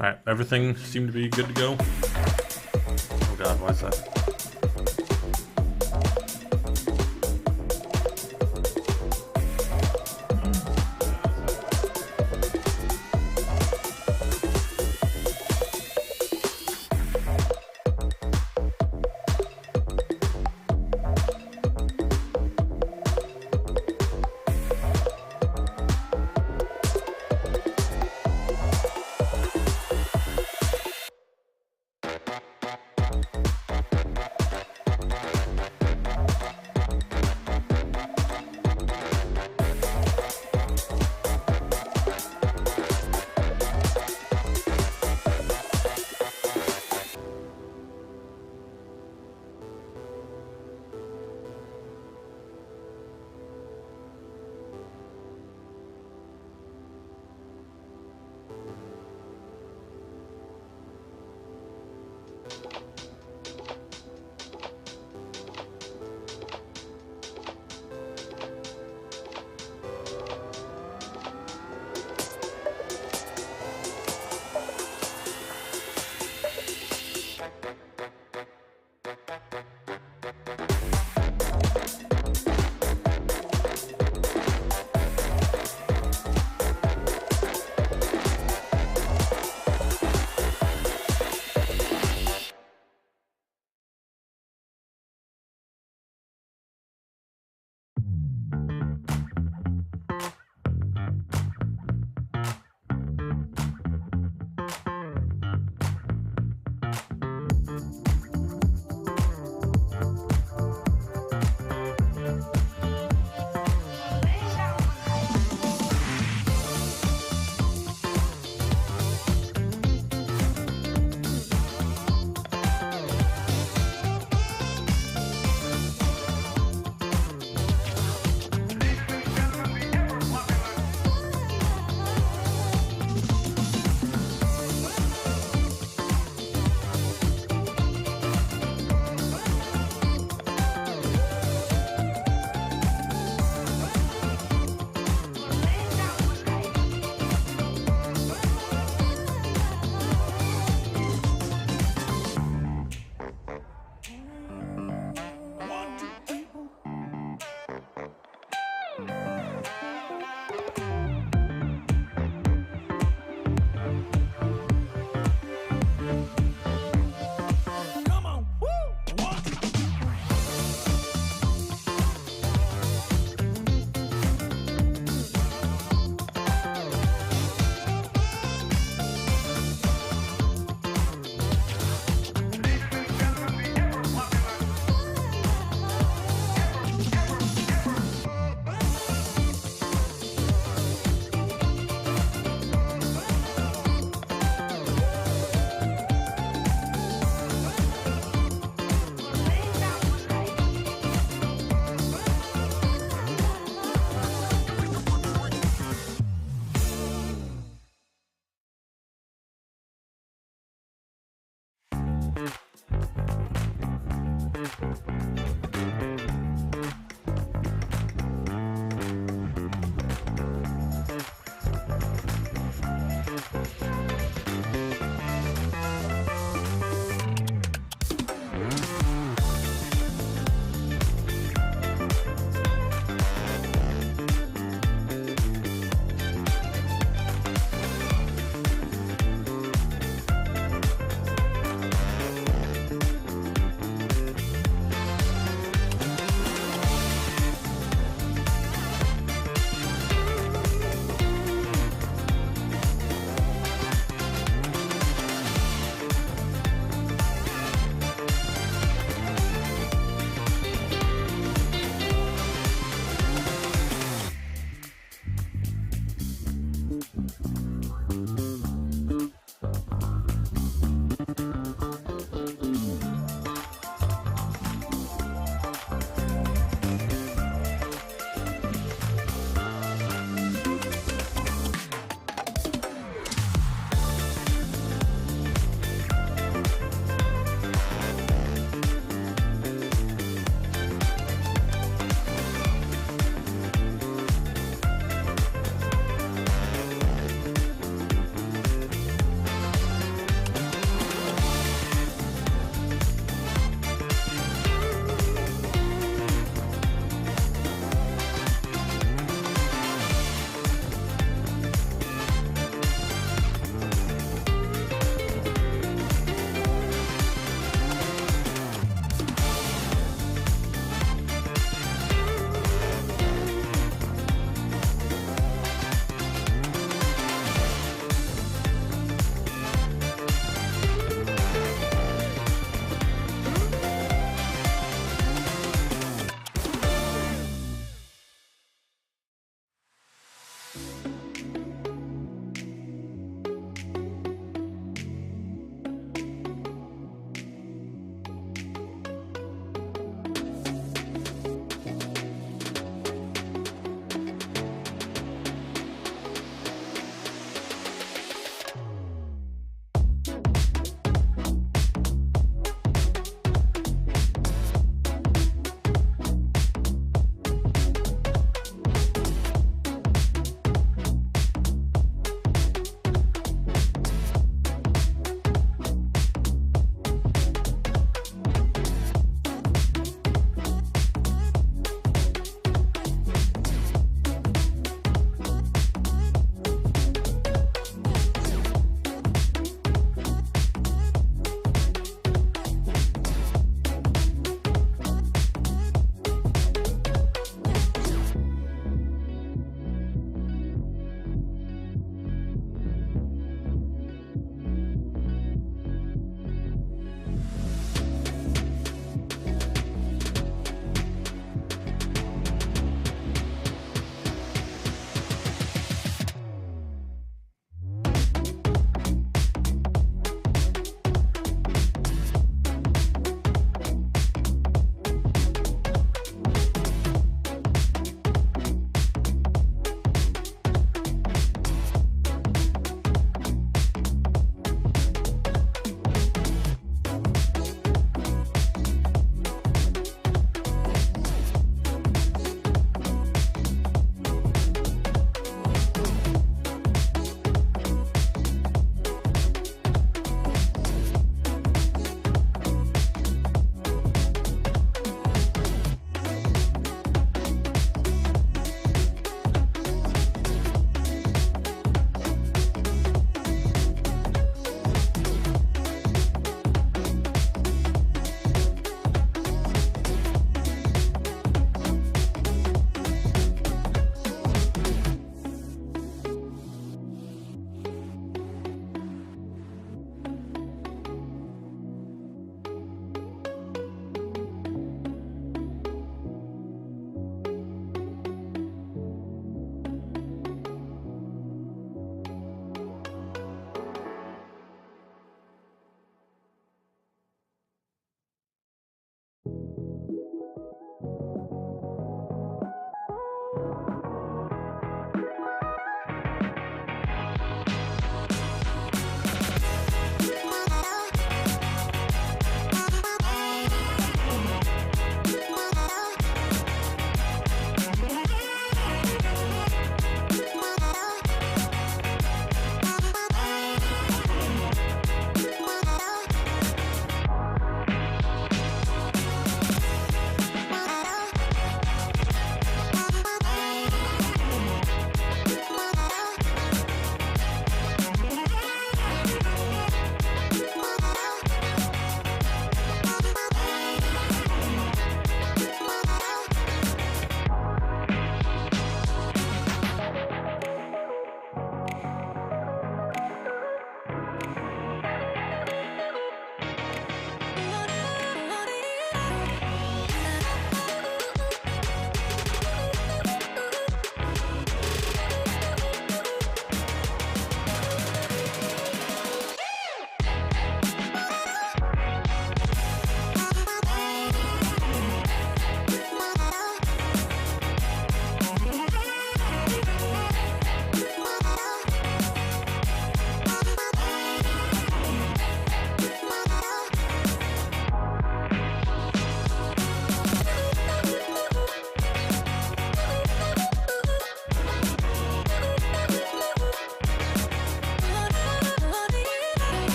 Alright, everything seemed to be good to go. Oh god, why is that?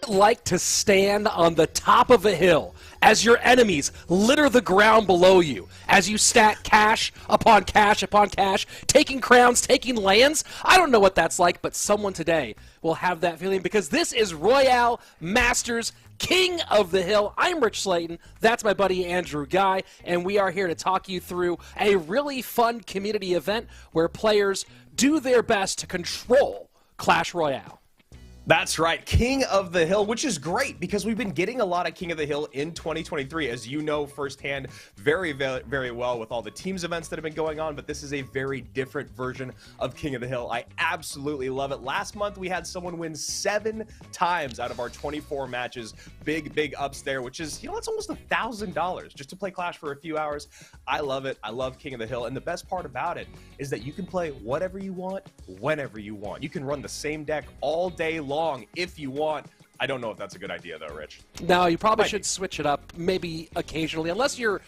it like to stand on the top of a hill as your enemies litter the ground below you, as you stack cash upon cash upon cash, taking crowns, taking lands? I don't know what that's like, but someone today will have that feeling, because this is Royale Masters King of the Hill. I'm Rich Slayton. That's my buddy Andrew Guy, and we are here to talk you through a really fun community event where players do their best to control Clash Royale. That's right, King of the Hill, which is great because we've been getting a lot of King of the Hill in 2023, as you know firsthand very, very well with all the teams events that have been going on, but this is a very different version of King of the Hill. I absolutely love it. Last month, we had someone win 7 times out of our 24 matches. Big ups there, which is, you know, it's almost $1,000 just to play Clash for a few hours. I love it. I love King of the Hill, and the best part about it is that you can play whatever you want, whenever you want. You can run the same deck all day long if you want. I don't know if that's a good idea though, Rich. No, you probably should switch it up maybe occasionally, unless you're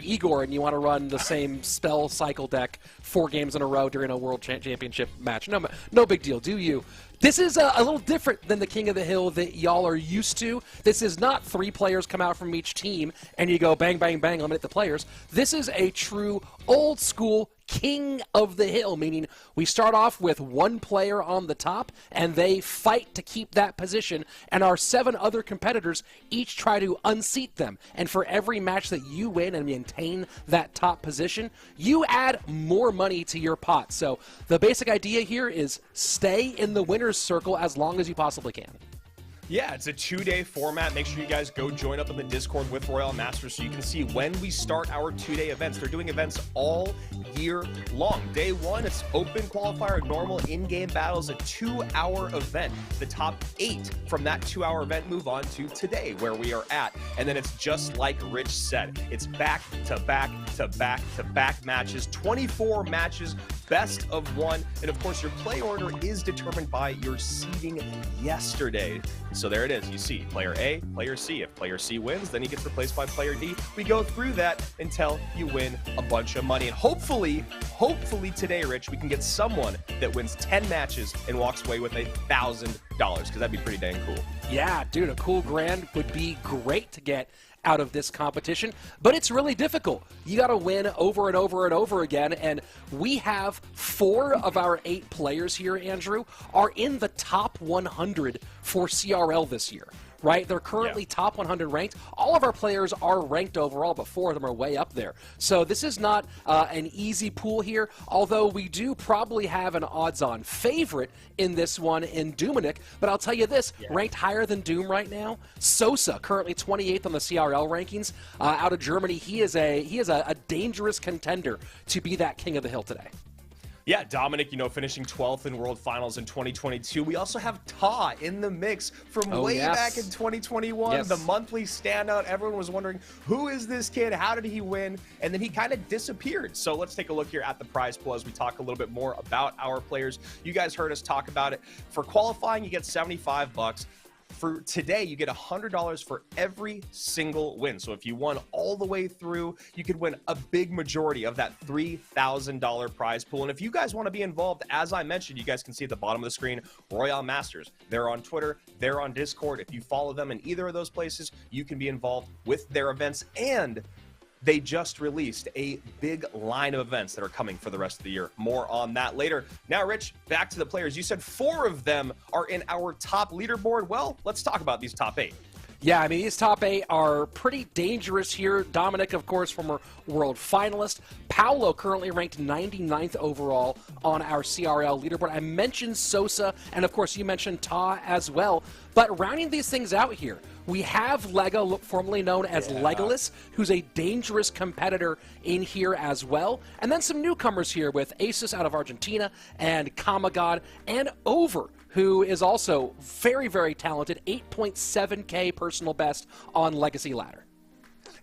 Igor and you want to run the same spell cycle deck 4 games in a row during a World Championship match. No big deal. Do you? This is a little different than the King of the Hill that y'all are used to. This is not 3 players come out from each team and you go bang, bang, bang, eliminate the players. This is a true old school King of the Hill, meaning we start off with 1 player on the top and they fight to keep that position, and our 7 other competitors each try to unseat them. And for every match that you win and maintain that top position, you add more money to your pot. So the basic idea here is stay in the winner's circle as long as you possibly can. Yeah, it's a 2-day format. Make sure you guys go join up in the Discord with Royale Masters so you can see when we start our 2-day events. They're doing events all year long. Day 1, it's open qualifier, normal in-game battles, a 2-hour event. The top 8 from that 2-hour event move on to today, where we are at. And then it's just like Rich said. It's back to back to back to back matches, 24 matches, best of 1. And of course, your play order is determined by your seeding yesterday. So there it is. You see player A, player C. If player C wins, then he gets replaced by player D. We go through that until you win a bunch of money. And hopefully today, Rich, we can get someone that wins 10 matches and walks away with $1,000, because that'd be pretty dang cool. Yeah, dude, a cool grand would be great to get out of this competition, but it's really difficult. You got to win over and over and over again, and we have 4 of our 8 players here, Andrew, are in the top 100 for CRL this year. Right? They're currently top 100 ranked. All of our players are ranked overall, but 4 of them are way up there. So this is not an easy pool here, although we do probably have an odds-on favorite in this one in Dominik. But I'll tell you this, ranked higher than Doom right now, Sosa, currently 28th on the CRL rankings. Out of Germany, he is a dangerous contender to be that King of the Hill today. Yeah, Dominik, you know, finishing 12th in World Finals in 2022. We also have Ta in the mix from way back in 2021, the monthly standout. Everyone was wondering, who is this kid? How did he win? And then he kind of disappeared. So let's take a look here at the prize pool as we talk a little bit more about our players. You guys heard us talk about it. For qualifying, you get $75. For today, you get $100 for every single win. So if you won all the way through, you could win a big majority of that $3,000 prize pool. And if you guys want to be involved, as I mentioned, you guys can see at the bottom of the screen, Royale Masters. They're on Twitter, they're on Discord. If you follow them in either of those places, you can be involved with their events, and they just released a big line of events that are coming for the rest of the year. More on that later. Now, Rich, back to the players. You said 4 of them are in our top leaderboard. Well, let's talk about these top 8. Yeah, I mean, these top 8 are pretty dangerous here. Dominik, of course, former world finalist. Paolo, currently ranked 99th overall on our CRL leaderboard. I mentioned Sosa, and of course, you mentioned Ta as well. But rounding these things out here, we have Lega, formerly known as Legolas, who's a dangerous competitor in here as well. And then some newcomers here with Asus out of Argentina and Kamagod and Over, who is also very, very talented, 8.7K personal best on Legacy Ladder.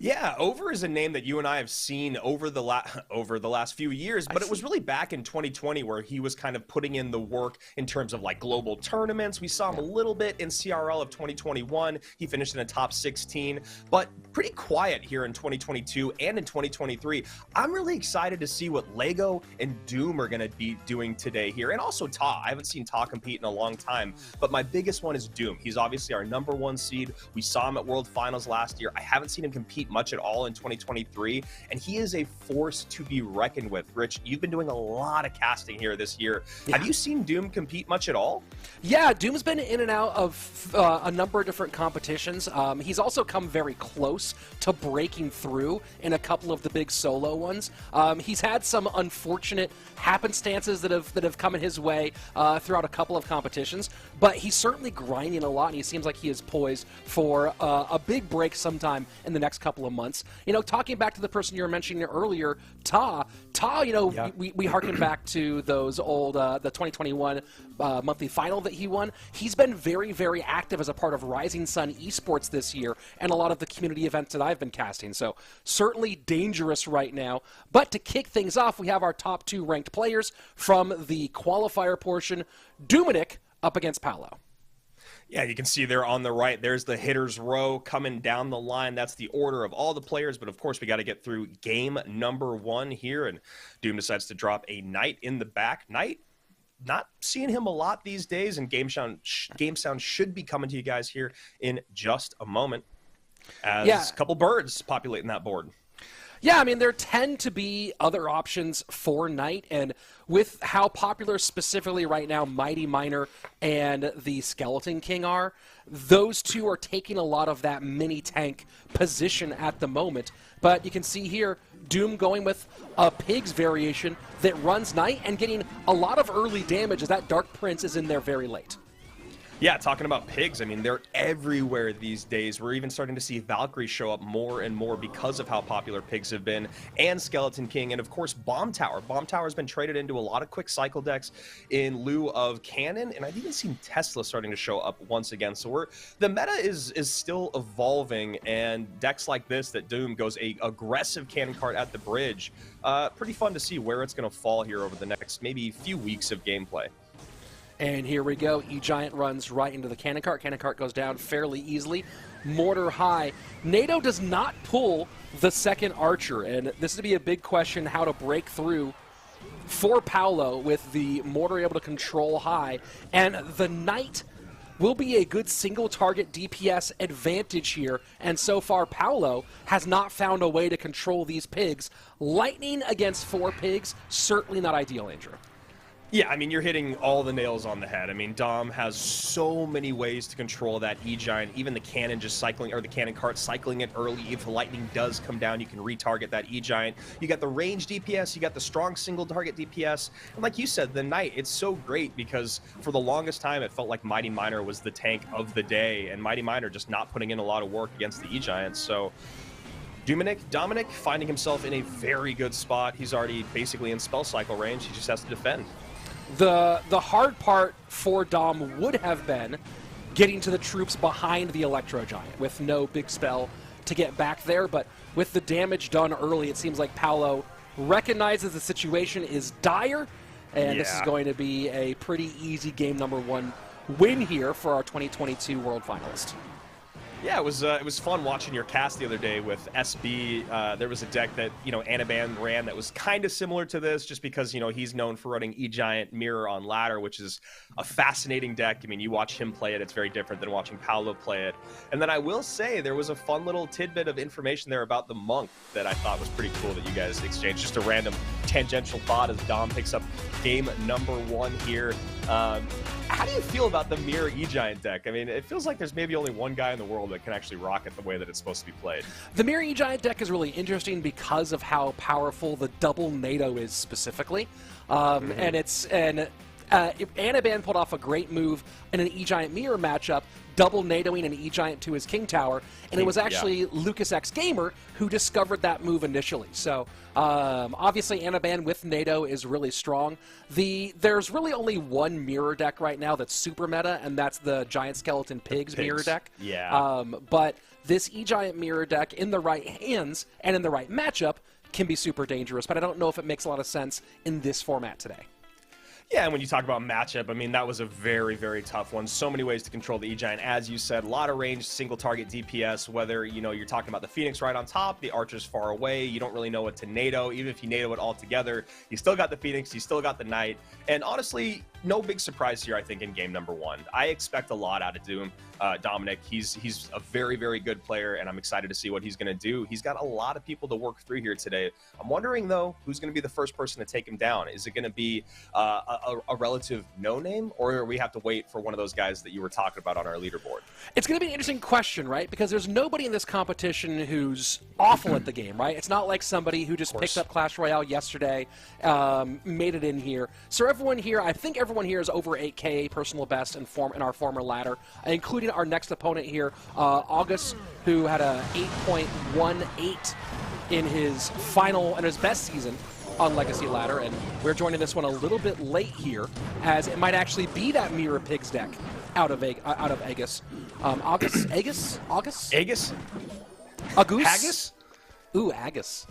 Yeah, Over is a name that you and I have seen over the last few years, but it was really back in 2020 where he was kind of putting in the work in terms of like global tournaments. We saw him a little bit in CRL of 2021. He finished in a top 16, but pretty quiet here in 2022 and in 2023. I'm really excited to see what Lego and Doom are going to be doing today here, and also Ta. I haven't seen Ta compete in a long time, but my biggest one is Doom. He's obviously our #1 seed. We saw him at World Finals last year. I haven't seen him compete much at all in 2023, and he is a force to be reckoned with. Rich, you've been doing a lot of casting here this year. Yeah. Have you seen Doom compete much at all? Yeah, Doom's been in and out of a number of different competitions. He's also come very close to breaking through in a couple of the big solo ones. He's had some unfortunate happenstances that have come in his way throughout a couple of competitions, but he's certainly grinding a lot, and he seems like he is poised for a big break sometime in the next couple of months. You know, talking back to the person you were mentioning earlier, Ta, you know, yeah. we harken back to those old, the 2021 monthly final that he won. He's been very, very active as a part of Rising Sun Esports this year and a lot of the community events that I've been casting. So certainly dangerous right now. But to kick things off, we have our top 2 ranked players from the qualifier portion. Dominic up against Paolo. Yeah, you can see there on the right, there's the hitters row coming down the line. That's the order of all the players, but of course we got to get through game #1 here, and Doom decides to drop a Knight in the back. Knight, not seeing him a lot these days, and Game Sound should be coming to you guys here in just a moment as a couple birds populating that board. Yeah, I mean, there tend to be other options for Knight, and with how popular specifically right now Mighty Miner and the Skeleton King are, those two are taking a lot of that mini tank position at the moment. But you can see here, Doom going with a Pigs variation that runs Knight and getting a lot of early damage as that Dark Prince is in there very late. Yeah, talking about Pigs, I mean, they're everywhere these days. We're even starting to see Valkyrie show up more and more because of how popular Pigs have been, and Skeleton King, and of course, Bomb Tower. Bomb Tower has been traded into a lot of quick cycle decks in lieu of Cannon, and I've even seen Tesla starting to show up once again. So the meta is still evolving, and decks like this that Doom goes a aggressive Cannon card at the bridge. Pretty fun to see where it's going to fall here over the next maybe few weeks of gameplay. And here we go. E-Giant runs right into the Cannon Cart. Cannon Cart goes down fairly easily. Mortar high. NATO does not pull the second Archer, and this is to be a big question how to break through for Paolo with the Mortar able to control high. And the Knight will be a good single target DPS advantage here, and so far Paolo has not found a way to control these Pigs. Lightning against 4 Pigs, certainly not ideal, Andrew. Yeah, I mean, you're hitting all the nails on the head. I mean, Dom has so many ways to control that E-Giant, even the Cannon just cycling, or the Cannon Cart cycling it early. If the Lightning does come down, you can retarget that E-Giant. You got the range DPS, you got the strong single target DPS, and like you said, the Knight, it's so great because for the longest time, it felt like Mighty Miner was the tank of the day, and Mighty Miner just not putting in a lot of work against the E-Giant, so Dominic finding himself in a very good spot. He's already basically in spell cycle range. He just has to defend. The hard part for Dom would have been getting to the troops behind the Electro Giant with no big spell to get back there, but with the damage done early, it seems like Paolo recognizes the situation is dire, and this is going to be a pretty easy game #1 win here for our 2022 World Finalist. Yeah, it was fun watching your cast the other day with SB. There was a deck that, you know, Anaban ran that was kind of similar to this, just because, you know, he's known for running E-Giant Mirror on ladder, which is a fascinating deck. I mean, you watch him play it, it's very different than watching Paolo play it. And then I will say there was a fun little tidbit of information there about the Monk that I thought was pretty cool that you guys exchanged. Just a random tangential thought as Dom picks up game #1 here. How do you feel about the Mirror E-Giant deck? I mean, it feels like there's maybe only one guy in the world that can actually rock it the way that it's supposed to be played. The Mirror E-Giant deck is really interesting because of how powerful the double NATO is specifically. And Anaban pulled off a great move in an E-Giant Mirror matchup, double NATOing an E-Giant to his King Tower, and it was actually Lucas X Gamer who discovered that move initially. So obviously Anaban with NATO is really strong. There's really only one mirror deck right now that's super meta, and that's the Giant Skeleton Pigs mirror deck. Yeah. But this E-Giant mirror deck in the right hands and in the right matchup can be super dangerous, but I don't know if it makes a lot of sense in this format today. Yeah, and when you talk about matchup, I mean, that was a very, very tough one. So many ways to control the E-Giant. As you said, a lot of range, single target DPS, whether, you know, you're talking about the Phoenix right on top, the Archer's far away, you don't really know what to NATO. Even if you NATO it all together, you still got the Phoenix, you still got the Knight. And honestly, no big surprise here, I think, in game number one. I expect a lot out of Doom. Dominic, he's a very, very good player, and I'm excited to see what he's going to do. He's got a lot of people to work through here today. I'm wondering, though, who's going to be the first person to take him down? Is it going to be a relative no-name, or we have to wait for one of those guys that you were talking about on our leaderboard? It's going to be an interesting question, right? Because there's nobody in this competition who's awful at the game, right? It's not like somebody who just picked up Clash Royale yesterday, made it in here. So everyone here, I think everyone here is over 8K personal best in our former ladder, including our next opponent here, August, who had a 8.18 in his best season on Legacy Ladder, and we're joining this one a little bit late here, as it might actually be that Mirror Pigs deck out of Aegis. Aegis? Haggis? Ooh, Aegis.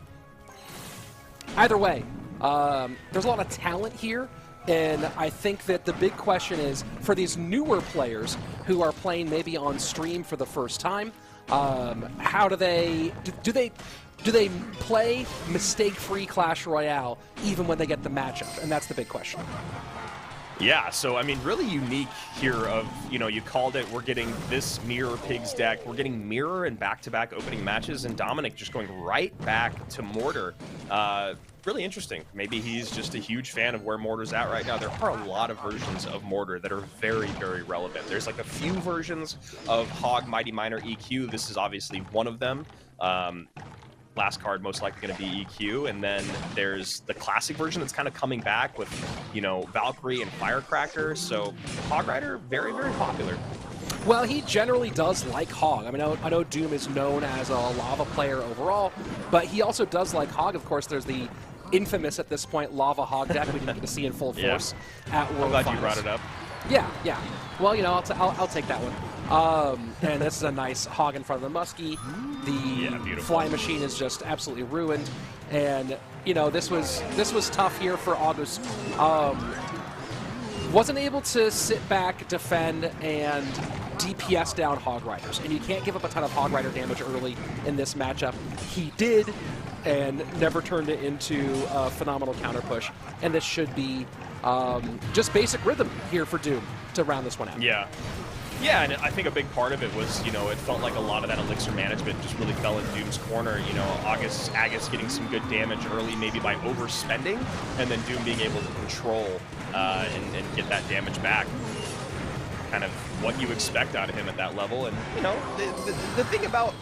Either way, there's a lot of talent here, and I think that the big question is, for these newer players who are playing maybe on stream for the first time, how do they play mistake-free Clash Royale even when they get the matchup? And that's the big question. Yeah, so, I mean, really unique here of, you know, you called it, we're getting this Mirror Pigs deck, we're getting Mirror in back-to-back opening matches, and Dominic just going right back to Mortar. Really interesting. Maybe he's just a huge fan of where Mortar's at right now. There are a lot of versions of Mortar that are very, very relevant. There's like a few versions of Hog Mighty Miner EQ. This is obviously one of them. Last card most likely going to be EQ, and then there's the classic version that's kind of coming back with, you know, Valkyrie and Firecracker. So Hog Rider, very, very popular. Well, he generally does like Hog. I mean, I know Doom is known as a Lava player overall, but he also does like Hog. Of course, there's the infamous at this point Lava Hog deck we didn't get to see in full force at World I'm glad Finals. you brought it up. Yeah. Well, you know, I'll take that one. And this is a nice Hog in front of the Muskie. The flying machine is just absolutely ruined. And, you know, this was tough here for August. Wasn't able to sit back, defend, and DPS down Hog Riders. And you can't give up a ton of Hog Rider damage early in this matchup. He did, and never turned it into a phenomenal counter push. And this should be just basic rhythm here for Doom to round this one out. Yeah, and I think a big part of it was, you know, it felt like a lot of that elixir management just really fell in Doom's corner. You know, Aegis getting some good damage early, maybe by overspending, and then Doom being able to control and get that damage back. Kind of what you expect out of him at that level. And, you know, the thing about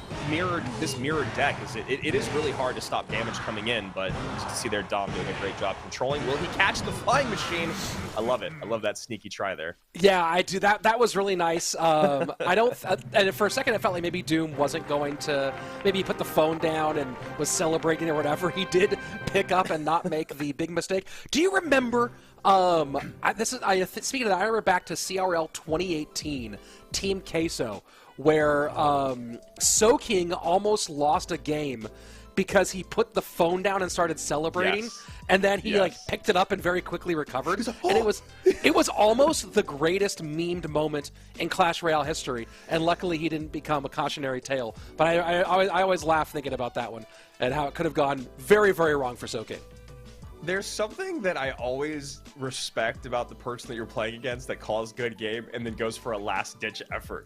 this mirrored deck is it is really hard to stop damage coming in, but just to see their Dom doing a great job controlling. Will he catch the flying machine? I love it. I love that sneaky try there. Yeah, I do. That was really nice. And for a second, it felt like maybe Doom wasn't going to, maybe he put the phone down and was celebrating or whatever. He did pick up and not make the big mistake. Do you remember, speaking of that, I remember back to CRL 2018, Team Queso, where Soking almost lost a game because he put the phone down and started celebrating, and then he like picked it up and very quickly recovered. And it was almost the greatest memed moment in Clash Royale history. And luckily, he didn't become a cautionary tale. But I always laugh thinking about that one and how it could have gone very, very wrong for Soking. There's something that I always respect about the person that you're playing against that calls good game and then goes for a last-ditch effort.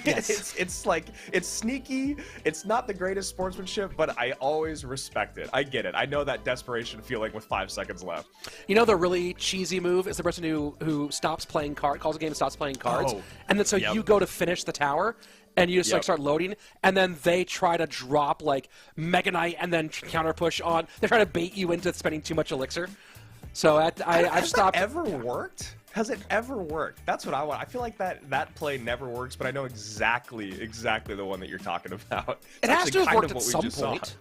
Yes. It's like, it's sneaky, it's not the greatest sportsmanship, but I always respect it. I get it. I know that desperation feeling with 5 seconds left. You know the really cheesy move is the person who stops playing calls a game and stops playing cards, and then you go to finish the tower, and you just like start loading, and then they try to drop like Mega Knight and then counter push on. They're trying to bait you into spending too much elixir. So I've stopped. Has that ever worked? Has it ever worked? That's what I want. I feel like that play never works, but I know exactly the one that you're talking about. It has to have worked at some point,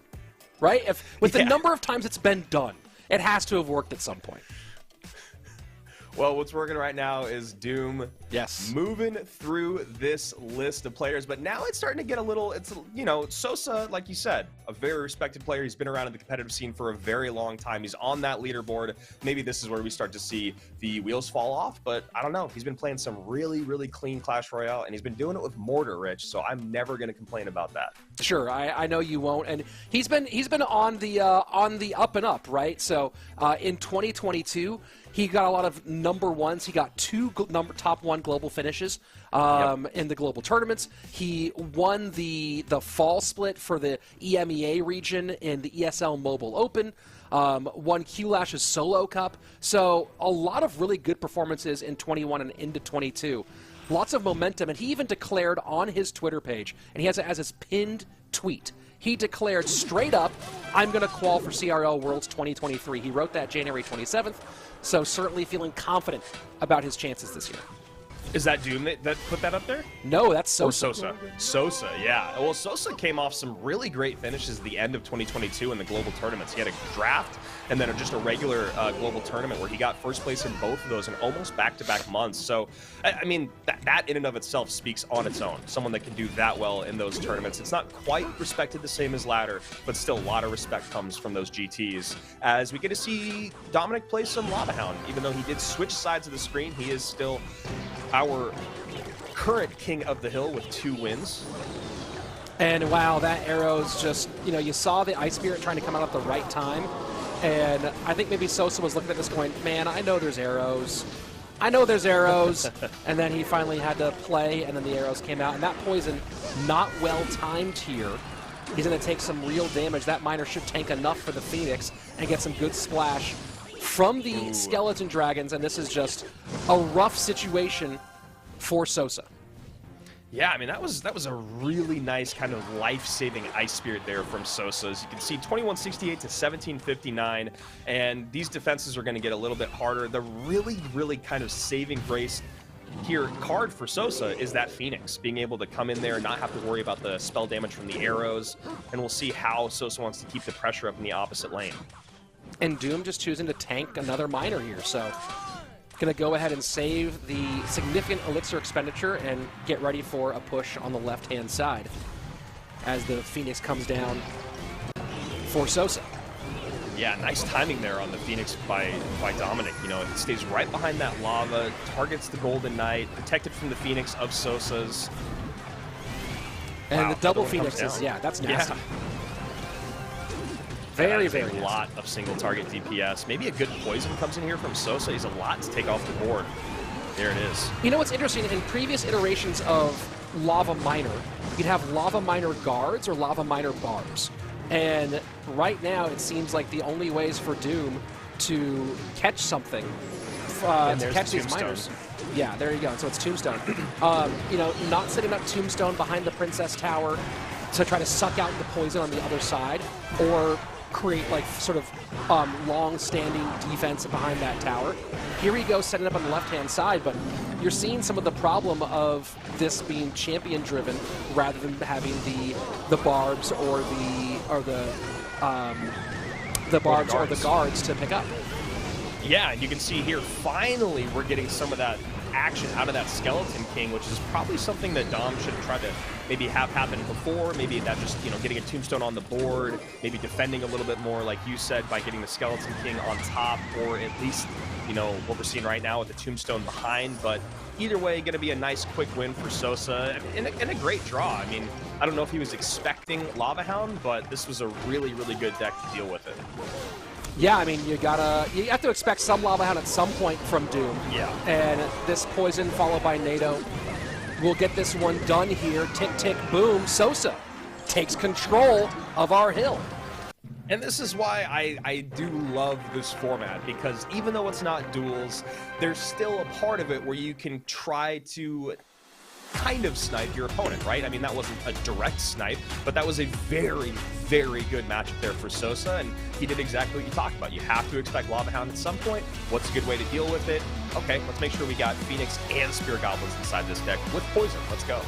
right? With the number of times it's been done, it has to have worked at some point. Well, what's working right now is Doom. Yes. Moving through this list of players, but now it's starting to get a little, Sosa, like you said, a very respected player. He's been around in the competitive scene for a very long time. He's on that leaderboard. Maybe this is where we start to see the wheels fall off, but I don't know. He's been playing some really, really clean Clash Royale, and he's been doing it with Mortar, Rich, so I'm never going to complain about that. Sure, I know you won't, and he's been on the up and up, right? So in 2022, he got a lot of number ones. He got 2 top 1 global finishes in the global tournaments. He won the fall split for the EMEA region in the ESL Mobile Open. Won Q-Lash's Solo Cup. So a lot of really good performances in 21 and into 22. Lots of momentum, and he even declared on his Twitter page, and he has it as his pinned tweet. He declared straight up, I'm going to qual for CRL Worlds 2023. He wrote that January 27th, so certainly feeling confident about his chances this year. Is that Doom that put that up there? No, that's Sosa. Or Sosa. Sosa, yeah. Well, Sosa came off some really great finishes at the end of 2022 in the global tournaments. He had a draft and then just a regular global tournament where he got first place in both of those in almost back-to-back months. So, I mean, that in and of itself speaks on its own. Someone that can do that well in those tournaments. It's not quite respected the same as Ladder, but still a lot of respect comes from those GTs. As we get to see Dominic play some Lava Hound, even though he did switch sides of the screen, he is still our current king of the hill with 2 wins. And wow, that arrow's just, you saw the Ice Spirit trying to come out at the right time. And I think maybe Sosa was looking at this going, man, I know there's arrows. And then he finally had to play, and then the arrows came out. And that poison, not well timed here. He's going to take some real damage. That miner should tank enough for the Phoenix and get some good splash from the Skeleton Dragons, and this is just a rough situation for Sosa. Yeah, I mean, that was a really nice kind of life-saving Ice Spirit there from Sosa. As you can see, 2168 to 1759, and these defenses are going to get a little bit harder. The really, really kind of saving grace here card for Sosa is that Phoenix, being able to come in there and not have to worry about the spell damage from the arrows, and we'll see how Sosa wants to keep the pressure up in the opposite lane. And Doom just choosing to tank another miner here, so going to go ahead and save the significant elixir expenditure and get ready for a push on the left-hand side as the Phoenix comes down for Sosa. Yeah, nice timing there on the Phoenix by Dominic. He stays right behind that lava, targets the Golden Knight, protected from the Phoenix of Sosa's. And the double Phoenixes, yeah, that's nasty. Yeah. Very a lot of single target DPS. Maybe a good poison comes in here from Sosa. He's a lot to take off the board. There it is. You know what's interesting? In previous iterations of Lava Miner, you'd have Lava Miner guards or Lava Miner barbs. And right now, it seems like the only ways for Doom to catch something, to catch these miners. Yeah, there you go. So it's Tombstone. Not setting up Tombstone behind the Princess Tower to try to suck out the poison on the other side, or create sort of long-standing defense behind that tower. Here we go, setting up on the left-hand side, but you're seeing some of the problem of this being champion-driven rather than having the barbs or the guards to pick up. Yeah, and you can see here, finally, we're getting some of that action out of that Skeleton King, which is probably something that Dom should try to maybe have happen before. Maybe that just, getting a Tombstone on the board, maybe defending a little bit more, like you said, by getting the Skeleton King on top, or at least, what we're seeing right now with the Tombstone behind. But either way, going to be a nice quick win for Sosa, and a great draw. I mean, I don't know if he was expecting Lava Hound, but this was a really, really good deck to deal with it. Yeah, I mean, you have to expect some Lava Hound at some point from Doom. Yeah. And this poison followed by NATO will get this one done here. Tick, tick, boom. Sosa takes control of our hill. And this is why I do love this format, because even though it's not duels, there's still a part of it where you can try to kind of snipe your opponent, right? I mean, that wasn't a direct snipe, but that was a very, very good matchup there for Sosa, and he did exactly what you talked about. You have to expect Lava Hound at some point. What's a good way to deal with it? Okay, let's make sure we got Phoenix and Spear Goblins inside this deck with Poison. Let's go.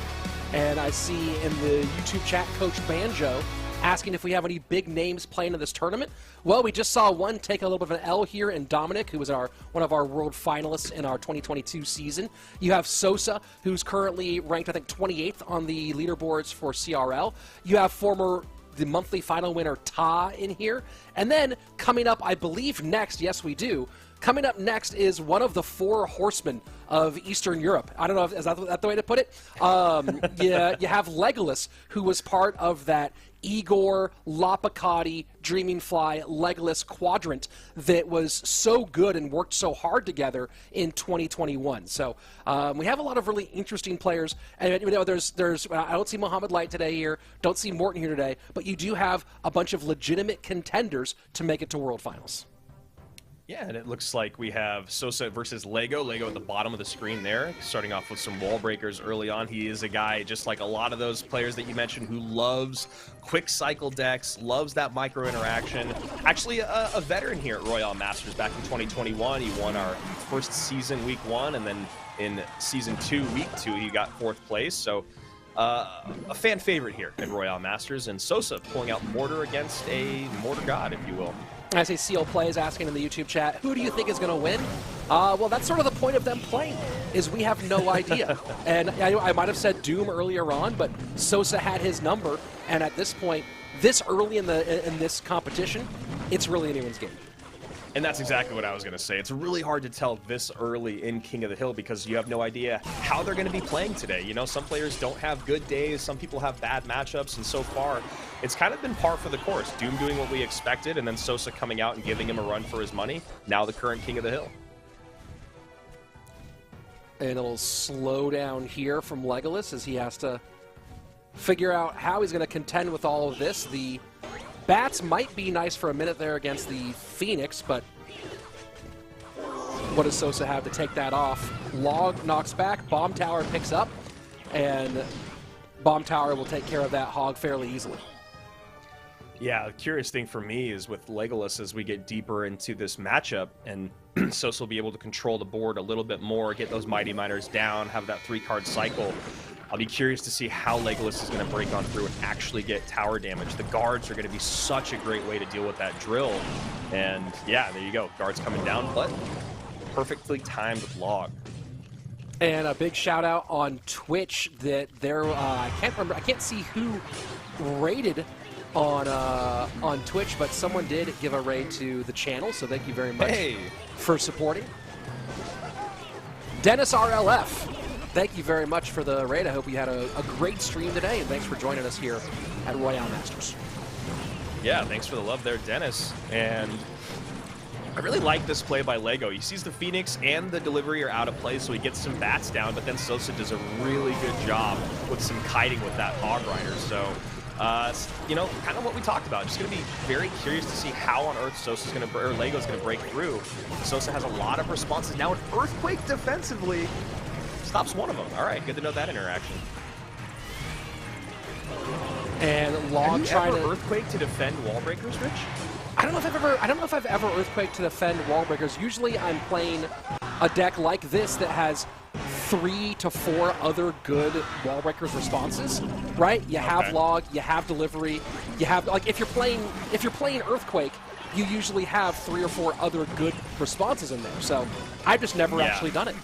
And I see in the YouTube chat, Coach Banjo asking if we have any big names playing in this tournament. Well, we just saw one take a little bit of an L here in Dominic, who was one of our world finalists in our 2022 season. You have Sosa, who's currently ranked, I think, 28th on the leaderboards for CRL. You have the monthly final winner, Ta, in here. And then coming up, I believe next, yes we do, coming up next is one of the 4 horsemen of Eastern Europe. I don't know, is that the way to put it? You have Legolas, who was part of that Igor, Lapakati, Dreaming Fly, Legolas quadrant that was so good and worked so hard together in 2021. So we have a lot of really interesting players. And you know, there's I don't see Mohammed Light today here, don't see Morton here today, but you do have a bunch of legitimate contenders to make it to World Finals. Yeah, and it looks like we have Sosa versus Lego. Lego at the bottom of the screen there, starting off with some wall breakers early on. He is a guy, just like a lot of those players that you mentioned, who loves quick cycle decks, loves that micro interaction. Actually, a veteran here at Royale Masters back in 2021. He won our first season week 1, and then in season 2, week 2, he got 4th place. So a fan favorite here at Royale Masters, and Sosa pulling out Mortar against a Mortar god, if you will. I see Seal Plays asking in the YouTube chat, who do you think is going to win? Well, that's sort of the point of them playing, is we have no idea. And I might have said Doom earlier on, but Sosa had his number, and at this point, this early in this competition, it's really anyone's game. And that's exactly what I was going to say. It's really hard to tell this early in King of the Hill because you have no idea how they're going to be playing today. You know, some players don't have good days, some people have bad matchups, and so far, it's kind of been par for the course. Doom doing what we expected, and then Sosa coming out and giving him a run for his money. Now the current King of the Hill. And a little slow down here from Legolas as he has to figure out how he's going to contend with all of this. The Bats might be nice for a minute there against the Phoenix, but what does Sosa have to take that off? Log knocks back, Bomb Tower picks up, and Bomb Tower will take care of that Hog fairly easily. Yeah, the curious thing for me is with Legolas as we get deeper into this matchup, and Sosa will be able to control the board a little bit more, get those Mighty Miners down, have that 3-card cycle. I'll be curious to see how Legolas is going to break on through and actually get tower damage. The guards are going to be such a great way to deal with that drill. And yeah, there you go. Guards coming down, but perfectly timed log. And a big shout out on Twitch that there, I can't see who rated on Twitch, but someone did give a raid to the channel, so thank you very much for supporting. Dennis RLF. Thank you very much for the raid. I hope you had a great stream today, and thanks for joining us here at Royale Masters. Yeah, thanks for the love there, Dennis. And I really like this play by Lego. He sees the Phoenix and the delivery are out of play, so he gets some bats down, but then Sosa does a really good job with some kiting with that Hog Rider. So, you know, kind of what we talked about. Just going to be very curious to see how on earth Sosa's going to, or Lego's going to break through. Sosa has a lot of responses. Now an Earthquake defensively stops one of them. All right, good to know that interaction. And Log trying to Earthquake to defend wall breakers, Rich? I don't know if I've ever Earthquake to defend wall breakers. Usually I'm playing a deck like this that has 3 to 4 other good wall breakers responses, right? You have Log, you have delivery, you have, like, if you're playing Earthquake, you usually have 3 or 4 other good responses in there. So I've just never actually done it.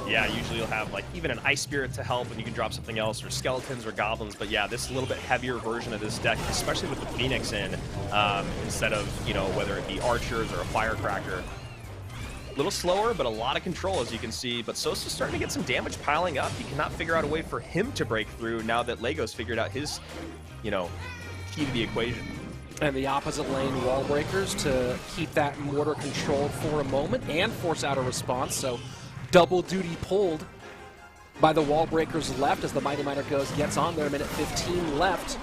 Yeah, usually you'll have like even an Ice Spirit to help and you can drop something else, or skeletons or goblins. But yeah, this is a little bit heavier version of this deck, especially with the Phoenix in, instead of, you know, whether it be archers or a firecracker. A little slower, but a lot of control, as you can see. But Sosa's starting to get some damage piling up. He cannot figure out a way for him to break through now that Lego's figured out his, you know, key to the equation. And the opposite lane wall breakers to keep that mortar controlled for a moment and force out a response. So double duty pulled by the wall breakers left as the Mighty Miner gets on there. 1:15 left.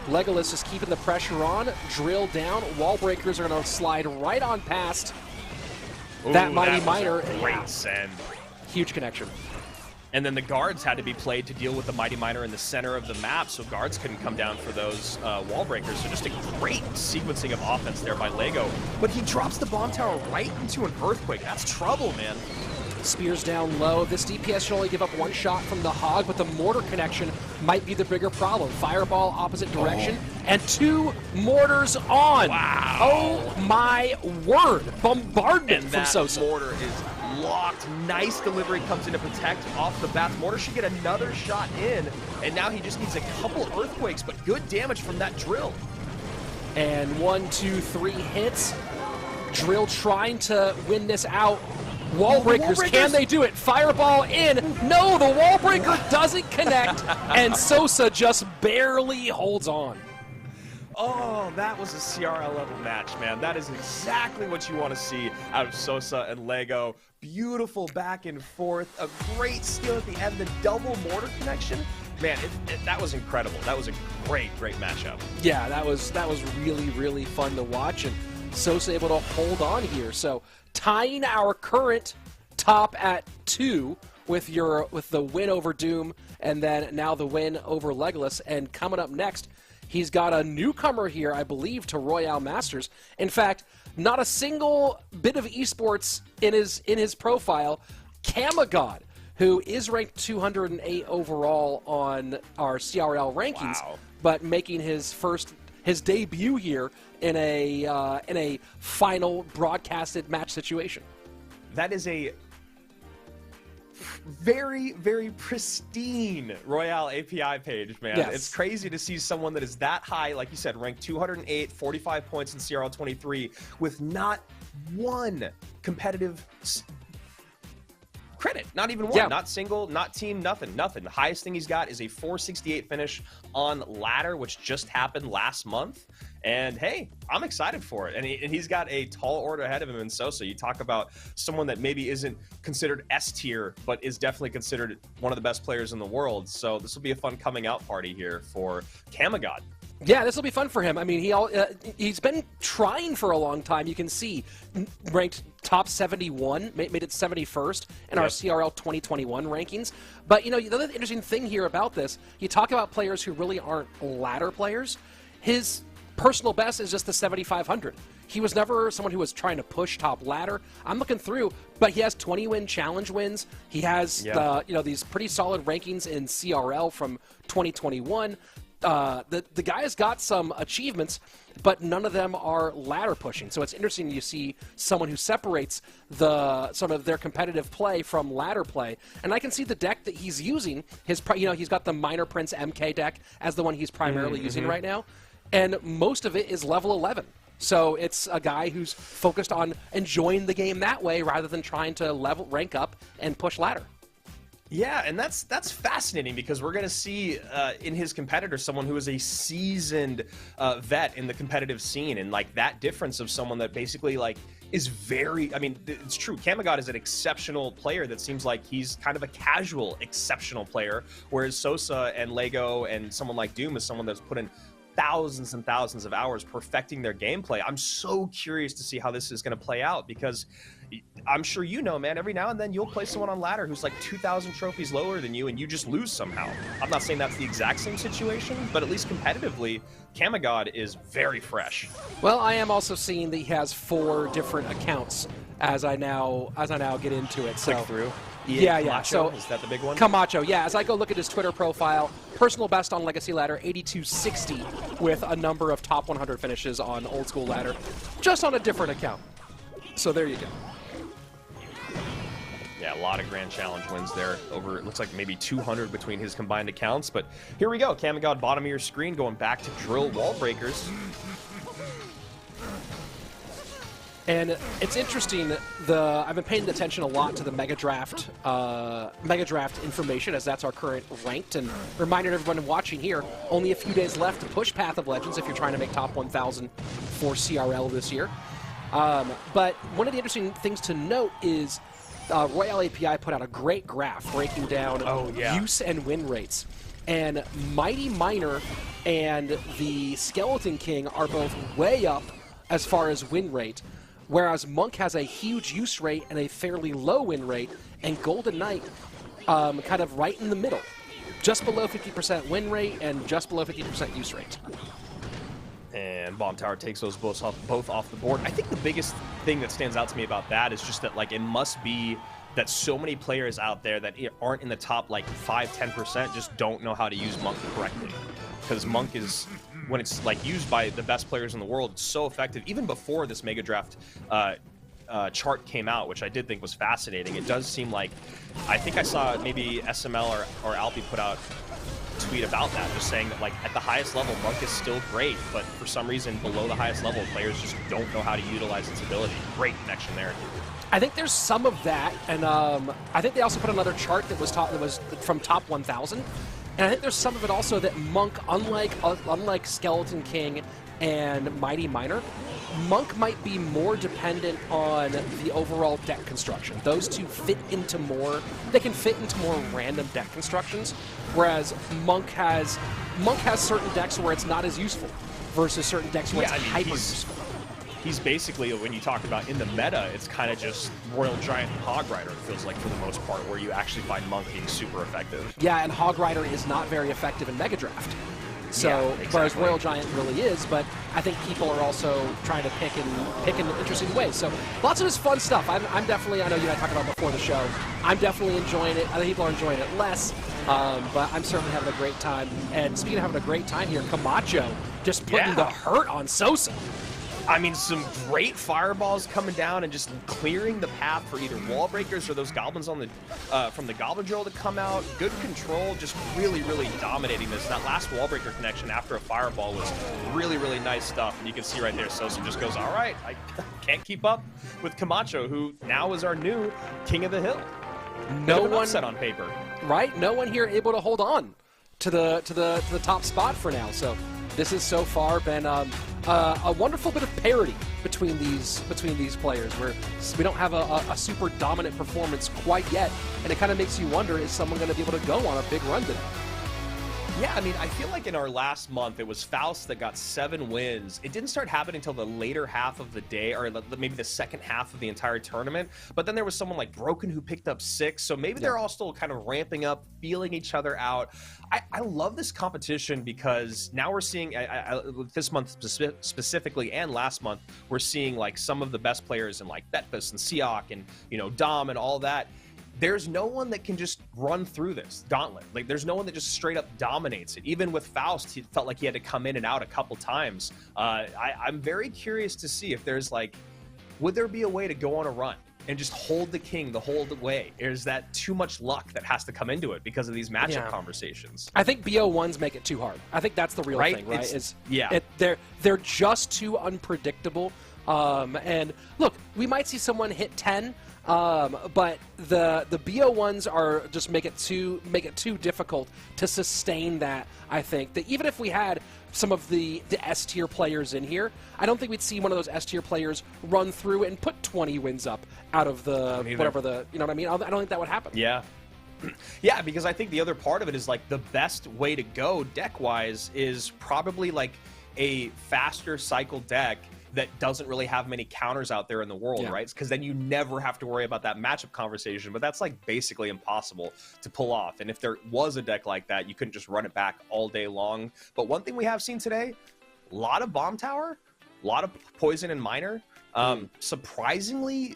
Legolas is keeping the pressure on. Drill down. Wall breakers are going to slide right on past that Mighty Miner. Great send. Huge connection. And then the guards had to be played to deal with the Mighty Miner in the center of the map, so guards couldn't come down for those wall breakers. So just a great sequencing of offense there by Lego. But he drops the bomb tower right into an earthquake. That's trouble, man. Spears down low. This DPS should only give up one shot from the Hog, but the mortar connection might be the bigger problem. Fireball opposite direction, and 2 mortars on. Wow. Oh my word. Bombardment And from that Sosa. mortar is locked. Nice delivery comes in to protect off the bat. Mortar should get another shot in, and now he just needs a couple earthquakes, but good damage from that drill. And 1, 2, 3 hits. Drill trying to win this out. Wall breakers, can they do it? Fireball in. No, the wall breaker doesn't connect, and Sosa just barely holds on. Oh, that was a CRL level match, man. That is exactly what you want to see out of Sosa and Lego. Beautiful back and forth, a great steal at the end, the double mortar connection. Man, that was incredible. That was a great matchup. Yeah, that was really, really fun to watch, and Sosa able to hold on here. So tying our current top at 2 with the win over Doom, and then now the win over Legolas. And coming up next, he's got a newcomer here, I believe, to Royale Masters. In fact, not a single bit of esports in his profile. Kamagod, who is ranked 208 overall on our CRL rankings, but making his debut here in a final broadcasted match situation. That is a very, very pristine Royale API page, man. Yes. It's crazy to see someone that is that high, like you said, ranked 208, 45 points in CRL 23, with not one competitive credit. Not even one. Yeah. Not single, not team, nothing. The highest thing he's got is a 468 finish on ladder, which just happened last month. And hey, I'm excited for it. And he's got a tall order ahead of him in Sosa. You talk about someone that maybe isn't considered S tier, but is definitely considered one of the best players in the world. So this will be a fun coming out party here for Kamagod. Yeah, this will be fun for him. I mean, he's been trying for a long time. You can see ranked top 71, made it 71st in our CRL 2021 rankings. But, you know, the other interesting thing here about this, you talk about players who really aren't ladder players. His personal best is just the 7,500. He was never someone who was trying to push top ladder. I'm looking through, but he has 20-win challenge wins. He has these pretty solid rankings in CRL from 2021. The guy's got some achievements, but none of them are ladder pushing. So it's interesting you see someone who separates some of their competitive play from ladder play. And I can see the deck that he's using. He's got the Minor Prince MK deck as the one he's primarily using right now, and most of it is level 11. So it's a guy who's focused on enjoying the game that way rather than trying to rank up and push ladder. Yeah, and that's fascinating because we're going to see in his competitor someone who is a seasoned vet in the competitive scene, and like that difference of someone that basically like is very, I mean, it's true. Kamagod is an exceptional player that seems like he's kind of a casual exceptional player, whereas Sosa and Lego and someone like Doom is someone that's put in thousands and thousands of hours perfecting their gameplay. I'm so curious to see how this is going to play out because I'm sure you know, man, every now and then you'll play someone on ladder who's like 2,000 trophies lower than you and you just lose somehow. I'm not saying that's the exact same situation, but at least competitively, Kamagod is very fresh. Well, I am also seeing that he has 4 different accounts as I now get into it. So click through. Yeah. Camacho, So is that the big one? Camacho, yeah. As I go look at his Twitter profile, personal best on Legacy Ladder, 8260, with a number of top 100 finishes on Old School Ladder, just on a different account. So there you go. Yeah, a lot of Grand Challenge wins there. Over, it looks like maybe 200 between his combined accounts. But here we go. Kamagod, bottom of your screen, going back to drill wall breakers. And it's interesting, I've been paying attention a lot to the Mega Draft information, as that's our current ranked, and reminding everyone watching here, only a few days left to push Path of Legends if you're trying to make top 1,000 for CRL this year. But one of the interesting things to note is Royale API put out a great graph breaking down use and win rates. And Mighty Miner and the Skeleton King are both way up as far as win rate, whereas Monk has a huge use rate and a fairly low win rate, and Golden Knight kind of right in the middle, just below 50% win rate and just below 50% use rate. And Bomb Tower takes those both off the board. I think the biggest thing that stands out to me about that is just that, like, it must be that so many players out there that aren't in the top, like, 5–10% just don't know how to use Monk correctly. Because Monk is, when it's, like, used by the best players in the world, it's so effective. Even before this Mega Draft chart came out, which I did think was fascinating, it does seem like, I think I saw maybe SML or Alpi put out tweet about that, just saying that, like, at the highest level, Monk is still great, but for some reason below the highest level, players just don't know how to utilize its ability. Great connection there. I think there's some of that, and I think they also put another chart that was from top 1,000, and I think there's some of it also that Monk, unlike Skeleton King and Mighty Miner, Monk might be more dependent on the overall deck construction. Those two fit into more, they can fit into more random deck constructions, whereas Monk has certain decks where it's not as useful versus certain decks where it's hyper useful. He's basically, when you talk about in the meta, it's kind of just Royal Giant and Hog Rider, it feels like, for the most part, where you actually find Monk being super effective. Yeah, and Hog Rider is not very effective in Mega Draft. So, yeah, exactly. Whereas Royal Giant really is, but I think people are also trying to pick in interesting ways. So lots of this fun stuff. I'm definitely, I know you and I talked about before the show, I'm definitely enjoying it. Other people are enjoying it less, but I'm certainly having a great time. And speaking of having a great time here, Camacho just putting the hurt on Sosa. I mean, some great fireballs coming down and just clearing the path for either wall breakers or those goblins on the from the goblin drill to come out. Good control, just really, really dominating this. That last wall breaker connection after a fireball was really, really nice stuff. And you can see right there, Sosa just goes, all right, I can't keep up with Camacho, who now is our new king of the hill. No one set on paper, right? No one here able to hold on to the top spot for now. So this has so far been a wonderful bit of parity between these players, where we don't have a super dominant performance quite yet, and it kind of makes you wonder, is someone going to be able to go on a big run today? Yeah, I mean, I feel like in our last month, it was Faust that got 7 wins. It didn't start happening until the later half of the day, or maybe the second half of the entire tournament. But then there was someone like Broken who picked up 6. So maybe they're all still kind of ramping up, feeling each other out. I love this competition because now we're seeing, this month specifically and last month, we're seeing like some of the best players in like Betfus and Siak and, you know, Dom and all that. There's no one that can just run through this gauntlet. Like, there's no one that just straight up dominates it. Even with Faust, he felt like he had to come in and out a couple times. I'm very curious to see if there's like, would there be a way to go on a run and just hold the king the whole way? Or is that too much luck that has to come into it because of these matchup conversations? I think BO1s make it too hard. I think that's the real thing, right? They're just too unpredictable. And look, we might see someone hit 10. But the BO1s are just make it too difficult to sustain that. I think that even if we had some of the S tier players in here, I don't think we'd see one of those S tier players run through and put 20 wins up out of the whatever the, you know what I mean? I don't think that would happen. Yeah. Yeah, because I think the other part of it is like the best way to go deck wise is probably like a faster cycle deck that doesn't really have many counters out there in the world, right? Because then you never have to worry about that matchup conversation, but that's like basically impossible to pull off. And if there was a deck like that, you couldn't just run it back all day long. But one thing we have seen today, a lot of Bomb Tower, a lot of Poison and Miner, surprisingly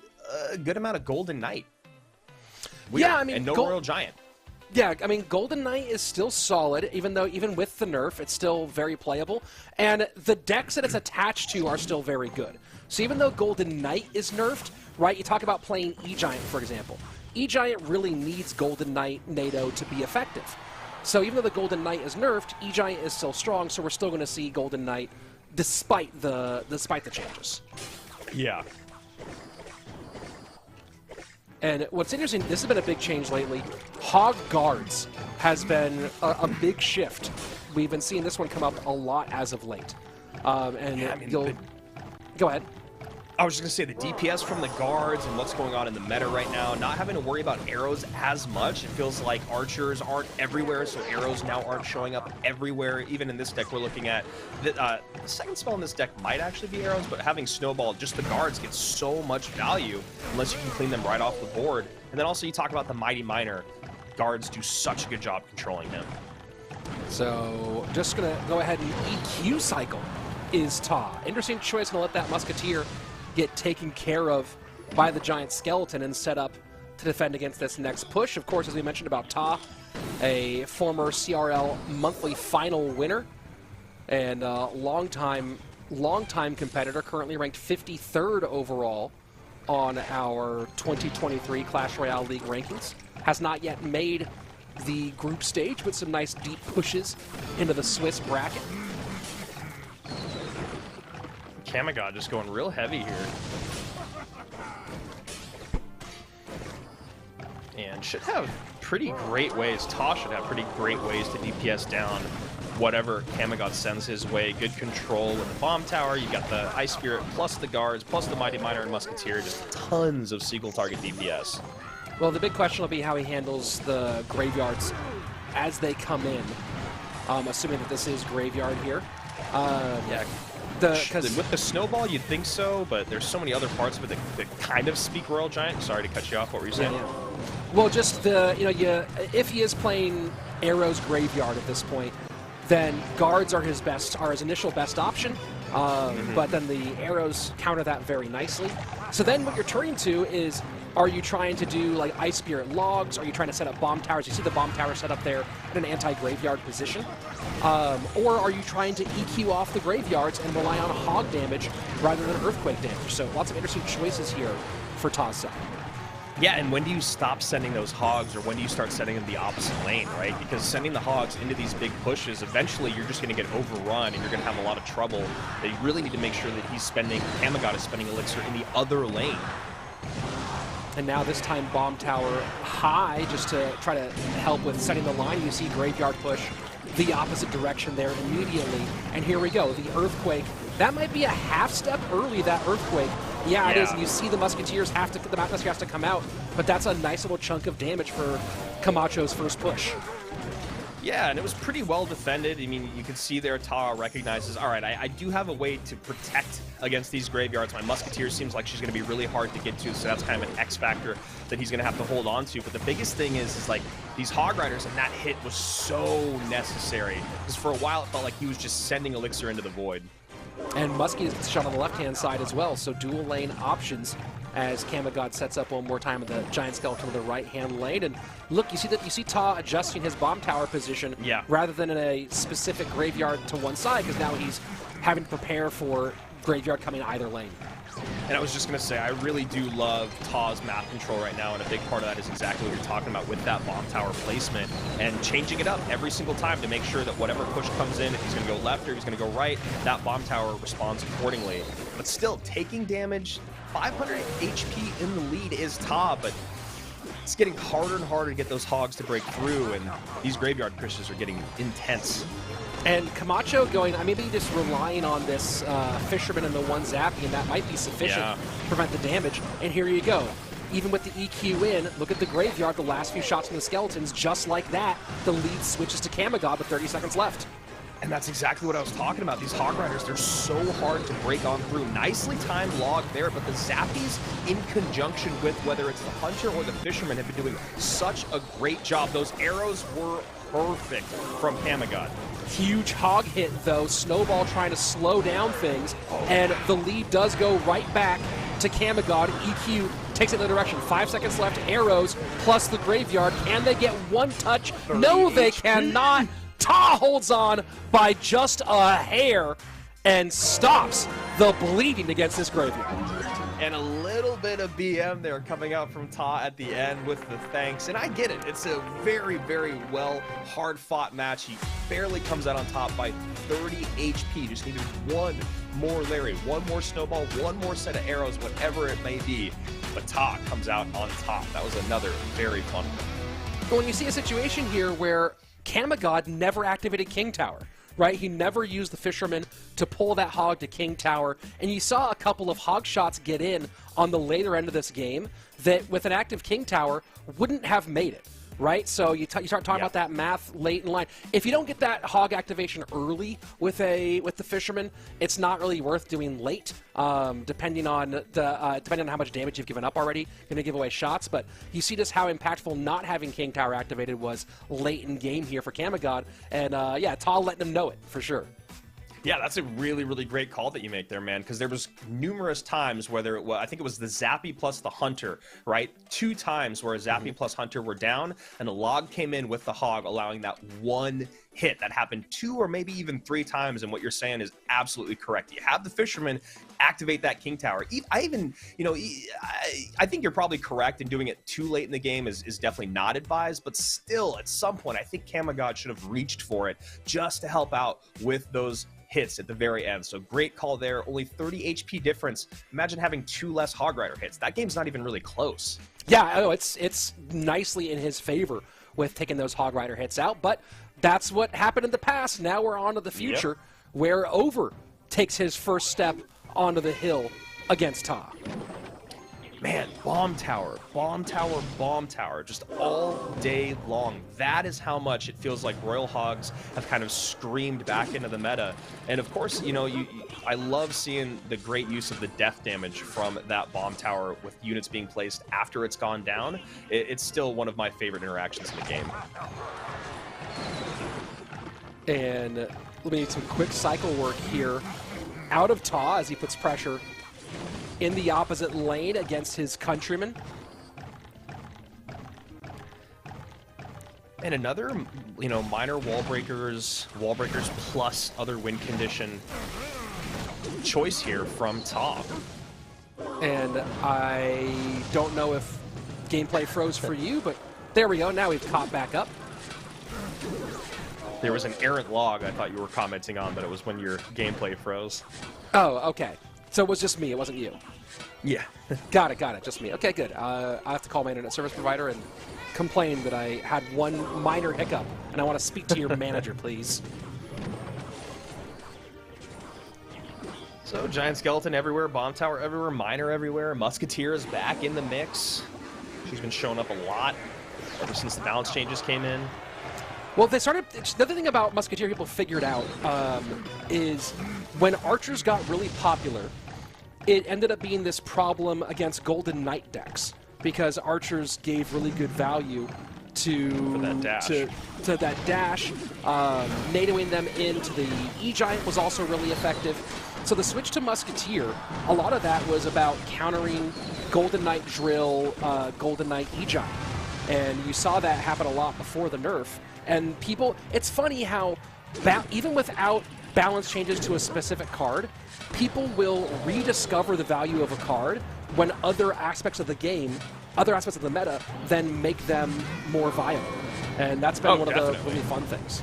a good amount of Golden Knight. Weird. Yeah, I mean, and no Royal Giant. Yeah, I mean, Golden Knight is still solid, even with the nerf, it's still very playable. And the decks that it's attached to are still very good. So even though Golden Knight is nerfed, right, you talk about playing E-Giant, for example. E-Giant really needs Golden Knight NATO to be effective. So even though the Golden Knight is nerfed, E-Giant is still strong, so we're still going to see Golden Knight despite the changes. Yeah. And what's interesting, this has been a big change lately. Hog Guards has been a big shift. We've been seeing this one come up a lot as of late. Go ahead. I was just going to say the DPS from the guards and what's going on in the meta right now, not having to worry about arrows as much. It feels like archers aren't everywhere, so arrows now aren't showing up everywhere. Even in this deck, we're looking at the second spell in this deck might actually be arrows, but having Snowball, just the guards get so much value unless you can clean them right off the board. And then also you talk about the Mighty Miner. guards do such a good job controlling him. So just going to go ahead and EQ cycle is Ta. Interesting choice. Going to let that Musketeer get taken care of by the giant skeleton and set up to defend against this next push. Of course, as we mentioned about Ta, a former CRL monthly final winner and longtime competitor, currently ranked 53rd overall on our 2023 Clash Royale League rankings. Has not yet made the group stage, but some nice deep pushes into the Swiss bracket. Kamagod just going real heavy here. And should have pretty great ways. Ta should have pretty great ways to DPS down whatever Kamagod sends his way. Good control with the bomb tower. You got the Ice Spirit plus the guards plus the Mighty Miner and Musketeer. Just tons of Seagull target DPS. Well, the big question will be how he handles the graveyards as they come in. Assuming that this is graveyard here. Yeah. With the snowball, you'd think so, but there's so many other parts of it that kind of speak Royal Giant. Sorry to cut you off. What were you saying? Yeah. Well, just the if he is playing Arrow's graveyard at this point, then guards are his initial best option. But then the arrows counter that very nicely. So then what you're turning to is, are you trying to do like Ice Spirit logs? Are you trying to set up bomb towers? You see the bomb tower set up there in an anti-graveyard position. Or are you trying to EQ off the graveyards and rely on hog damage rather than earthquake damage? So lots of interesting choices here for Ta's side. Yeah, and when do you stop sending those hogs, or when do you start sending them the opposite lane, right? Because sending the hogs into these big pushes, eventually you're just going to get overrun, and you're going to have a lot of trouble. That you really need to make sure that Kamagod is spending Elixir in the other lane. And now this time bomb tower high, just to try to help with setting the line. You see graveyard push the opposite direction there immediately. And here we go, the earthquake. That might be a half step early, that earthquake. Yeah, it is. And you see the Musketeers the Musketeers has to come out, but that's a nice little chunk of damage for Camacho's first push. Yeah, and it was pretty well defended. I mean, you can see there Ta recognizes, all right, I do have a way to protect against these graveyards. My Musketeer seems like she's going to be really hard to get to, so that's kind of an X factor that he's going to have to hold on to. But the biggest thing is like these Hog Riders, and that hit was so necessary. Because for a while it felt like he was just sending Elixir into the void. And Muskie is shot on the left-hand side as well, so dual lane options as Kamagod sets up one more time with the Giant Skeleton to the right-hand lane. And look, you see Ta adjusting his bomb tower position rather than in a specific graveyard to one side, because now he's having to prepare for graveyard coming either lane. And I was just going to say, I really do love Ta's map control right now, and a big part of that is exactly what you're talking about with that bomb tower placement and changing it up every single time to make sure that whatever push comes in, if he's going to go left or if he's going to go right, that bomb tower responds accordingly. But still, taking damage, 500 HP in the lead is Ta, but it's getting harder and harder to get those hogs to break through, and these graveyard pushes are getting intense. And Camacho going, maybe just relying on this Fisherman and the one zapping, and that might be sufficient to prevent the damage. And here you go. Even with the EQ in, look at the graveyard, the last few shots from the skeletons, just like that, the lead switches to Kamagod with 30 seconds left. And that's exactly what I was talking about. These Hog Riders, they're so hard to break on through. Nicely timed log there, but the Zappies, in conjunction with whether it's the Hunter or the Fisherman, have been doing such a great job. Those arrows were perfect from Kamagod. Huge hog hit, though. Snowball trying to slow down things, and the lead does go right back to Kamagod. EQ takes it in the direction. 5 seconds left. Arrows plus the graveyard. Can they get one touch? No, they cannot. Ta holds on by just a hair and stops the bleeding against this graveyard. And a little bit of BM there coming out from Ta at the end with the thanks. And I get it. It's a very, very well, hard-fought match. He barely comes out on top by 30 HP. Just needed one more Larry, one more snowball, one more set of arrows, whatever it may be. But Ta comes out on top. That was another very fun one. But when you see a situation here where Kamagod never activated King Tower, right? He never used the Fisherman to pull that hog to King Tower, and you saw a couple of hog shots get in on the later end of this game that with an active King Tower wouldn't have made it. right? So you start talking about that math late in line. If you don't get that hog activation early with the fisherman, it's not really worth doing late. Depending on how much damage you've given up already, you're gonna give away shots. But you see just how impactful not having King Tower activated was late in game here for Kamagod, and yeah, Ta letting him know it for sure. Yeah, that's a really, really great call that you make there, man, because there was numerous times, whether it was, I think it was the Zappy plus the Hunter, right? 2 times where Zappy plus Hunter were down, and a log came in with the hog, allowing that one hit. That happened 2 or maybe even 3 times, and what you're saying is absolutely correct. You have the fisherman activate that King Tower. I even, you know, I think you're probably correct in doing it too late in the game is definitely not advised, but still, at some point, I think Kamagod should have reached for it just to help out with those hits at the very end. So great call there. Only 30 HP difference. Imagine having 2 less Hog Rider hits. That game's not even really close. Yeah, oh, it's nicely in his favor with taking those Hog Rider hits out, but that's what happened in the past. Now we're on to the future, where Over takes his first step onto the hill against Ta. Man, bomb tower, just all day long. That is how much it feels like Royal Hogs have kind of screamed back into the meta. And of course, you know, I love seeing the great use of the death damage from that bomb tower with units being placed after it's gone down. It's still one of my favorite interactions in the game. And let me need some quick cycle work here out of Ta as he puts pressure in the opposite lane against his countrymen. And another, you know, minor wall breakers plus other win condition choice here from Ta. And I don't know if gameplay froze for you, but there we go. Now we've caught back up. There was an errant log I thought you were commenting on, but it was when your gameplay froze. Oh, okay. So it was just me, it wasn't you. Yeah. Got it, just me. Okay, good. I have to call my internet service provider and complain that I had one minor hiccup, and I want to speak to your manager, please. So, Giant Skeleton everywhere, Bomb Tower everywhere, Miner everywhere, Musketeer is back in the mix. She's been showing up a lot ever since the balance changes came in. Well, they started. The other thing about Musketeer people figured out is when archers got really popular, it ended up being this problem against Golden Knight decks because archers gave really good value to that dash. NATOing them into the E-Giant was also really effective. So the switch to Musketeer, a lot of that was about countering Golden Knight Drill, Golden Knight E-Giant. And you saw that happen a lot before the nerf. And people, it's funny how even without balance changes to a specific card, people will rediscover the value of a card when other aspects of the game, other aspects of the meta, then make them more viable. And that's been one of the really fun things.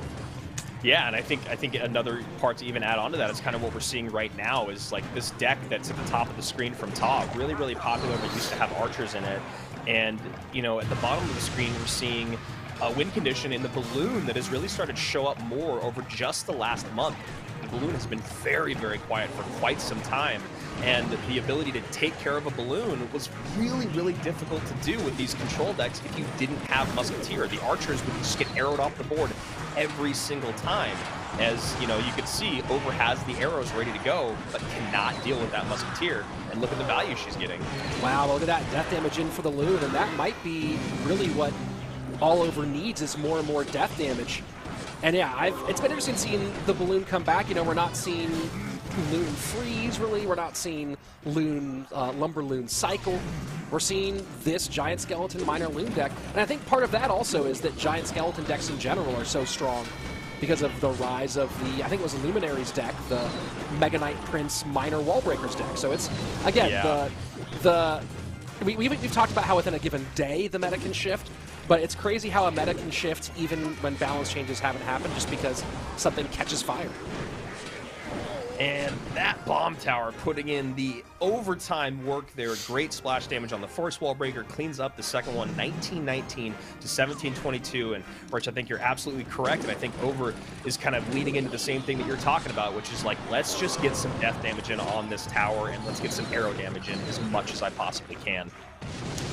Yeah, and I think another part to even add on to that is kind of what we're seeing right now is like this deck that's at the top of the screen from Ta, really, really popular, but used to have archers in it. And, you know, at the bottom of the screen, we're seeing a win condition in the balloon that has really started to show up more over just the last month. The balloon has been very, very quiet for quite some time, and the ability to take care of a balloon was really, really difficult to do with these control decks if you didn't have Musketeer. The archers would just get arrowed off the board every single time. As, you know, you could see, Over has the arrows ready to go, but cannot deal with that Musketeer. And look at the value she's getting. Wow, look at that death damage in for the loon, and that might be really what All Over needs is more and more death damage. And yeah, it's been interesting seeing the balloon come back. You know, we're not seeing Loon freeze, really. We're not seeing Loon, Lumber Loon cycle. We're seeing this Giant Skeleton Minor Loon deck. And I think part of that also is that Giant Skeleton decks in general are so strong because of the rise of the, I think it was the Luminaries deck, the Mega Knight Prince Minor Wall Breakers deck. So it's, again, we've talked about how within a given day the meta can shift. But it's crazy how a meta can shift even when balance changes haven't happened just because something catches fire. And that bomb tower putting in the overtime work there. Great splash damage on the first wall breaker. Cleans up the second one, 1919 to 1722. And Rich, I think you're absolutely correct. And I think Over is kind of leading into the same thing that you're talking about, which is like, let's just get some death damage in on this tower and let's get some arrow damage in as much as I possibly can.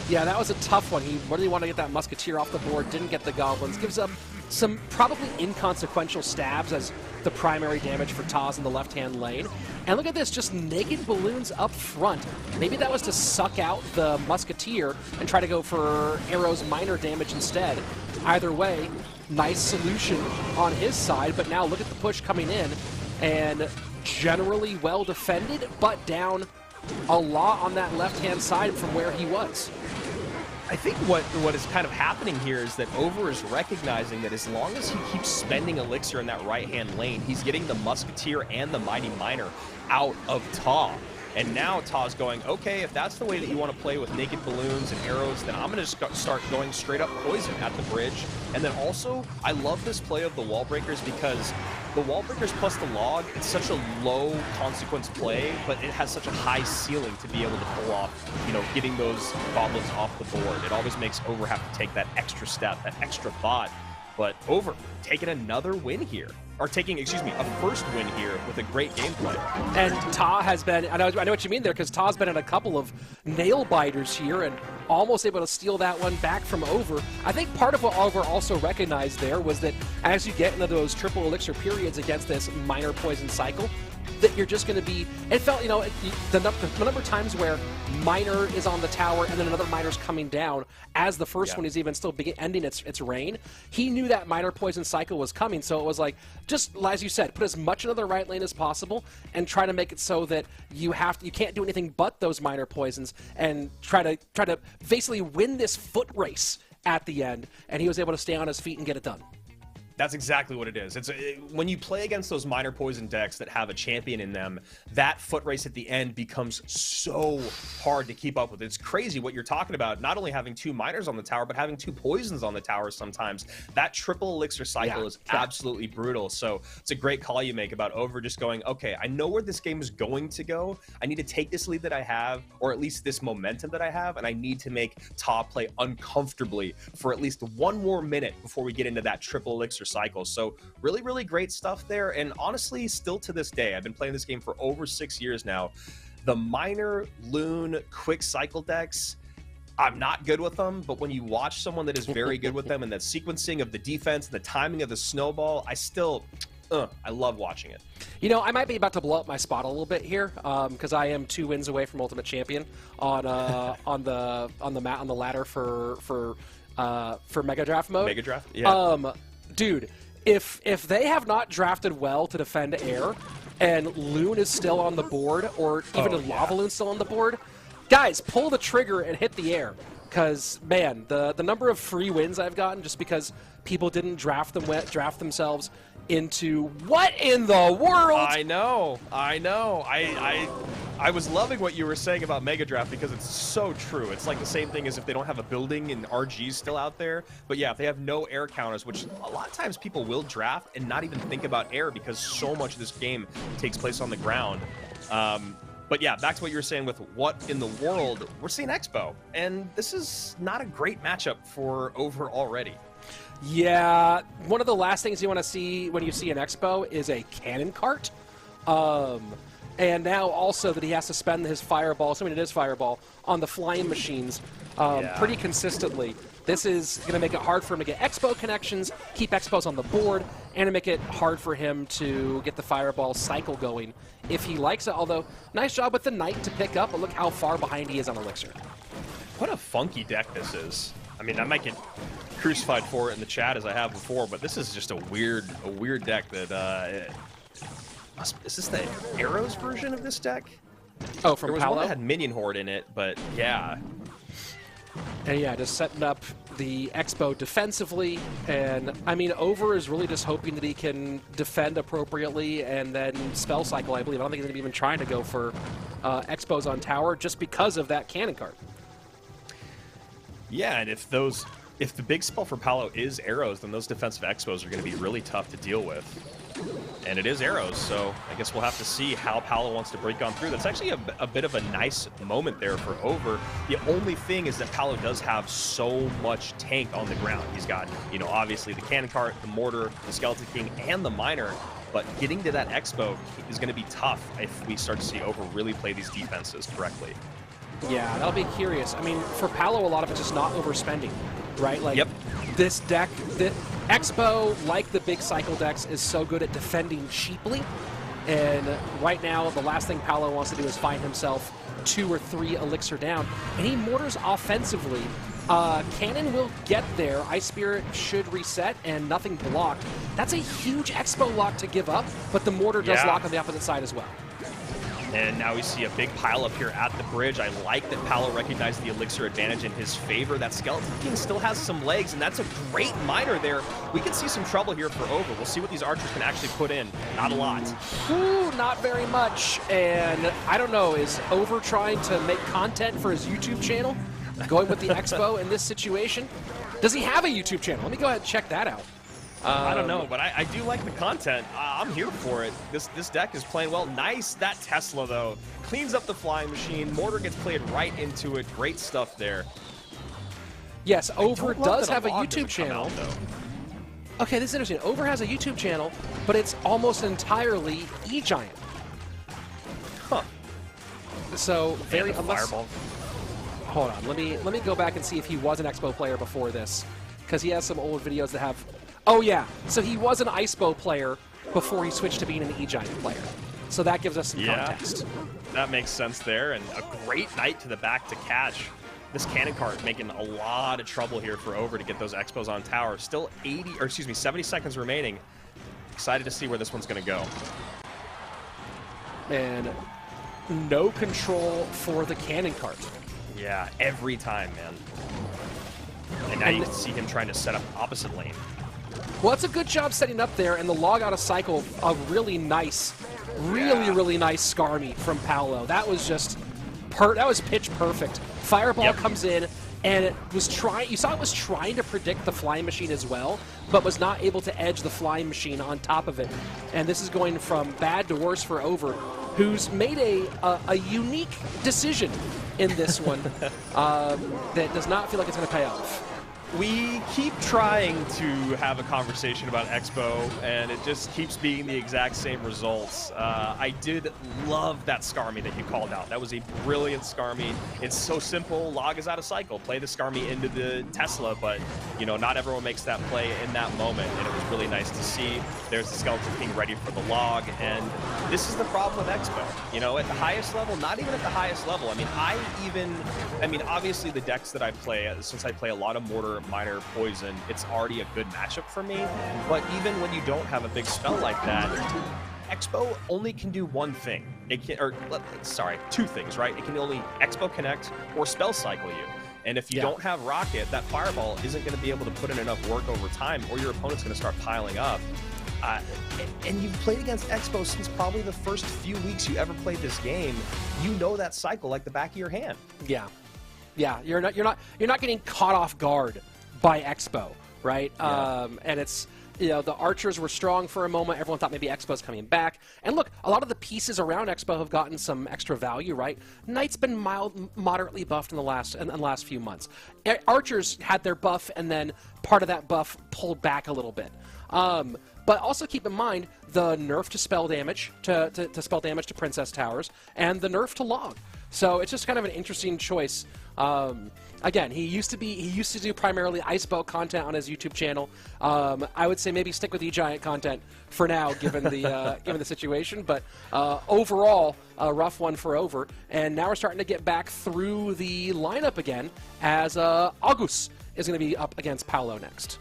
Yeah, that was a tough one. He really wanted to get that Musketeer off the board, didn't get the Goblins. Gives up some probably inconsequential stabs as the primary damage for Taz in the left-hand lane. And look at this, just naked balloons up front. Maybe that was to suck out the Musketeer and try to go for Arrow's minor damage instead. Either way, nice solution on his side, but now look at the push coming in, and generally well defended, but down a lot on that left-hand side from where he was. I think what is kind of happening here is that Over is recognizing that as long as he keeps spending Elixir in that right-hand lane, he's getting the Musketeer and the Mighty Miner out of Ta. And now Ta's going, okay, if that's the way that you want to play with naked balloons and arrows, then I'm going to start going straight up poison at the bridge. And then also, I love this play of the wall breakers because the wall breakers plus the log, it's such a low consequence play, but it has such a high ceiling to be able to pull off, you know, getting those goblins off the board. It always makes Over have to take that extra step, that extra thought. But Over taking another win here. Or taking, excuse me, a first win here with a great gameplay. And Ta has been, I know what you mean there, because Ta's been in a couple of nail biters here and almost able to steal that one back from Over. I think part of what Over also recognized there was that as you get into those triple elixir periods against this minor poison cycle, that you're just going to be, it felt, you know, the number of times where Miner is on the tower and then another Miner's coming down as the first one is even still ending its reign. He knew that Miner poison cycle was coming, so it was like, just as you said, put as much into the right lane as possible and try to make it so that you can't do anything but those Miner poisons and try to basically win this foot race at the end, and he was able to stay on his feet and get it done. That's exactly what it is. When you play against those minor poison decks that have a champion in them, that foot race at the end becomes so hard to keep up with. It's crazy what you're talking about, not only having two minors on the tower, but having two poisons on the tower sometimes. That triple elixir cycle is absolutely brutal. So it's a great call you make about Over just going, okay, I know where this game is going to go. I need to take this lead that I have, or at least this momentum that I have, and I need to make Ta play uncomfortably for at least one more minute before we get into that triple elixir cycle. So really, really great stuff there. And honestly, still to this day, I've been playing this game for over 6 years now. The minor loon quick cycle decks, I'm not good with them, but when you watch someone that is very good with them and that sequencing of the defense and the timing of the snowball, I love watching it. You know, I might be about to blow up my spot a little bit here because I am 2 wins away from Ultimate Champion on the ladder for Mega Draft mode. Mega Draft, yeah. Dude, if they have not drafted well to defend air, and Loon is still on the board, or even a Lava Loon still on the board, guys, pull the trigger and hit the air. Because, man, the number of free wins I've gotten just because people didn't draft themselves into what in the world? I know. I was loving what you were saying about Mega Draft because it's so true. It's like the same thing as if they don't have a building and RGs still out there. But yeah, if they have no air counters, which a lot of times people will draft and not even think about air because so much of this game takes place on the ground. But yeah, back to what you were saying with what in the world, we're seeing Expo. And this is not a great matchup for Over already. Yeah, one of the last things you want to see when you see an Expo is a cannon cart. And now also that he has to spend his fireball, assuming it is fireball, on the flying machines pretty consistently. This is going to make it hard for him to get Expo connections, keep Expos on the board, and to make it hard for him to get the fireball cycle going if he likes it. Although, nice job with the Knight to pick up, but look how far behind he is on Elixir. What a funky deck this is. I mean, I might get crucified for it in the chat as I have before, but this is just a weird deck that... is this the Arrows version of this deck? Oh, from There was Paolo? one that had Minion Horde in it, but yeah. And yeah, just setting up the Expo defensively. And I mean, Over is really just hoping that he can defend appropriately and then spell cycle, I believe. I don't think he's going to be even trying to go for Expos on tower just because of that cannon cart. Yeah, and if the big spell for Paolo is arrows, then those defensive Expos are going to be really tough to deal with. And it is arrows, so I guess we'll have to see how Paolo wants to break on through. That's actually a bit of a nice moment there for Over. The only thing is that Paolo does have so much tank on the ground. He's got, you know, obviously the cannon cart, the mortar, the skeleton king, and the miner. But getting to that Expo is going to be tough if we start to see Over really play these defenses correctly. Yeah, that'll be curious. I mean, for Paolo, a lot of it's just not overspending, right? Like, this deck, the Expo, like the big cycle decks, is so good at defending cheaply. And right now, the last thing Paolo wants to do is find himself 2 or 3 elixir down. And he mortars offensively. Cannon will get there. Ice Spirit should reset and nothing blocked. That's a huge Expo lock to give up, but the mortar does lock on the opposite side as well. And now we see a big pile up here at the bridge. I like that Paolo recognized the elixir advantage in his favor. That Skeleton King still has some legs, and that's a great miner there. We could see some trouble here for Over. We'll see what these archers can actually put in. Not a lot. Ooh, not very much. And I don't know, is Over trying to make content for his YouTube channel? Going with the Expo in this situation? Does he have a YouTube channel? Let me go ahead and check that out. I don't know, but I do like the content. I'm here for it. This deck is playing well. Nice. That Tesla, though, cleans up the flying machine. Mortar gets played right into it. Great stuff there. Yes, Over does have a YouTube channel. Okay, this is interesting. Over has a YouTube channel, but it's almost entirely E-Giant. Huh. So, very Fireball. Hold on. Let me go back and see if he was an Expo player before this, because he has some old videos that have... Oh, yeah. So he was an ISPO player before he switched to being an E-Giant player. So that gives us some context. That makes sense there, and a great knight to the back to catch. This cannon cart making a lot of trouble here for Over to get those Expos on tower. Still 70 seconds remaining. Excited to see where this one's going to go. And no control for the cannon cart. Yeah, every time, man. And now you can see him trying to set up opposite lane. Well, it's a good job setting up there, and the log out of cycle, a really nice, really nice Skarmy from Paolo. That was just, that was pitch perfect. Fireball comes in, and it was trying, you saw it was trying to predict the flying machine as well, but was not able to edge the flying machine on top of it. And this is going from bad to worse for Over, who's made a unique decision in this one that does not feel like it's going to pay off. We keep trying to have a conversation about Expo, and it just keeps being the exact same results. I did love that Skarmy that you called out. That was a brilliant Skarmy. It's so simple. Log is out of cycle. Play the Skarmy into the Tesla, but you know, not everyone makes that play in that moment, and it was really nice to see. There's the Skeleton King ready for the log, and this is the problem with Expo. You know, at the highest level, not even at the highest level. I mean, obviously the decks that I play, since I play a lot of Mortar, Miner, Poison, it's already a good matchup for me. But even when you don't have a big spell like that, Expo only can do one thing. It can, or sorry, 2 things, right? It can only Expo Connect or Spell Cycle you. And if you don't have Rocket, that Fireball isn't going to be able to put in enough work over time, or your opponent's going to start piling up. And you've played against Expo since probably the first few weeks you ever played this game. You know that cycle like the back of your hand. Yeah, you're not getting caught off guard by Expo, right? Yeah. And it's, you know, the archers were strong for a moment. Everyone thought maybe Expo's coming back. And look, a lot of the pieces around Expo have gotten some extra value, right? Knight's been moderately buffed in the last few months. Archers had their buff, and then part of that buff pulled back a little bit. But also keep in mind the nerf to spell damage to spell damage to Princess Towers, and the nerf to log. So it's just kind of an interesting choice. Again, he used to do primarily ISPO content on his YouTube channel. I would say maybe stick with E-Giant content for now, given the situation. But overall, a rough one for Over. And now we're starting to get back through the lineup again, as August is going to be up against Paolo next.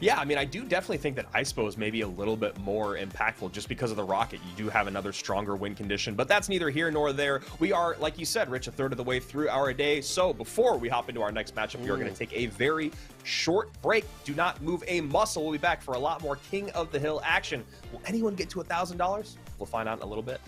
Yeah, I mean, I do definitely think that ISPO is maybe a little bit more impactful just because of the Rocket. You do have another stronger win condition, but that's neither here nor there. We are, like you said, Rich, a third of the way through our day. So before we hop into our next matchup, we are going to take a very short break. Do not move a muscle. We'll be back for a lot more King of the Hill action. Will anyone get to $1,000? We'll find out in a little bit.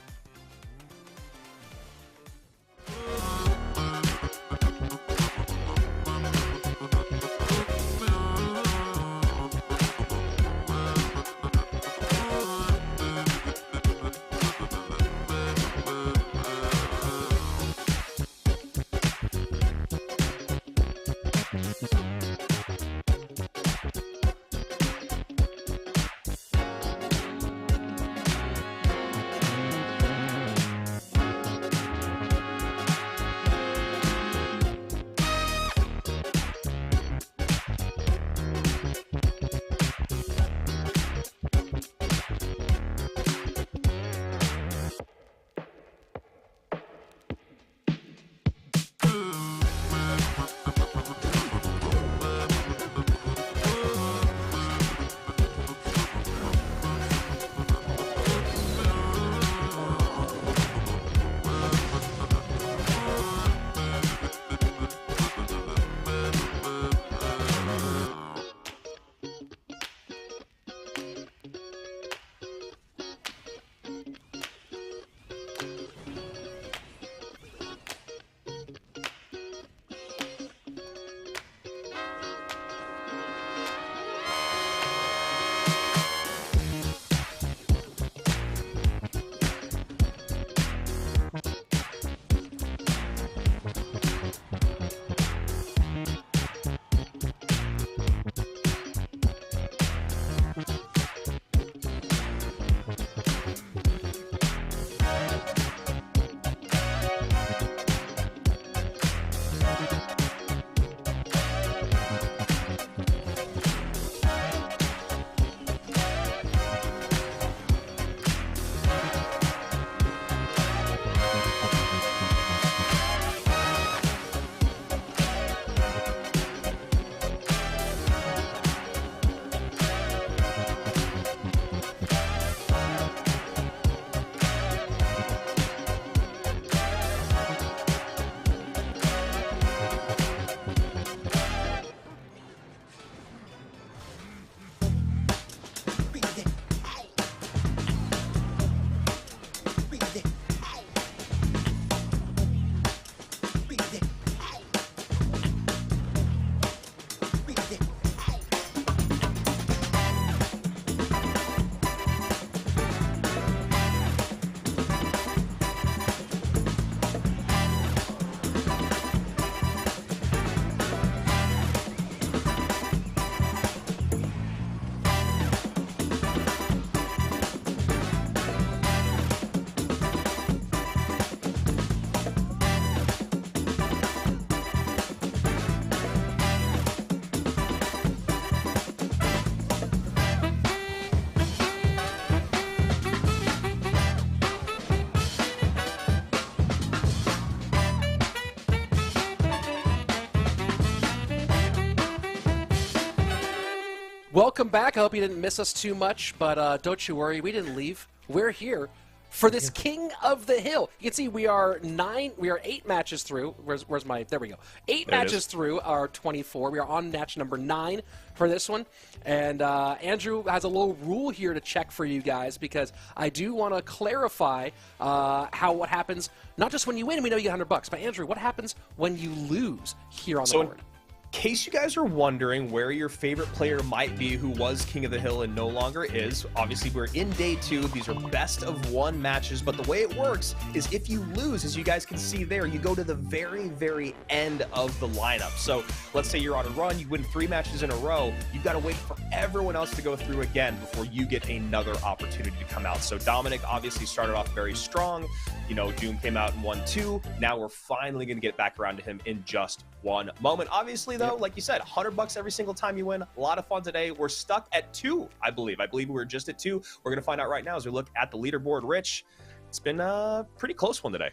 Welcome back. I hope you didn't miss us too much, but don't you worry, we didn't leave. We're here for this King of the Hill. You can see we are 8 matches through. Where's my, there we go. 8 matches through our 24. We are on match number 9 for this one. And Andrew has a little rule here to check for you guys, because I do want to clarify what happens, not just when you win, we know you get $100, but Andrew, what happens when you lose here on the board? In case you guys are wondering where your favorite player might be who was King of the Hill and no longer is, obviously we're in day 2. These are best of 1 matches, but the way it works is if you lose, as you guys can see there, you go to the very, very end of the lineup. So let's say you're on a run, you win 3 matches in a row, you've got to wait for everyone else to go through again before you get another opportunity to come out. So Dominic obviously started off very strong. You know, Doom came out and won 2. Now we're finally going to get back around to him in just 1 moment. Obviously, though, like you said, $100 every single time you win. A lot of fun today. We're stuck at 2, I believe. I believe we're just at 2. We're going to find out right now as we look at the leaderboard. Rich, it's been a pretty close one today.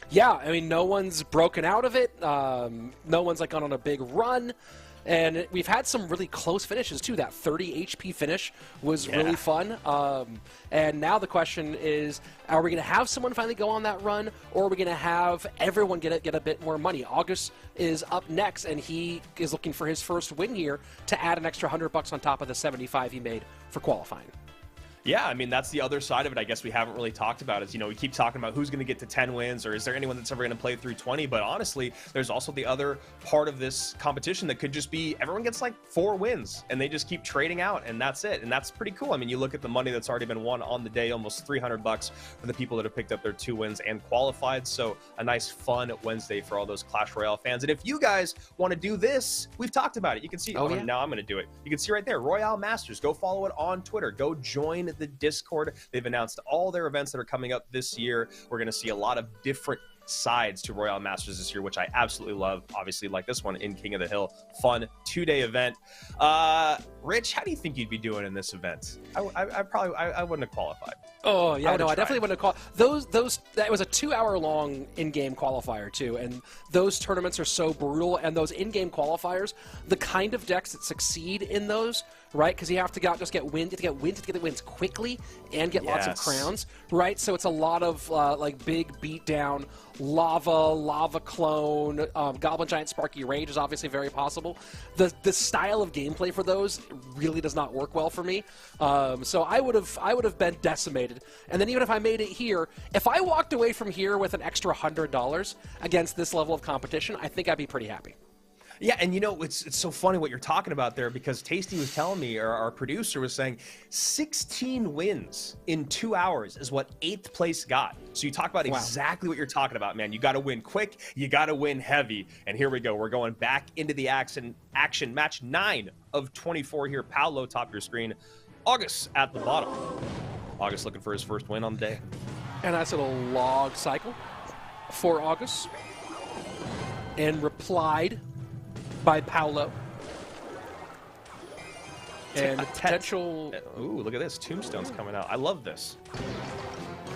Yeah, I mean, no one's broken out of it. No one's gone on a big run. And we've had some really close finishes, too. That 30 HP finish was really fun. And now the question is, are we going to have someone finally go on that run, or are we going to have everyone get a bit more money? August is up next, and he is looking for his first win here to add an extra $100 on top of the 75 he made for qualifying. Yeah, I mean, that's the other side of it I guess we haven't really talked about is, you know, we keep talking about who's going to get to 10 wins, or is there anyone that's ever going to play through 20? But honestly, there's also the other part of this competition that could just be everyone gets 4 wins and they just keep trading out, and that's it. And that's pretty cool. I mean, you look at the money that's already been won on the day, almost $300 for the people that have picked up their 2 wins and qualified. So a nice, fun Wednesday for all those Clash Royale fans. And if you guys want to do this, we've talked about it. You can see, now I'm going to do it. You can see right there, Royale Masters. Go follow it on Twitter. Go join the Discord. They've announced all their events that are coming up this year. We're going to see a lot of different sides to Royale Masters this year, which I absolutely love. Obviously, like this one in King of the Hill. Fun 2-day event. Rich, how do you think you'd be doing in this event? I wouldn't have qualified. Oh yeah, I definitely wouldn't have qualified. That was a 2-hour-long in-game qualifier too, and those tournaments are so brutal. And those in-game qualifiers, the kind of decks that succeed in those, right? Because you have to get wins to get the wins quickly and get lots of crowns, right? So it's a lot of big beatdown, lava clone, Goblin Giant Sparky Rage is obviously very possible. The style of gameplay for those really does not work well for me. So I would have been decimated. And then even if I made it here, if I walked away from here with an extra $100 against this level of competition, I think I'd be pretty happy. Yeah, and you know, it's so funny what you're talking about there, because Tasty was telling me, or our producer was saying, 16 wins in 2 hours is what 8th place got. So you talk about exactly what you're talking about, man. You got to win quick, you got to win heavy. And here we go. We're going back into the action. Match 9 of 24 here. Paolo, top of your screen. August at the bottom. August looking for his first win on the day. And that's a little log cycle for August. And replied by Paolo. And potential... Ooh, look at this. Tombstone's coming out. I love this.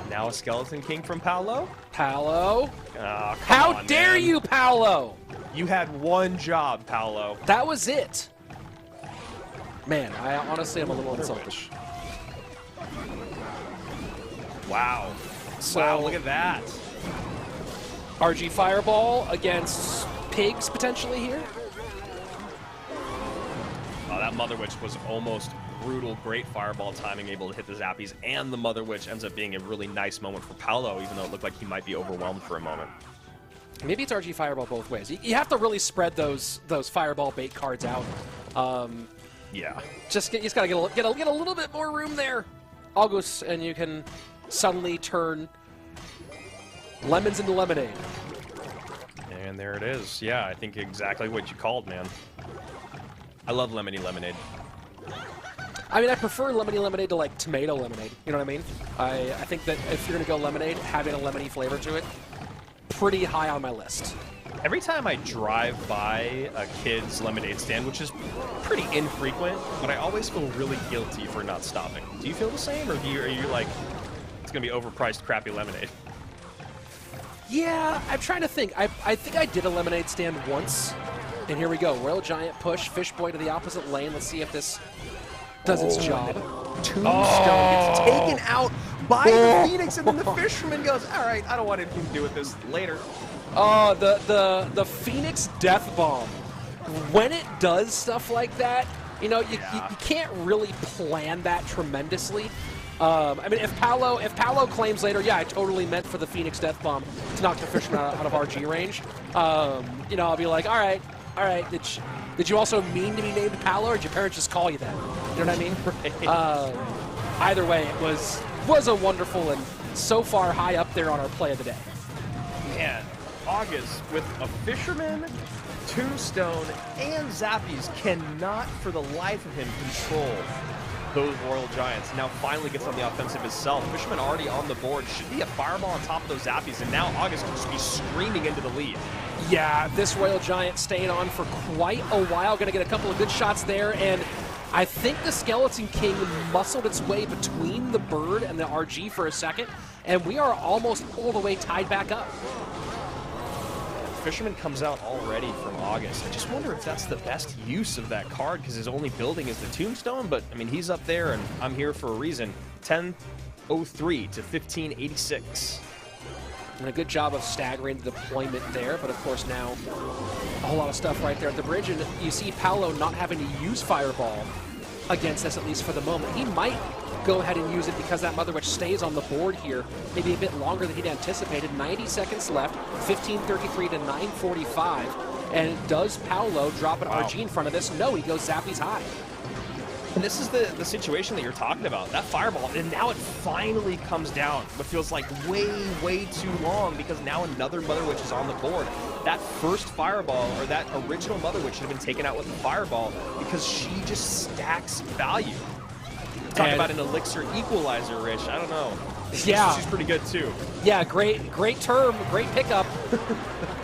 Now a Skeleton King from Paolo. Paolo. Oh, How dare you, Paolo? You had one job, Paolo. That was it. Man, I honestly am a little insulted. Wow. So, wow, look at that. RG Fireball against Pigs potentially here. Oh, that Mother Witch was almost brutal. Great fireball timing, able to hit the zappies, and the Mother Witch ends up being a really nice moment for Paolo, even though it looked like he might be overwhelmed for a moment. Maybe it's RG Fireball both ways. You have to really spread those Fireball bait cards out. Yeah. You just gotta get a little bit more room there, August, and you can suddenly turn lemons into lemonade. And there it is. Yeah, I think exactly what you called, man. I love lemony lemonade. I mean, I prefer lemony lemonade to tomato lemonade. You know what I mean? I think that if you're gonna go lemonade, having a lemony flavor to it, pretty high on my list. Every time I drive by a kid's lemonade stand, which is pretty infrequent, but I always feel really guilty for not stopping. Do you feel the same, or are you like, it's gonna be overpriced, crappy lemonade? Yeah, I'm trying to think. I think I did a lemonade stand once. And here we go. Royal Giant push. Fish Boy to the opposite lane. Let's see if this does its job. Tombstone gets taken out by the Phoenix, and then the Fisherman goes, all right, I don't want anything to do with this later. The Phoenix Death Bomb. When it does stuff like that, you know, you can't really plan that tremendously. I mean, if Paolo claims later, yeah, I totally meant for the Phoenix Death Bomb to knock the Fisherman out of RG range, you know, I'll be like, all right, did you also mean to be named Paolo, or did your parents just call you that? You know what I mean? Right. Either way, it was a wonderful and so far high up there on our play of the day. Man, August with a Fisherman, Tombstone, and Zappies cannot for the life of him control those Royal Giants. Now finally gets on the offensive himself. Fisherman already on the board. Should be a fireball on top of those Zappies, and now August can just be screaming into the lead. Yeah, this Royal Giant stayed on for quite a while. Going to get a couple of good shots there, and I think the Skeleton King muscled its way between the bird and the RG for a second, and we are almost all the way tied back up. Fisherman comes out already from August. I just wonder if that's the best use of that card, because his only building is the Tombstone, but I mean, he's up there and I'm here for a reason. 10:03 to 15:86. And a good job of staggering the deployment there, but of course now a whole lot of stuff right there at the bridge, and you see Paolo not having to use Fireball against us, at least for the moment. He might go ahead and use it because that Mother Witch stays on the board here maybe a bit longer than he'd anticipated. 90 seconds left, 15:33 to 9:45, and does Paolo drop an RG in front of this? No, he goes Zappies high. And this is the situation that you're talking about. That fireball, and now it finally comes down. What feels like way too long, because now another Mother Witch is on the board. That first fireball, or that original Mother Witch, should have been taken out with the fireball because she just stacks value. Talk about an elixir equalizer, Rich. I don't know. Yeah. She's pretty good too. Yeah, great term, great pickup.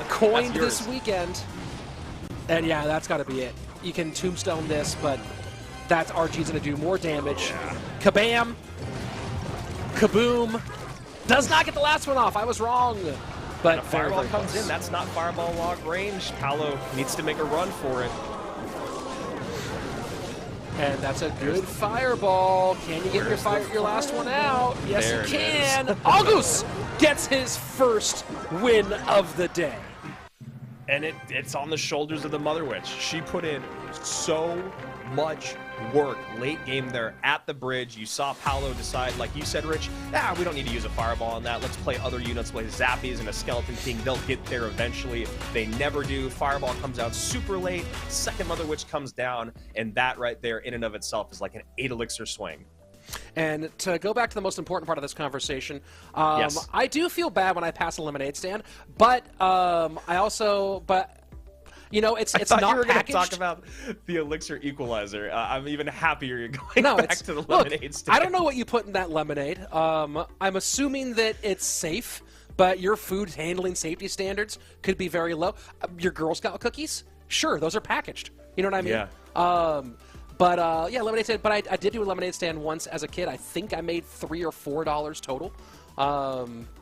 Coined this weekend. And yeah, that's got to be it. You can Tombstone this, but that RG's going to do more damage. Yeah. Kabam! Kaboom! Does not get the last one off. I was wrong. But a fireball comes in. That's not fireball log range. Paolo needs to make a run for it. And that's a good fireball. Can you get your last one out? Yes, there you can. August gets his first win of the day. And it's on the shoulders of the Mother Witch. She put in so much work late game there at the bridge. You saw Paolo decide, like you said, Rich, we don't need to use a fireball on that. Let's play other units, play Zappies and a Skeleton King. They'll get there eventually. They never do. Fireball comes out super late. Second Mother Witch comes down, and that right there in and of itself is like an 8 elixir swing. And to go back to the most important part of this conversation, yes. I do feel bad when I pass a lemonade stand, but you know, it's not you were packaged. Going to talk about the elixir equalizer. I'm even happier you're going back to the lemonade stand. I don't know what you put in that lemonade. I'm assuming that it's safe, but your food handling safety standards could be very low. Your Girl Scout cookies, sure, those are packaged. You know what I mean? Yeah. Yeah, lemonade stand. But I did do a lemonade stand once as a kid. I think I made $3 or $4 total.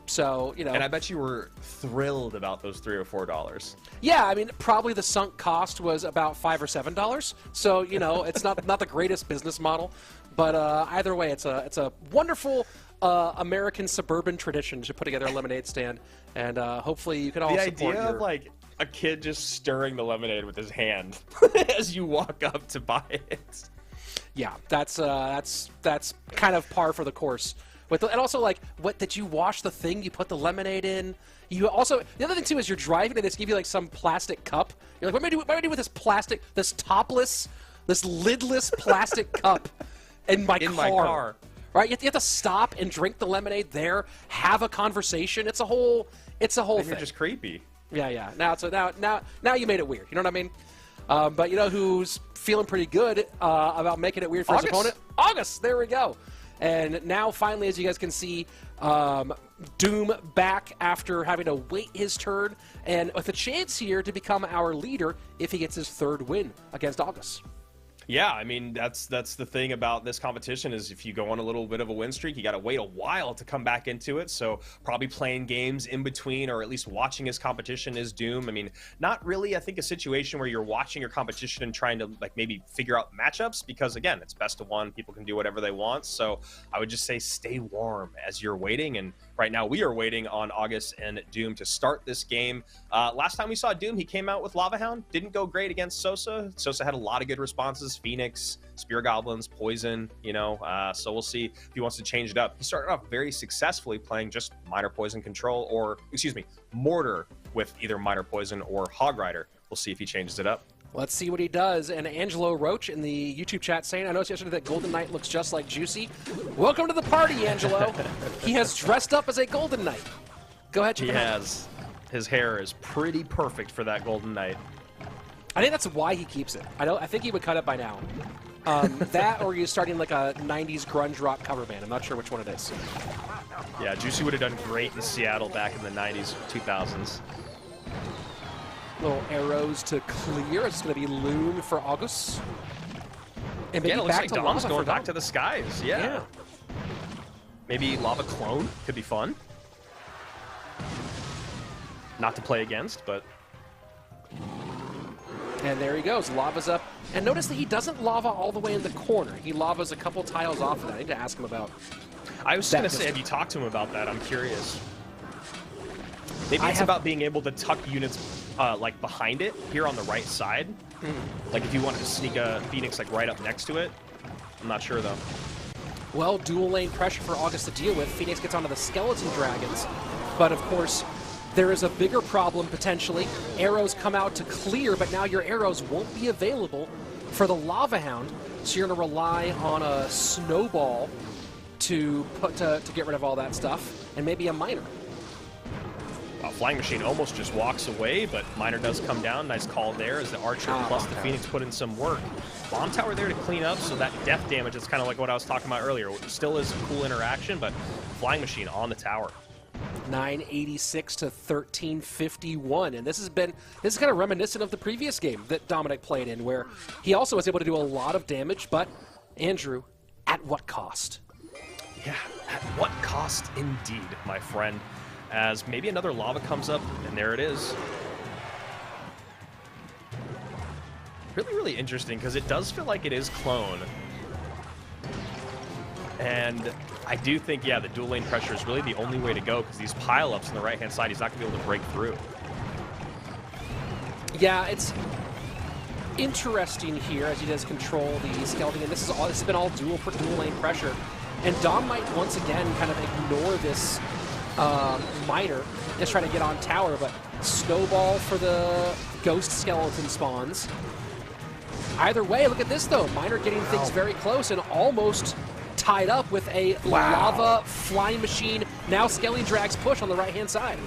So, you know. And I bet you were thrilled about those $3 or $4. Yeah, I mean, probably the sunk cost was about $5 or $7. So, you know, it's not the greatest business model, but either way, it's a wonderful American suburban tradition to put together a lemonade stand, and hopefully you can all support the idea of like a kid just stirring the lemonade with his hand as you walk up to buy it. Yeah, that's kind of par for the course. And also, like, what did you wash the thing? You put the lemonade in. You also, the other thing too is you're driving and they give you like some plastic cup. You're like, what am I doing with this plastic, this topless, this lidless plastic cup in my car? Right? You have to stop and drink the lemonade there, have a conversation. It's a whole thing. You're just creepy. Yeah. Now you made it weird. You know what I mean? But you know who's feeling pretty good about making it weird for his opponent? August. There we go. And now, finally, as you guys can see, Doom back after having to wait his turn, and with a chance here to become our leader if he gets his third win against August. Yeah, I mean, that's the thing about this competition is if you go on a little bit of a win streak, you got to wait a while to come back into it. So probably playing games in between or at least watching his competition is Doom. I mean, not really, I think, a situation where you're watching your competition and trying to like maybe figure out matchups because, again, it's best of one. People can do whatever they want. So I would just say stay warm as you're waiting. And right now we are waiting on August and Doom to start this game. Last time we saw Doom, he came out with Lava Hound. Didn't go great against Sosa. Sosa had a lot of good responses. Phoenix, Spear Goblins, Poison, you know, so we'll see if he wants to change it up. He started off very successfully playing just Minor Poison Control or, excuse me, Mortar with either Minor Poison or Hog Rider. We'll see if he changes it up. Let's see what he does. And Angelo Roach in the YouTube chat saying, I noticed yesterday that Golden Knight looks just like Juicy. Welcome to the party, Angelo. He has dressed up as a Golden Knight. Go ahead, check He it out. has. His hair is pretty perfect for that Golden Knight. I think that's why he keeps it. I think he would cut it by now. That or he's starting like a 90s grunge rock cover band. I'm not sure which one it is. Yeah, Juicy would have done great in Seattle back in the 90s, 2000s. Little arrows to clear. It's going to be Loon for August. And maybe Yeah, it looks back like to Dom's Lava going for back Dom. to the skies. Yeah. Maybe Lava Clone could be fun. Not to play against, but... And there he goes. Lava's up. And notice that he doesn't lava all the way in the corner. He lavas a couple tiles off of that. I need to ask him about I was going to say, have you talked to him about that? I'm curious. Maybe it's about being able to tuck units like behind it here on the right side. Like if you wanted to sneak a Phoenix like right up next to it. I'm not sure though. Well, dual lane pressure for August to deal with. Phoenix gets onto the Skeleton Dragons. But of course, there is a bigger problem potentially. Arrows come out to clear, but now your arrows won't be available for the Lava Hound. So you're going to rely on a Snowball to get rid of all that stuff, and maybe a Miner. Flying Machine almost just walks away, but Miner does come down. Nice call there as the Archer plus the Phoenix put in some work. Bomb Tower there to clean up, so that death damage is kind of like what I was talking about earlier. Still is a cool interaction, but Flying Machine on the tower. 986 to 1351, and this is kind of reminiscent of the previous game that Dominic played in, where he also was able to do a lot of damage, but Andrew, at what cost? Yeah, at what cost indeed, my friend. As maybe another lava comes up, and there it is. Really, really interesting, because it does feel like it is clone. And I do think, yeah, the dual lane pressure is really the only way to go, because these pile-ups on the right-hand side, he's not going to be able to break through. Yeah, it's interesting here as he does control the skeleton, and this has been all dual lane pressure. And Dom might once again kind of ignore this Miner, just trying to get on tower, but Snowball for the ghost skeleton spawns. Either way, look at this though. Miner getting things very close and almost tied up with a lava flying machine. Now Skelly Drags push on the right-hand side.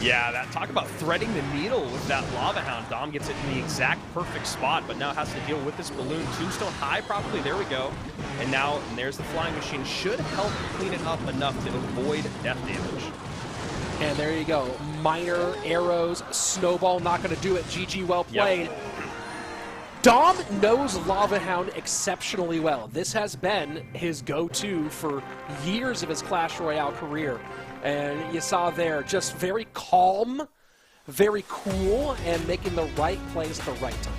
Yeah, talk about threading the needle with that Lava Hound. Dom gets it in the exact perfect spot, but now has to deal with this balloon. Tombstone high, probably. There we go. And there's the Flying Machine. Should help clean it up enough to avoid death damage. And there you go. Miner, arrows, Snowball not going to do it. GG, well played. Yep. Dom knows Lava Hound exceptionally well. This has been his go-to for years of his Clash Royale career. And you saw there, just very calm, very cool, and making the right plays at the right time.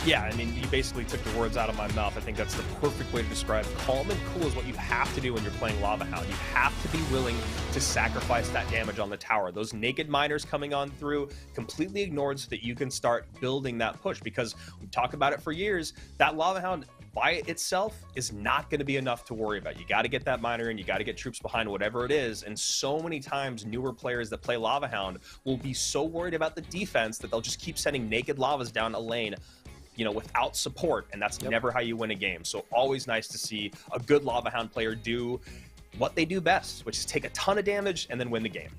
Yeah, I mean, you basically took the words out of my mouth. I think that's the perfect way to describe it. Calm and cool is what you have to do when you're playing Lava Hound. You have to be willing to sacrifice that damage on the tower. Those naked miners coming on through, completely ignored so that you can start building that push. Because we talked about it for years, that Lava Hound by itself is not going to be enough to worry about. You got to get that miner in, you got to get troops behind whatever it is, and so many times newer players that play Lava Hound will be so worried about the defense that they'll just keep sending naked lavas down a lane, you know, without support, and that's never how you win a game. So always nice to see a good Lava Hound player do what they do best, which is take a ton of damage and then win the game.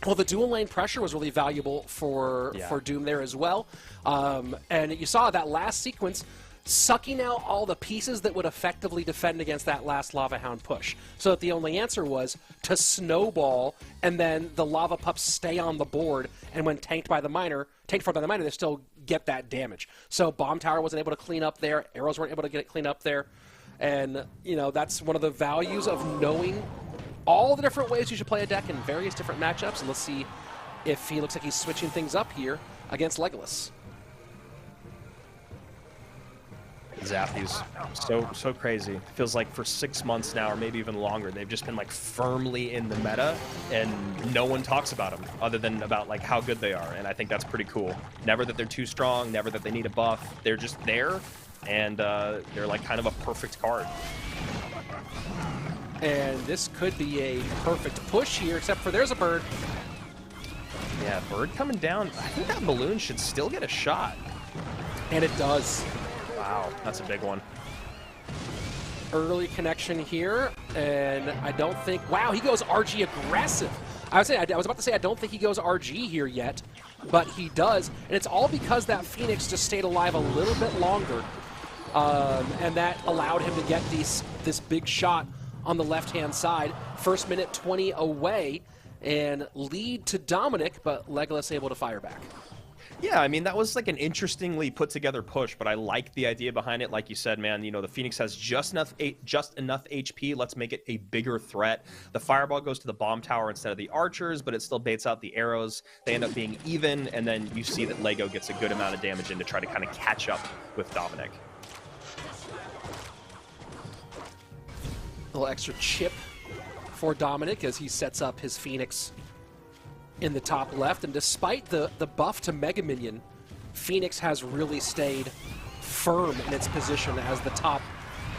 Well, the dual lane pressure was really valuable for Doom there as well. And you saw that last sequence, sucking out all the pieces that would effectively defend against that last Lava Hound push. So that the only answer was to snowball, and then the Lava Pups stay on the board, and when tanked for by the miner, they're still get that damage. So Bomb Tower wasn't able to clean up there. Arrows weren't able to get it cleaned up there. And, you know, that's one of the values of knowing all the different ways you should play a deck in various different matchups. And let's see if he looks like he's switching things up here against Legolas. Zappies, so crazy. It feels like for 6 months now, or maybe even longer, they've just been like firmly in the meta, and no one talks about them other than about like how good they are. And I think that's pretty cool. Never that they're too strong, never that they need a buff. They're just there, and they're like kind of a perfect card. And this could be a perfect push here, except for there's a bird. Yeah, bird coming down. I think that balloon should still get a shot. And it does. Wow, that's a big one. Early connection here, and I don't think... Wow, he goes RG aggressive. I was about to say I don't think he goes RG here yet, but he does, and it's all because that Phoenix just stayed alive a little bit longer, and that allowed him to get this big shot on the left-hand side. First minute 20 away, and lead to Dominic, but Legolas able to fire back. Yeah, I mean, that was like an interestingly put together push, but I like the idea behind it. Like you said, man, you know, the Phoenix has just enough HP. Let's make it a bigger threat. The fireball goes to the bomb tower instead of the archers, but it still baits out the arrows. They end up being even, and then you see that Lego gets a good amount of damage in to try to kind of catch up with Dominic. A little extra chip for Dominic as he sets up his Phoenix in the top left, and despite the buff to Mega Minion, Phoenix has really stayed firm in its position as the top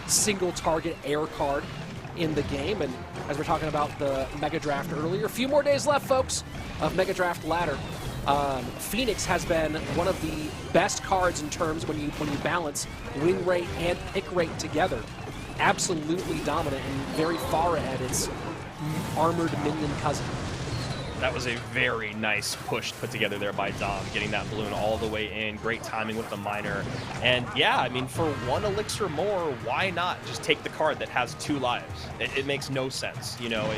single target air card in the game. And as we're talking about the Mega Draft earlier, a few more days left, folks, of Mega Draft Ladder. Phoenix has been one of the best cards in terms when you balance win rate and pick rate together. Absolutely dominant and very far ahead its armored minion cousin. That was a very nice push put together there by Dom, getting that balloon all the way in. Great timing with the miner. And yeah, I mean, for 1 elixir more, why not just take the card that has 2 lives? It makes no sense. You know,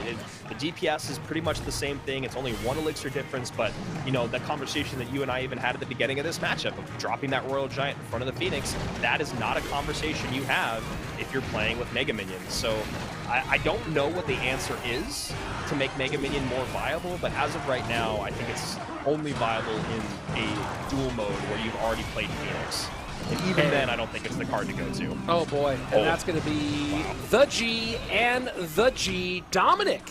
the DPS is pretty much the same thing. It's only 1 elixir difference, but, you know, the conversation that you and I even had at the beginning of this matchup of dropping that Royal Giant in front of the Phoenix, that is not a conversation you have if you're playing with Mega Minions. So I don't know what the answer is to make Mega Minion more viable, but as of right now, I think it's only viable in a dual mode where you've already played Phoenix. And even then, I don't think it's the card to go to. Oh boy, and that's going to be the G and the G, Dominic.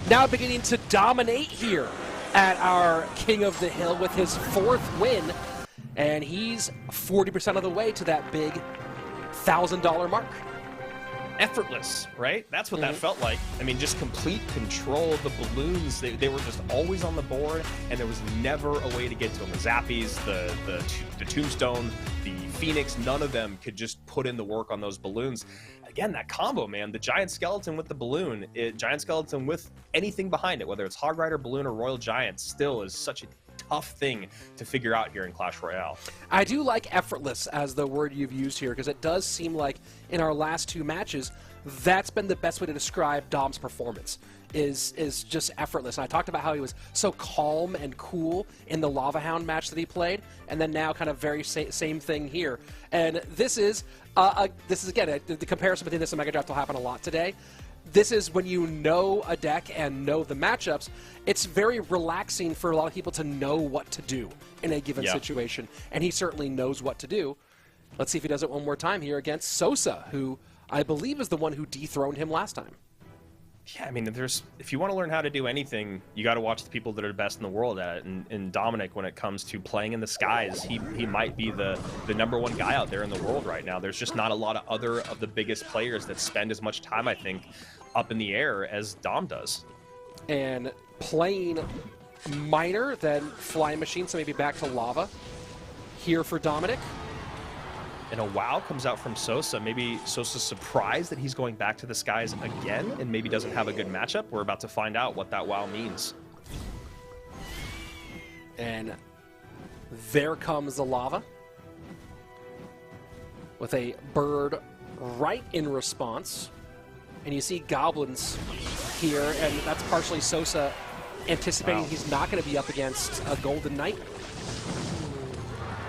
Now beginning to dominate here at our King of the Hill with his 4th win, and he's 40% of the way to that big $1,000 mark. Effortless, right? That's what that felt like. I mean, just complete control of the balloons. They were just always on the board, and there was never a way to get to them. The Zappies, the Tombstone, the Phoenix, none of them could just put in the work on those balloons. Again, that combo, man, the Giant Skeleton with the balloon, Giant Skeleton with anything behind it, whether it's Hog Rider, Balloon, or Royal Giant, still is such a tough thing to figure out here in Clash Royale. I do like effortless as the word you've used here, because it does seem like in our last 2 matches, that's been the best way to describe Dom's performance, is just effortless. And I talked about how he was so calm and cool in the Lava Hound match that he played, and then now kind of very same thing here. And this is again, the comparison between this and Mega Draft will happen a lot today. This is when you know a deck and know the matchups, it's very relaxing for a lot of people to know what to do in a given situation. And he certainly knows what to do. Let's see if he does it one more time here against Sosa, who I believe is the one who dethroned him last time. Yeah, I mean, if you want to learn how to do anything, you got to watch the people that are best in the world at it. And Dominic, when it comes to playing in the skies, he might be the #1 guy out there in the world right now. There's just not a lot of other of the biggest players that spend as much time, I think, up in the air as Dom does. And playing Miner, then Flying Machine, so maybe back to Lava here for Dominic. And a WoW comes out from Sosa. Maybe Sosa's surprised that he's going back to the skies again and maybe doesn't have a good matchup. We're about to find out what that WoW means. And there comes the lava with a bird right in response. And you see goblins here, and that's partially Sosa anticipating he's not going to be up against a Golden Knight.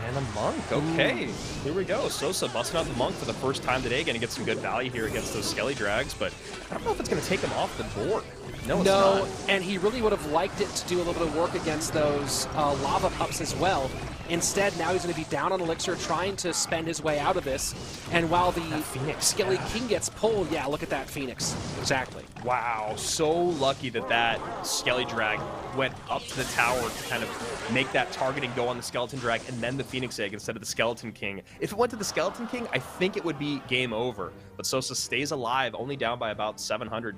And And a Monk, okay. Here we go. Sosa busting out the Monk for the first time today. Going to get some good value here against those Skelly Drags, but I don't know if it's going to take him off the board. No, it's not. And he really would have liked it to do a little bit of work against those Lava Pups as well. Instead, now he's going to be down on Elixir, trying to spend his way out of this. And while the Skelly King gets pulled, yeah, look at that Phoenix. Exactly. Wow, so lucky that that Skelly Drag went up to the tower to kind of make that targeting go on the Skeleton Drag and then the Phoenix Egg instead of the Skeleton King. If it went to the Skeleton King, I think it would be game over. But Sosa stays alive, only down by about 700.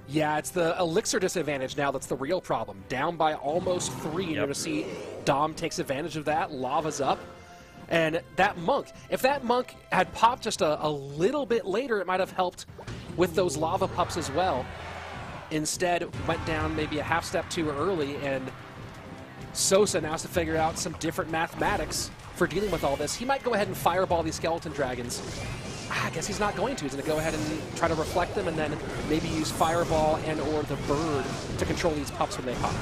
Yeah, it's the Elixir disadvantage now that's the real problem. Down by almost 3, and you're going to see Dom takes advantage of that, lava's up. And that Monk, if that Monk had popped just a little bit later, it might have helped with those Lava Pups as well. Instead, went down maybe a half step too early, and Sosa now has to figure out some different mathematics for dealing with all this. He might go ahead and fireball these Skeleton Dragons. I guess he's not going to. He's going to go ahead and try to reflect them and then maybe use Fireball and or the Bird to control these pups when they pop.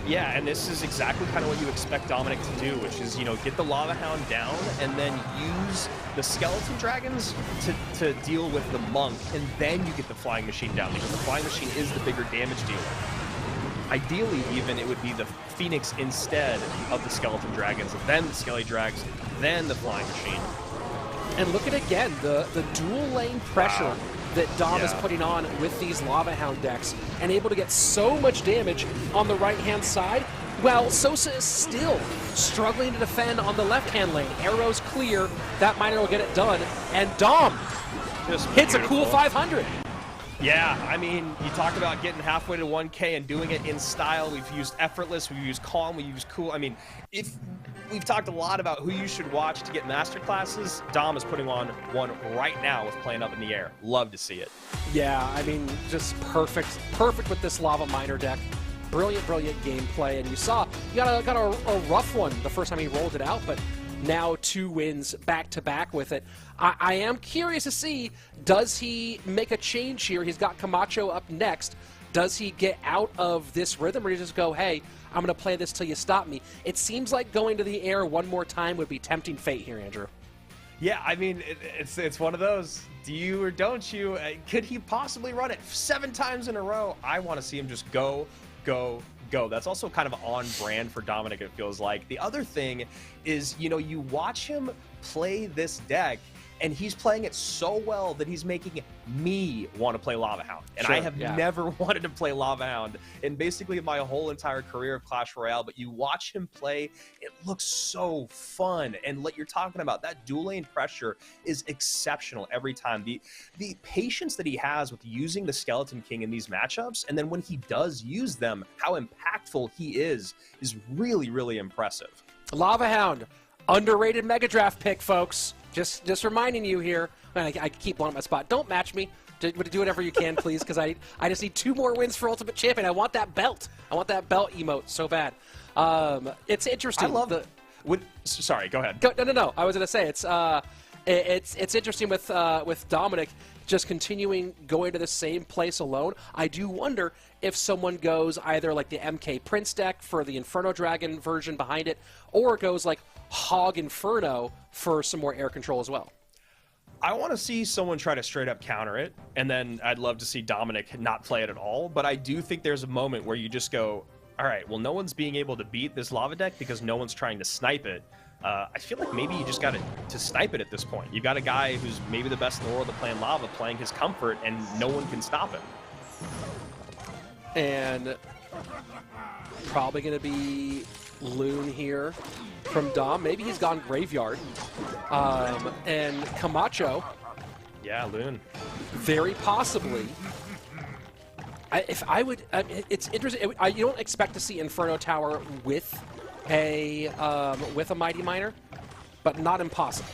Yeah, and this is exactly kind of what you expect Dominic to do, which is, you know, get the Lava Hound down and then use the Skeleton Dragons to deal with the Monk, and then you get the Flying Machine down, because the Flying Machine is the bigger damage dealer. Ideally, even, it would be the Phoenix instead of the Skeleton Dragons, then the Skelly Drags, then the Flying Machine. And look at, again, the dual lane pressure that Dom is putting on with these Lava Hound decks, and able to get so much damage on the right-hand side, while Sosa is still struggling to defend on the left-hand lane. Arrows clear, that miner will get it done, and Dom just hits a cool 500. Yeah, I mean, you talk about getting halfway to 1K and doing it in style. We've used Effortless, we've used Calm, we've used Cool. I mean, if we've talked a lot about who you should watch to get masterclasses, Dom is putting on one right now with playing up in the air. Love to see it. Yeah, I mean, just perfect with this Lava Miner deck. Brilliant gameplay, and you saw, you got a rough one the first time he rolled it out, but now 2 wins back-to-back with it. I am curious to see, does he make a change here? He's got Camacho up next. Does he get out of this rhythm, or does he just go, hey, I'm going to play this till you stop me? It seems like going to the air one more time would be tempting fate here, Andrew. Yeah, I mean, it's one of those, do you or don't you? Could he possibly run it 7 times in a row? I want to see him just go. That's also kind of on brand for Dominic, it feels like. The other thing is, you know, you watch him play this deck, and he's playing it so well that he's making me want to play Lava Hound. And I have never wanted to play Lava Hound in basically my whole entire career of Clash Royale, but you watch him play, it looks so fun. And what you're talking about, that dual lane pressure is exceptional every time. The patience that he has with using the Skeleton King in these matchups, and then when he does use them, how impactful he is really impressive. Lava Hound, underrated Mega Draft pick, folks. Just reminding you here. I keep blowing up my spot. Don't match me. Do whatever you can, please, because I just need 2 more wins for Ultimate Champion. I want that belt. I want that belt emote so bad. It's interesting. I love the. Sorry, go ahead. No. I was gonna say it's interesting with Dominic just continuing going to the same place alone. I do wonder if someone goes either like the MK Prince deck for the Inferno Dragon version behind it, or goes like Hog Inferno for some more air control as well. I want to see someone try to straight up counter it, and then I'd love to see Dominic not play it at all, but I do think there's a moment where you just go, all right, well, no one's being able to beat this lava deck because no one's trying to snipe it. I feel like maybe you just got to snipe it at this point. You've got a guy who's maybe the best in the world at playing lava, playing his comfort, and no one can stop him. And probably going to be Loon here from Dom. Maybe he's gone Graveyard. And Camacho. Yeah, Loon. Very possibly. It's interesting. You don't expect to see Inferno Tower with a Mighty Miner, but not impossible.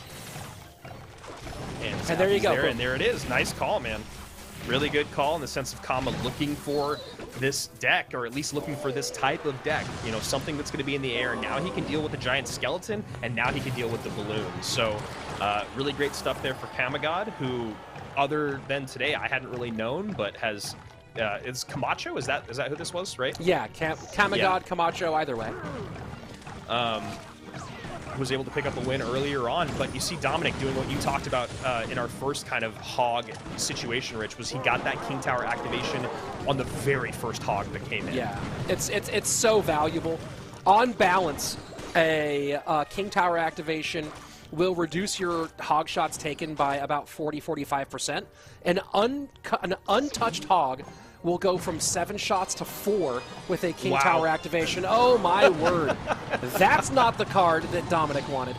And there you go. And there it is. Nice call, man. Really good call in the sense of Kama looking for this deck, or at least looking for this type of deck. You know, something that's going to be in the air. Now he can deal with the giant skeleton, and now he can deal with the balloon. So, really great stuff there for Kamagod, who, other than today, I hadn't really known, but has. Is Camacho? Is that who this was, right? Yeah, Kamagod, Camacho, either way. was able to pick up a win earlier on, but you see Dominic doing what you talked about in our first kind of hog situation, Rich, was he got that King Tower activation on the very first hog that came in. Yeah, it's so valuable. On balance, a King Tower activation will reduce your hog shots taken by about 40-45%. An untouched hog will go from 7 shots to 4 with a King Tower activation. Oh my word. That's not the card that Dominic wanted.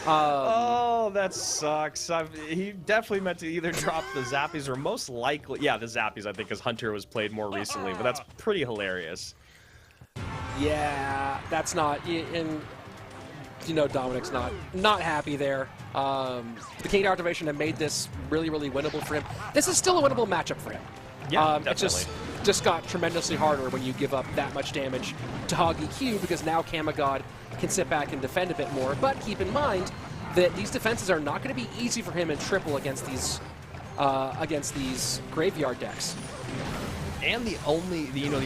Oh, that sucks. He definitely meant to either drop the Zappies or most likely, yeah, the Zappies, I think, because Hunter was played more recently, but that's pretty hilarious. Yeah, that's not, and you know Dominic's not happy there. The King Tower activation had made this really, really winnable for him. This is still a winnable matchup for him. Yeah, it just got tremendously harder when you give up that much damage to Hog EQ, because now Kamagod can sit back and defend a bit more. But keep in mind that these defenses are not going to be easy for him in triple against these graveyard decks. And the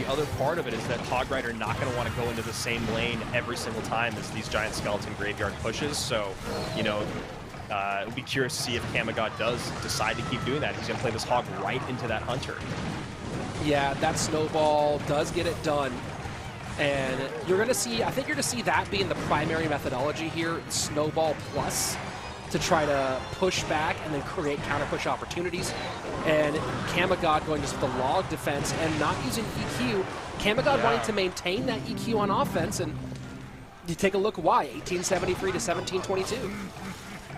other part of it is that Hog Rider not going to want to go into the same lane every single time as these giant skeleton graveyard pushes. So, you know, we'll be curious to see if Kamagod does decide to keep doing that. He's going to play this hog right into that Hunter. Yeah, that snowball does get it done. And you're going to see, I think you're going to see that being the primary methodology here, snowball plus, to try to push back and then create counter push opportunities. And Kamagod going just with the log defense and not using EQ. Kamagod wanting to maintain that EQ on offense, and you take a look why, 1873 to 1722.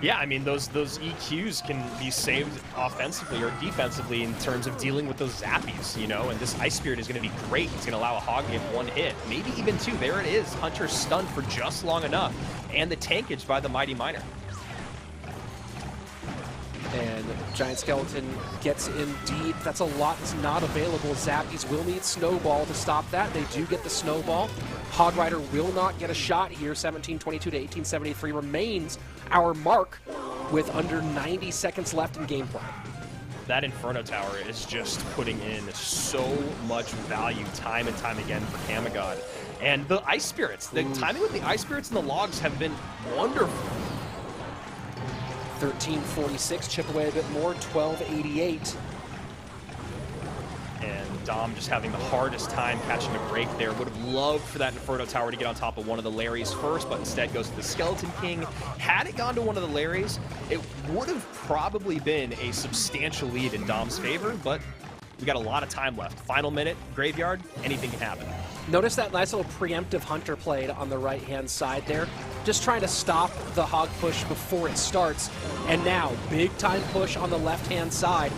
Yeah, I mean, those EQs can be saved offensively or defensively in terms of dealing with those Zappies, you know, and this Ice Spirit is going to be great. It's going to allow a hog to get 1 hit, maybe even 2. There it is. Hunter stunned for just long enough, and the tankage by the Mighty Miner. And Giant Skeleton gets in deep. That's a lot that's not available. Zappies will need Snowball to stop that. They do get the Snowball. Hog Rider will not get a shot here. 1722 to 1873 remains our mark with under 90 seconds left in gameplay. That Inferno Tower is just putting in so much value time and time again for Kamagod. And the Ice Spirits, the timing with the Ice Spirits and the logs have been wonderful. 1346, chip away a bit more, 1288. And Dom just having the hardest time catching a break there. Would have loved for that Inferno Tower to get on top of one of the Larrys first, but instead goes to the Skeleton King. Had it gone to one of the Larrys, it would have probably been a substantial lead in Dom's favor, but we got a lot of time left. Final minute, Graveyard, anything can happen. Notice that nice little preemptive Hunter played on the right-hand side there. Just trying to stop the hog push before it starts. And now, big-time push on the left-hand side.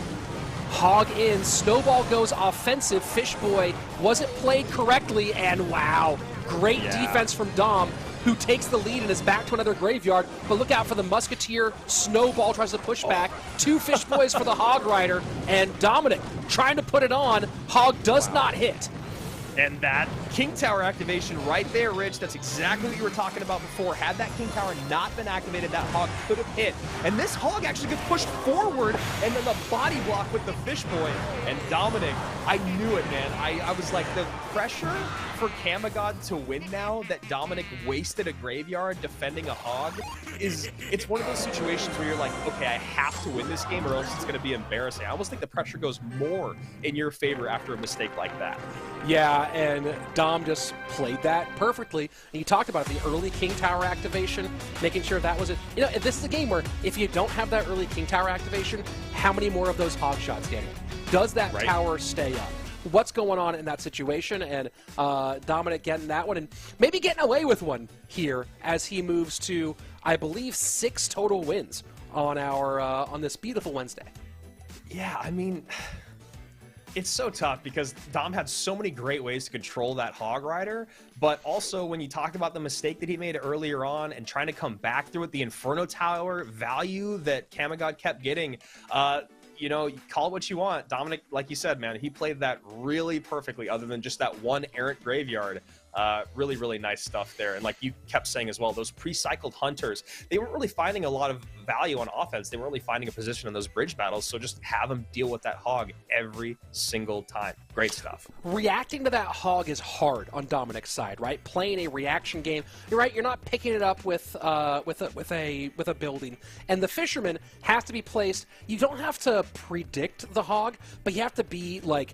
Hog in, Snowball goes offensive. Fishboy wasn't played correctly, and wow, great defense from Dom, who takes the lead and is back to another Graveyard. But look out for the Musketeer. Snowball tries to push back. 2 Fishboys for the Hog Rider, and Dominic trying to put it on. Hog does not hit. And that King Tower activation right there, Rich, that's exactly what you were talking about before. Had that King Tower not been activated, that hog could have hit. And this hog actually gets pushed forward, and then the body block with the Fishboy. And Dominic, I knew it, man. I was like, the pressure for Kamagod to win now that Dominic wasted a Graveyard defending a hog it's one of those situations where you're like, okay, I have to win this game or else it's going to be embarrassing. I almost think the pressure goes more in your favor after a mistake like that. Yeah, and Dom just played that perfectly. And you talked about the early King Tower activation, making sure that was it. You know, this is a game where if you don't have that early King Tower activation, how many more of those hog shots, Daniel? Does that tower stay up? What's going on in that situation? And Dominic getting that one and maybe getting away with one here as he moves to, I believe, 6 total wins on our on this beautiful Wednesday. Yeah, I mean, it's so tough because Dom had so many great ways to control that Hog Rider, but also when you talked about the mistake that he made earlier on and trying to come back through it, the Inferno Tower value that Kamagod kept getting, you know, call it what you want. Dominic, like you said, man, he played that really perfectly other than just that one errant Graveyard. Really, really nice stuff there. And like you kept saying as well, those pre-cycled hunters, they weren't really finding a lot of value on offense. They weren't really finding a position in those bridge battles. So just have them deal with that hog every single time. Great stuff. Reacting to that hog is hard on Dominic's side, right? Playing a reaction game, you're right. You're not picking it up with a building, and the fisherman has to be placed. You don't have to predict the hog, but you have to be like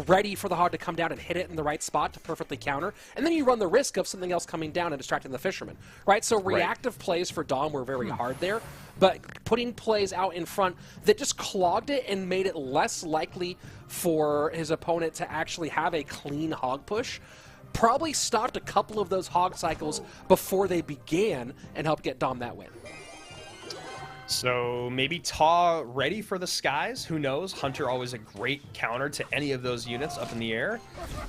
ready for the hog to come down and hit it in the right spot to perfectly counter, and then you run the risk of something else coming down and distracting the fisherman, right? So reactive plays for Dom were very hard there, but putting plays out in front that just clogged it and made it less likely for his opponent to actually have a clean hog push probably stopped a couple of those hog cycles before they began and helped get Dom that win. So maybe Ta ready for the skies? Who knows? Hunter always a great counter to any of those units up in the air.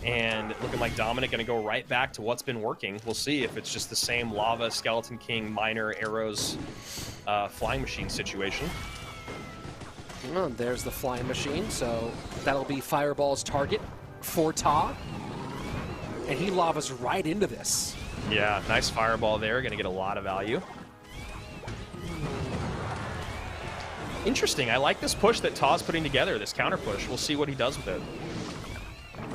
And looking like Dominic going to go right back to what's been working. We'll see if it's just the same Lava, Skeleton King, Miner, Arrows, Flying Machine situation. Well, there's the Flying Machine, so that'll be Fireball's target for Ta. And he lavas right into this. Yeah, nice Fireball there. Going to get a lot of value. Interesting. I like this push that Ta's putting together, this counter push. We'll see what he does with it.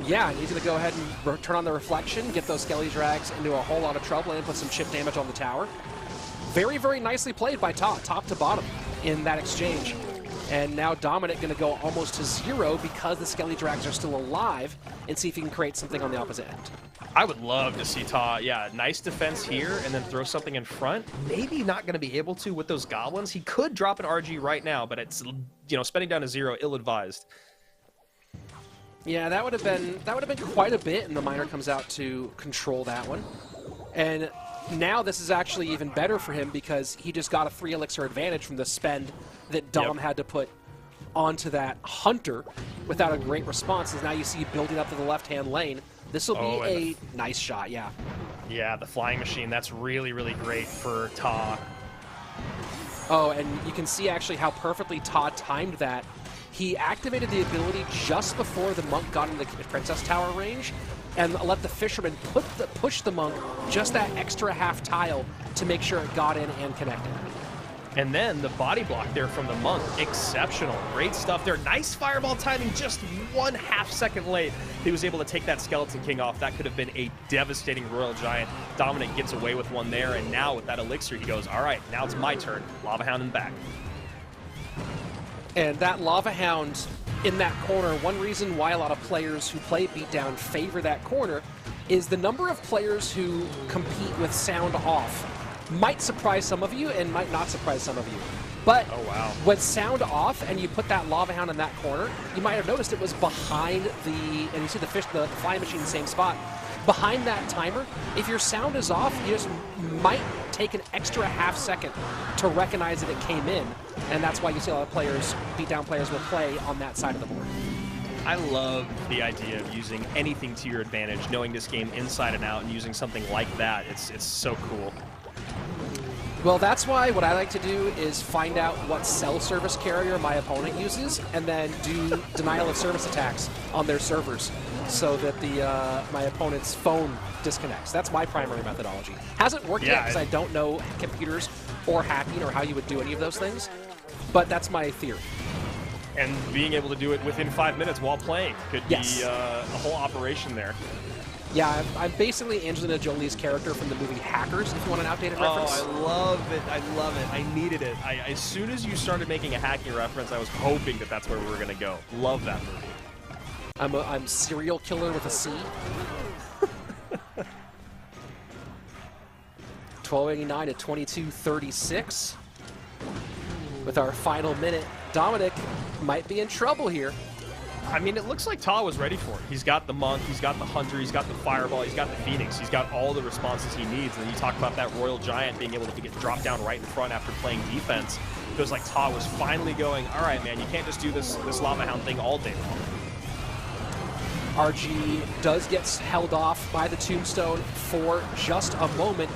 Yeah, he's going to go ahead and turn on the reflection, get those Skelly Drags into a whole lot of trouble, and put some chip damage on the tower. Very, very nicely played by Ta, top to bottom in that exchange. And now Dominic going to go almost to 0 because the Skelly Drags are still alive, and see if he can create something on the opposite end. I would love to see Ta, yeah, nice defense here, and then throw something in front. Maybe not going to be able to with those goblins. He could drop an RG right now, but it's, you know, spending down to 0, ill-advised. Yeah, that would have been quite a bit, and the Miner comes out to control that one. And now this is actually even better for him because he just got a 3 elixir advantage from the spend that Dom had to put onto that Hunter without a great response. As now you see building up to the left-hand lane. This will be a nice shot, yeah. Yeah, the Flying Machine, that's really, really great for Ta. Oh, and you can see actually how perfectly Ta timed that. He activated the ability just before the monk got into the Princess Tower range and let the fisherman push the monk just that extra half tile to make sure it got in and connected. And then the body block there from the monk, exceptional. Great stuff there. Nice Fireball timing, just 1/2 second late. He was able to take that Skeleton King off. That could have been a devastating Royal Giant. Dominic gets away with one there, and now with that elixir, he goes, all right, now it's my turn. Lava Hound in the back. And that Lava Hound in that corner, one reason why a lot of players who play Beatdown favor that corner is the number of players who compete with sound off. Might surprise some of you and might not surprise some of you. But with sound off and you put that Lava Hound in that corner, you might have noticed it was behind the, and you see the Flying Machine in the same spot, behind that timer. If your sound is off, you just might take an extra half second to recognize that it came in, and that's why you see a lot of players, Beatdown players, will play on that side of the board. I love the idea of using anything to your advantage, knowing this game inside and out, and using something like that. It's so cool. Well, that's why what I like to do is find out what cell service carrier my opponent uses and then do denial of service attacks on their servers so that my opponent's phone disconnects. That's my primary methodology. Hasn't worked yet because I don't know computers or hacking or how you would do any of those things, but that's my theory. And being able to do it within 5 minutes while playing could be a whole operation there. Yeah, I'm basically Angelina Jolie's character from the movie Hackers, if you want an outdated reference. Oh, I love it. I love it. I needed it. As soon as you started making a hacking reference, I was hoping that that's where we were going to go. Love that movie. I'm serial killer with a C. 1289 to 2236. With our final minute, Dominic might be in trouble here. I mean, it looks like Ta was ready for it. He's got the Monk, he's got the Hunter, he's got the Fireball, he's got the Phoenix, he's got all the responses he needs. And then you talk about that Royal Giant being able to get dropped down right in front after playing defense. It feels like Ta was finally going, all right, man, you can't just do this Lava Hound thing all day long. RG does get held off by the Tombstone for just a moment.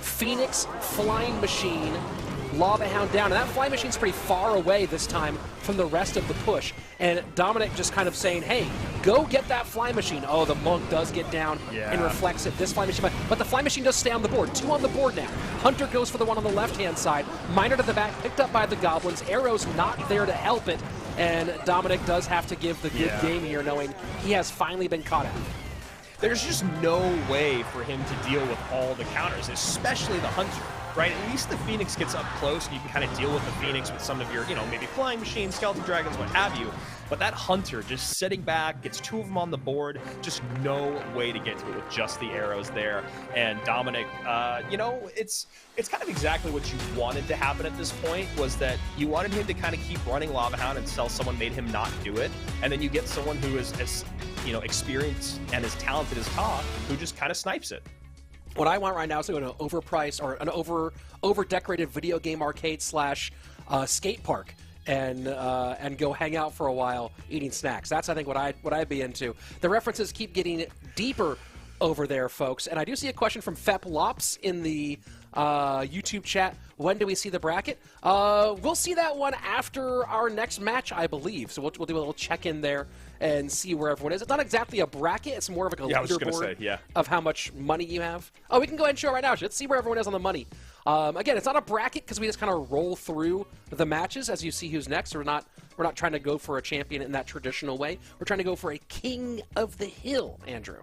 Phoenix, Flying Machine, Lava Hound down, and that Fly Machine's pretty far away this time from the rest of the push. And Dominic just kind of saying, hey, go get that Fly Machine. Oh, the Monk does get down and reflects it. This Fly Machine, but the Fly Machine does stay on the board. 2 on the board now. Hunter goes for the one on the left-hand side. Miner to the back, picked up by the Goblins. Arrow's not there to help it. And Dominic does have to give the good game here, knowing he has finally been caught out. There's just no way for him to deal with all the counters, especially the Hunter, right? At least the Phoenix gets up close, and you can kind of deal with the Phoenix with some of your, maybe Flying Machines, Skeleton Dragons, what have you. But that Hunter just sitting back, gets 2 of them on the board, just no way to get to it with just the arrows there. And Dominic, it's kind of exactly what you wanted to happen at this point, was that you wanted him to kind of keep running Lava Hound until someone made him not do it. And then you get someone who is as experienced and as talented as Ta, who just kind of snipes it. What I want right now is to go to an overpriced or an over-decorated video game arcade / skate park and go hang out for a while eating snacks. That's, I think, what I'd be into. The references keep getting deeper over there, folks. And I do see a question from Fep Lops in the YouTube chat. When do we see the bracket? We'll see that one after our next match, I believe. So we'll do a little check-in there and see where everyone is. It's not exactly a bracket. It's more of like a leaderboard of how much money you have. Oh, we can go ahead and show it right now. Let's see where everyone is on the money. Again, it's not a bracket because we just kind of roll through the matches as you see who's next. We're not trying to go for a champion in that traditional way. We're trying to go for a king of the hill, Andrew.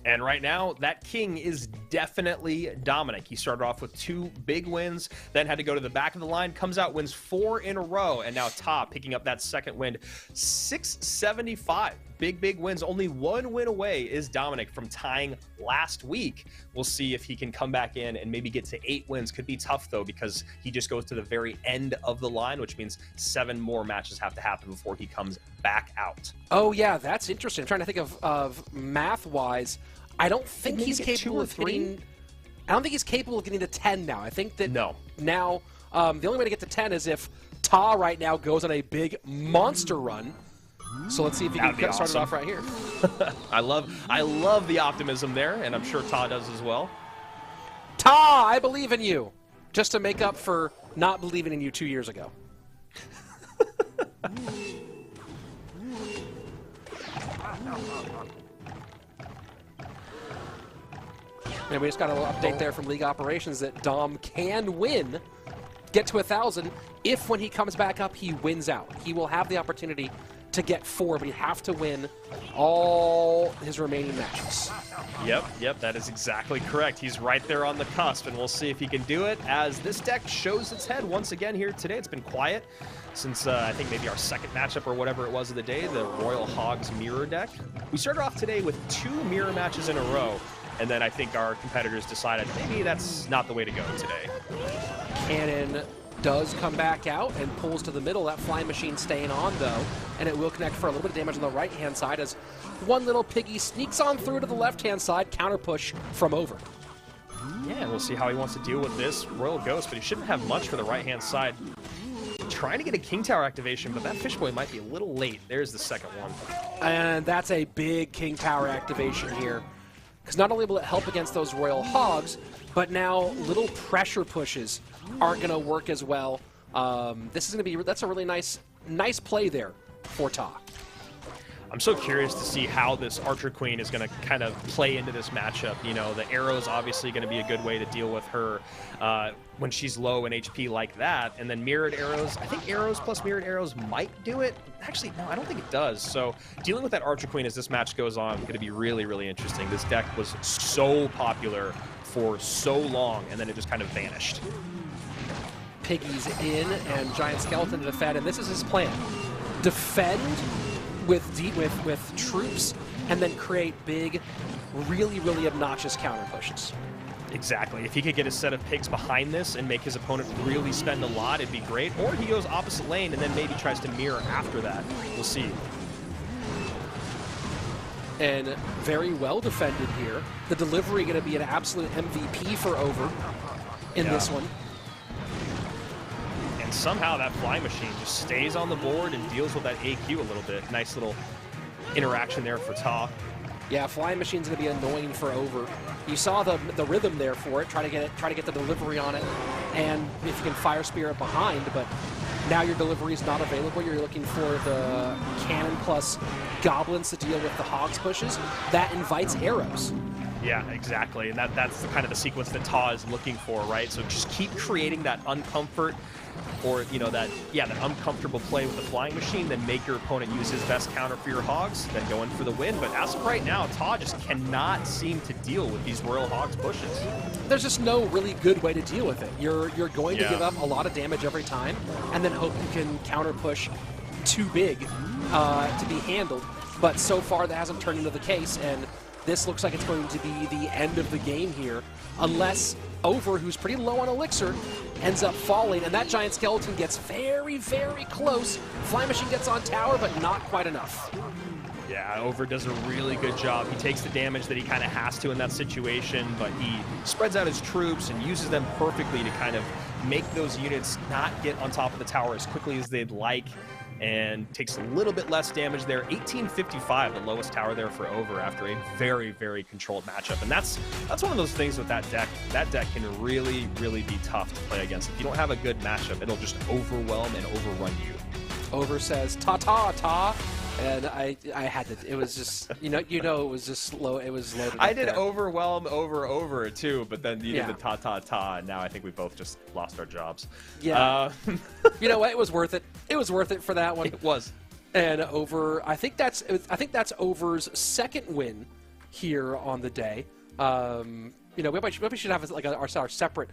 And right now, that king is definitely Dominic. He started off with 2 big wins, then had to go to the back of the line, comes out, wins 4 in a row, and now Ta picking up that second win. 675. Big wins. Only 1 win away is Dominic from tying last week. We'll see if he can come back in and maybe get to 8 wins. Could be tough, though, because he just goes to the very end of the line, which means 7 more matches have to happen before he comes back out. Oh, yeah, that's interesting. I'm trying to think of math-wise. I don't think he's capable of hitting... I don't think he's capable of getting to 10 now. I think that now the only way to get to 10 is if Ta right now goes on a big monster run. So let's see if he can get started off right here. I love the optimism there, and I'm sure Ta does as well. Ta, I believe in you. Just to make up for not believing in you 2 years ago. And we just got a little update there from League Operations that Dom can win, get to 1,000, if when he comes back up, he wins out. He will have the opportunity to get 4, but he'd have to win all his remaining matches. Yep, that is exactly correct. He's right there on the cusp, and we'll see if he can do it as this deck shows its head once again here today. It's been quiet since I think maybe our second matchup or whatever it was of the day, the Royal Hogs Mirror deck. We started off today with 2 mirror matches in a row, and then I think our competitors decided maybe that's not the way to go today. Cannon does come back out and pulls to the middle. That Flying Machine staying on, though, and it will connect for a little bit of damage on the right-hand side as one little piggy sneaks on through to the left-hand side, counter push from over. Yeah, we'll see how he wants to deal with this Royal Ghost, but he shouldn't have much for the right-hand side. Trying to get a King Tower activation, but that Fish Boy might be a little late. There's the second one. And that's a big King Tower activation here. Because not only will it help against those Royal Hogs, but now little pressure pushes aren't going to work as well. This is going to be, that's a really nice play there for Ta. I'm so curious to see how this Archer Queen is going to kind of play into this matchup. You know, the arrow is obviously going to be a good way to deal with her when she's low in HP like that. And then mirrored arrows, I think arrows plus mirrored arrows might do it. Actually, no, I don't think it does. So dealing with that Archer Queen as this match goes on is going to be really interesting. This deck was so popular for so long, and then it just kind of vanished. Piggy's in, and Giant Skeleton to defend, and this is his plan. Defend with troops, and then create big, really obnoxious counter pushes. Exactly. If he could get a set of pigs behind this and make his opponent really spend a lot, it'd be great. Or he goes opposite lane and then maybe tries to mirror after that. We'll see. And very well defended here. The delivery going to be an absolute MVP for Over in this one. And somehow that Flying Machine just stays on the board and deals with that AQ a little bit. Nice little interaction there for Ta. Yeah, Flying Machine's going to be annoying for Over. You saw the rhythm there for it. Try to get the delivery on it, and if you can Fire Spirit behind, but now your delivery is not available. You're looking for the cannon plus goblins to deal with the Hogs pushes. That invites arrows. Yeah, exactly, and that's the kind of the sequence that Ta is looking for, right? So just keep creating that uncomfort, or that uncomfortable play with the flying machine, then make your opponent use his best counter for your Hogs, then go in for the win. But as of right now, Ta just cannot seem to deal with these Royal Hogs pushes. There's just no really good way to deal with it. You're going to give up a lot of damage every time, and then hope you can counter push too big to be handled. But so far, that hasn't turned into the case, and this looks like it's going to be the end of the game here, unless Over, who's pretty low on Elixir, ends up falling, and that giant skeleton gets very, very close. Flying Machine gets on tower, but not quite enough. Yeah, Over does a really good job. He takes the damage that he kind of has to in that situation, but he spreads out his troops and uses them perfectly to kind of make those units not get on top of the tower as quickly as they'd like, and takes a little bit less damage there. 1855, the lowest tower there for Over after a very, very controlled matchup. And that's one of those things with that deck. That deck can really, really be tough to play against. If you don't have a good matchup, it'll just overwhelm and overrun you. Over says, ta-ta-ta. And I had to, it was just, it was just slow, it was loaded I did there. overwhelm over too, but then you did the ta-ta-ta, and now I think we both just lost our jobs. Yeah. You know what, it was worth it. It was worth it for that one. It was. And Over, I think that's Over's second win here on the day. We should have like our separate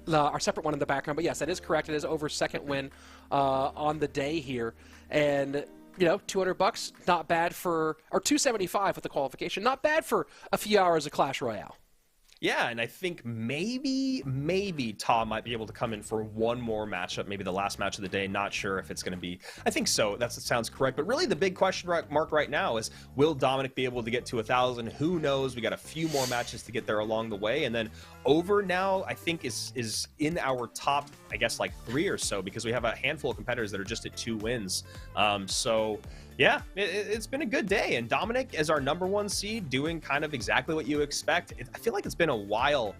one in the background, but yes, that is correct. It is Over's second win on the day here, and $200, not bad for, or $275 with the qualification, not bad for a few hours of Clash Royale. Yeah, and I think maybe Ta might be able to come in for one more matchup, maybe the last match of the day. Not sure if it's going to be. I think so. That sounds correct. But really the big question mark right now is, will Dominic be able to get to 1,000? Who knows? We got a few more matches to get there along the way. And then Over now, I think, is in our top, I guess, like 3 or so, because we have a handful of competitors that are just at 2 wins. Yeah, it's been a good day, and Dominic is our #1 seed, doing kind of exactly what you expect. I feel like it's been a while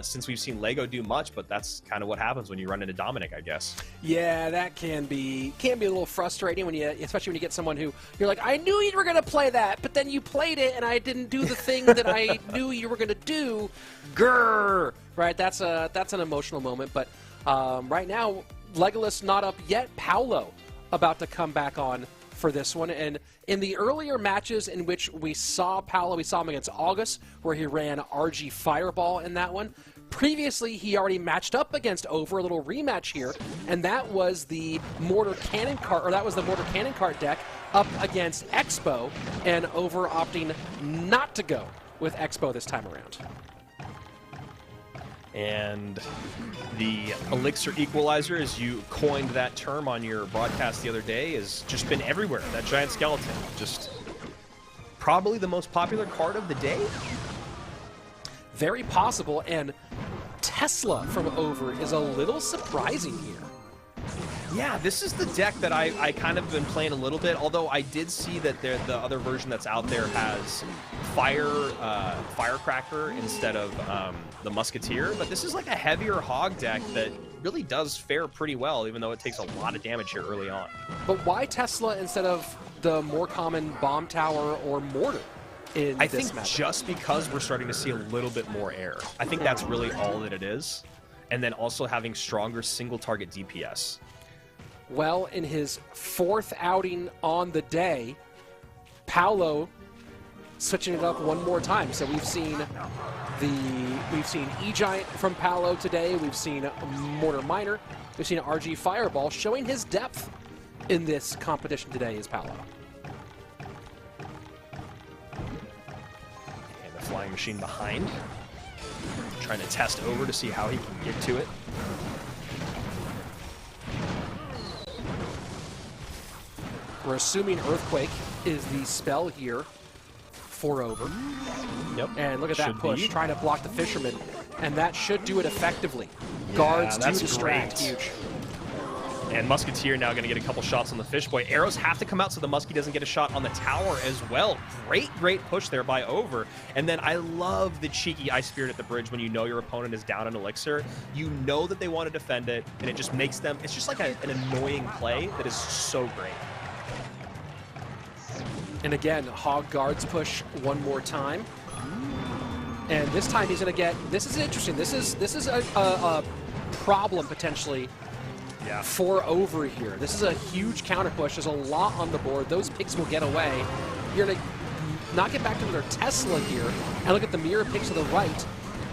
since we've seen Lego do much, but that's kind of what happens when you run into Dominic, I guess. Yeah, that can be a little frustrating especially when you get someone who you're like, I knew you were gonna play that, but then you played it and I didn't do the thing that I knew you were gonna do. Grrr! Right, that's an emotional moment, but right now Legolas not up yet. Paolo about to come back on for this one, and in the earlier matches in which we saw Paolo, we saw him against August, where he ran RG Fireball in that one. Previously, he already matched up against Over, a little rematch here, and that was the Mortar Cannon Cart deck up against Expo, and Over opting not to go with Expo this time around. And the Elixir Equalizer, as you coined that term on your broadcast the other day, has just been everywhere. That giant skeleton, just probably the most popular card of the day. Very possible, and Tesla from Over is a little surprising here. Yeah, this is the deck that I kind of been playing a little bit, although I did see that the other version that's out there has Firecracker instead of the Musketeer, but this is like a heavier Hog deck that really does fare pretty well, even though it takes a lot of damage here early on. But why Tesla instead of the more common Bomb Tower or Mortar in I this think matchup? Just because we're starting to see a little bit more air. I think that's really all that it is. And then also having stronger single target DPS. Well, in his 4th outing on the day, Paolo switching it up one more time. So we've seen E-Giant from Paolo today. We've seen Mortar Miner. We've seen RG Fireball, showing his depth in this competition today is Paolo. And the Flying Machine behind. Trying to test Over to see how he can get to it. We're assuming Earthquake is the spell here for Over. Yep. And look at that Should push, be. trying to block the Fisherman. And that should do it effectively. Yeah, Guards to that's distract, great. huge. And Musketeer now going to get a couple shots on the Fishboy. Arrows have to come out so the Muskie doesn't get a shot on the tower as well. Great push there by Over. And then I love the cheeky Ice Spirit at the bridge when you know your opponent is down an Elixir. You know that they want to defend it, and it just makes them, it's just like an annoying play that is so great. And again, Hog guards push one more time. And this time he's going to get, this is interesting. This is a problem potentially for Over here. This is a huge counter push. There's a lot on the board. Those picks will get away. You're going to knock it back to their Tesla here and look at the mirror pigs to the right.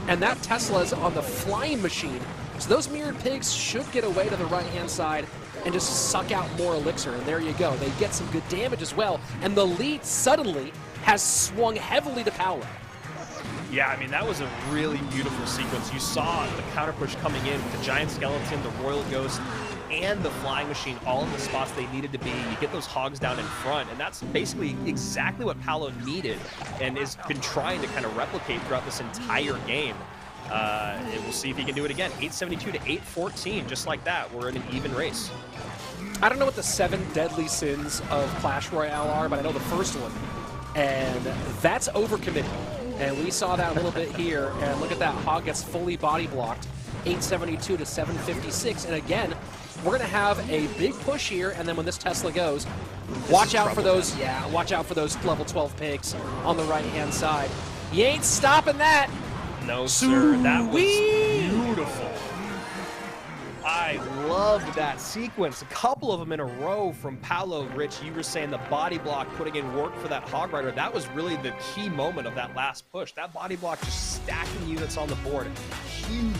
And that Tesla is on the flying machine. So those mirrored pigs should get away to the right-hand side and just suck out more Elixir. And there you go. They get some good damage as well. And the lead suddenly has swung heavily to Paolo. Yeah, I mean, that was a really beautiful sequence. You saw the counter push coming in with the Giant Skeleton, the Royal Ghost, and the Flying Machine all in the spots they needed to be. You get those hogs down in front, and that's basically exactly what Paolo needed and has been trying to kind of replicate throughout this entire game. We'll see if he can do it again. 872 to 814, just like that. We're in an even race. I don't know what the 7 deadly sins of Clash Royale are, but I know the first one, and that's overcommitting. And we saw that a little bit here, and look at that. Hog gets fully body blocked, 872 to 756. And again, we're going to have a big push here, and then when this Tesla goes, watch out for those, watch out for those level 12 pigs on the right-hand side. You ain't stopping that. No, sir. That was beautiful. I loved that sequence. A couple of them in a row from Paolo. Rich, you were saying the body block putting in work for that Hog Rider. That was really the key moment of that last push. That body block just stacking units on the board.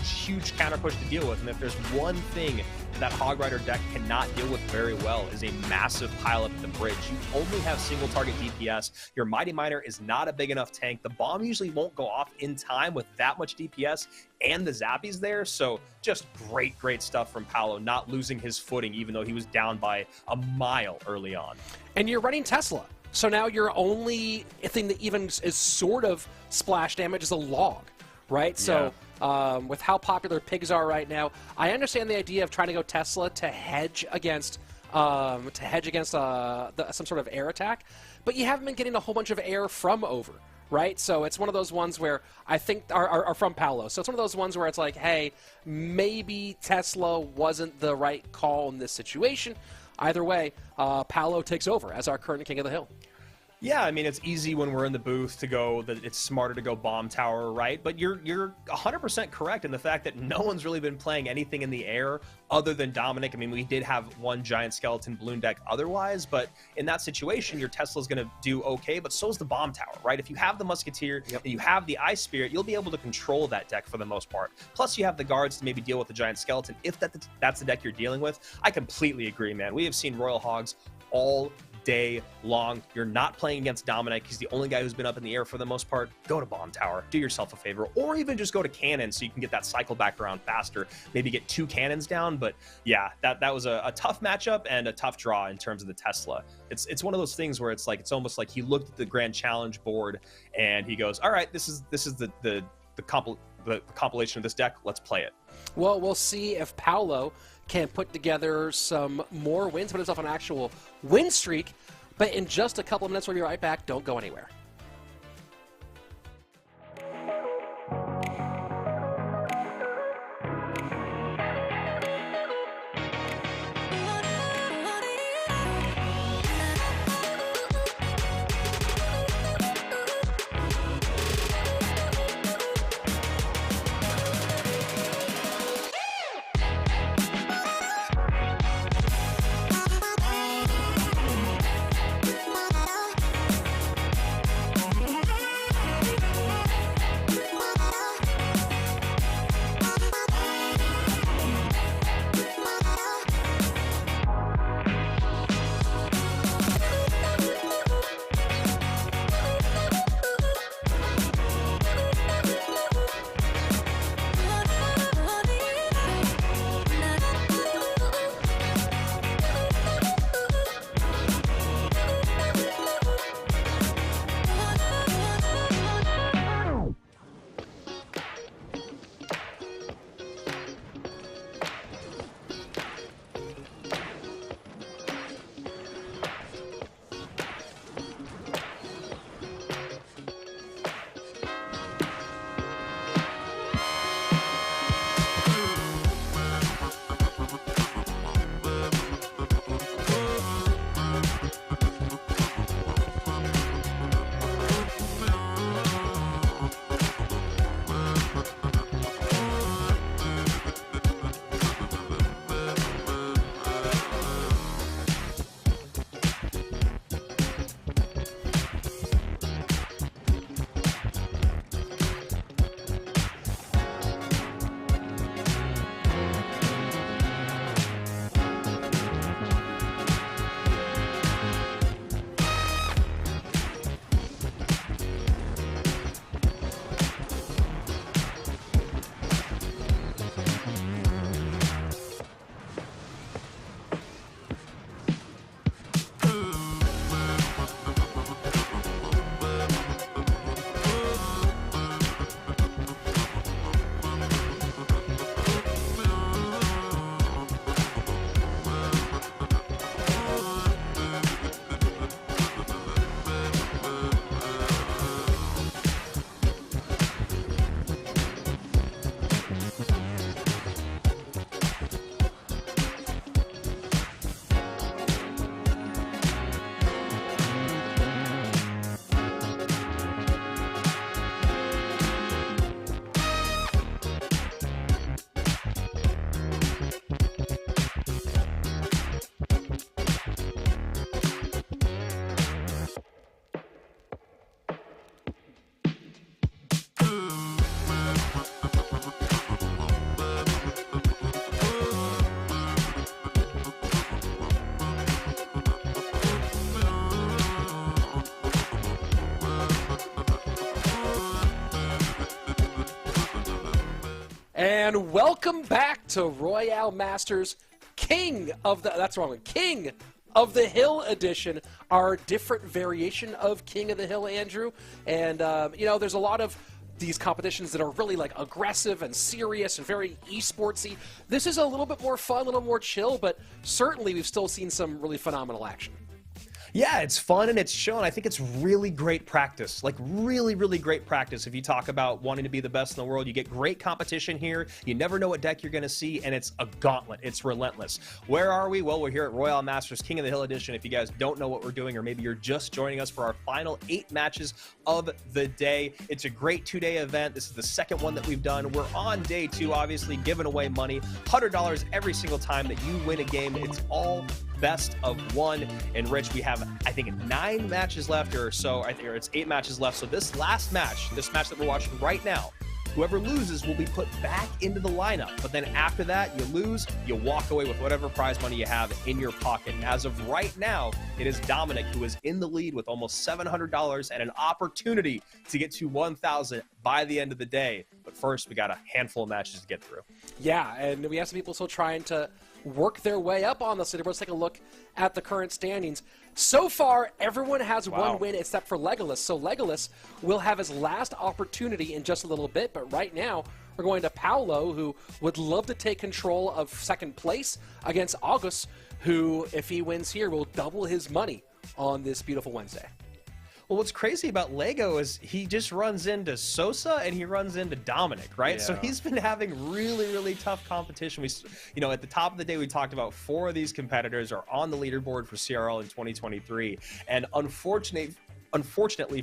Huge counter push to deal with. And if there's one thing that Hog Rider deck cannot deal with very well is a massive pileup at the bridge. You only have single target DPS. Your Mighty Miner is not a big enough tank. The bomb usually won't go off in time with that much DPS and the Zappies there. So just great stuff from Paolo, not losing his footing even though he was down by a mile early on. And you're running Tesla. So now your only thing that even is sort of splash damage is a log, right? So with how popular pigs are right now, I understand the idea of trying to go Tesla to hedge against some sort of air attack, but you haven't been getting a whole bunch of air from Over, right? So it's one of those ones where I think are from Paolo. So it's one of those ones where it's like, hey, maybe Tesla wasn't the right call in this situation. Either way, Paolo takes over as our current king of the hill. Yeah, I mean, it's easy when we're in the booth to go that it's smarter to go bomb tower, right? But you're 100% correct in the fact that no one's really been playing anything in the air other than Dominic. I mean, we did have one Giant Skeleton balloon deck otherwise, but in that situation, your Tesla's going to do okay, but so is the bomb tower, right? If you have the Musketeer and you have the Ice Spirit, you'll be able to control that deck for the most part. Plus, you have the guards to maybe deal with the Giant Skeleton if that's the deck you're dealing with. I completely agree, man. We have seen Royal Hogs all day long. You're not playing against Dominic. He's the only guy who's been up in the air for the most part. Go to bomb tower, do yourself a favor, or even just go to cannon so you can get that cycle back around faster, maybe get 2 cannons down. But yeah, that was a tough matchup and a tough draw in terms of the Tesla. It's one of those things where it's almost like he looked at the Grand Challenge board and he goes, all right, this is the compilation of this deck, let's play it. Well, we'll see if Paolo can put together some more wins, put himself on an actual win streak. But in just a couple of minutes, we'll be right back. Don't go anywhere. And welcome back to Royale Masters King of the Hill edition, our different variation of King of the Hill, Andrew. And, you know, there's a lot of these competitions that are really like aggressive and serious and very esportsy. This is a little bit more fun, a little more chill, but certainly we've still seen some really phenomenal action. Yeah, it's fun and it's shown. I think it's really great practice, like really, really great practice. If you talk about wanting to be the best in the world, you get great competition here. You never know what deck you're going to see, and it's a gauntlet. It's relentless. Where are we? Well, we're here at Royale Masters King of the Hill edition. If you guys don't know what we're doing, or maybe you're just joining us for our final 8 matches of the day, it's a great 2-day event. This is the second one that we've done. We're on day 2, obviously, giving away money, $100 every single time that you win a game. It's all best of 1. And Rich, we have, I think, 9 matches left, or so. I think it's 8 matches left. So this last match, this match that we're watching right now, whoever loses will be put back into the lineup. But then after that, you lose, you walk away with whatever prize money you have in your pocket. As of right now, it is Dominic who is in the lead with almost $700 and an opportunity to get to 1,000 by the end of the day. But first, we got a handful of matches to get through. Yeah, and we have some people still trying to work their way up on the leaderboard. Let's take a look at the current standings. So far, everyone has one win except for Legolas. So Legolas will have his last opportunity in just a little bit, but right now we're going to Paolo, who would love to take control of second place against August, who, if he wins here, will double his money on this beautiful Wednesday. Well, what's crazy about Lego is he just runs into Sosa and he runs into Dominic, right? Yeah. So he's been having really, really tough competition. We, you know, at the top of the day, we talked about 4 of these competitors are on the leaderboard for CRL in 2023. And unfortunately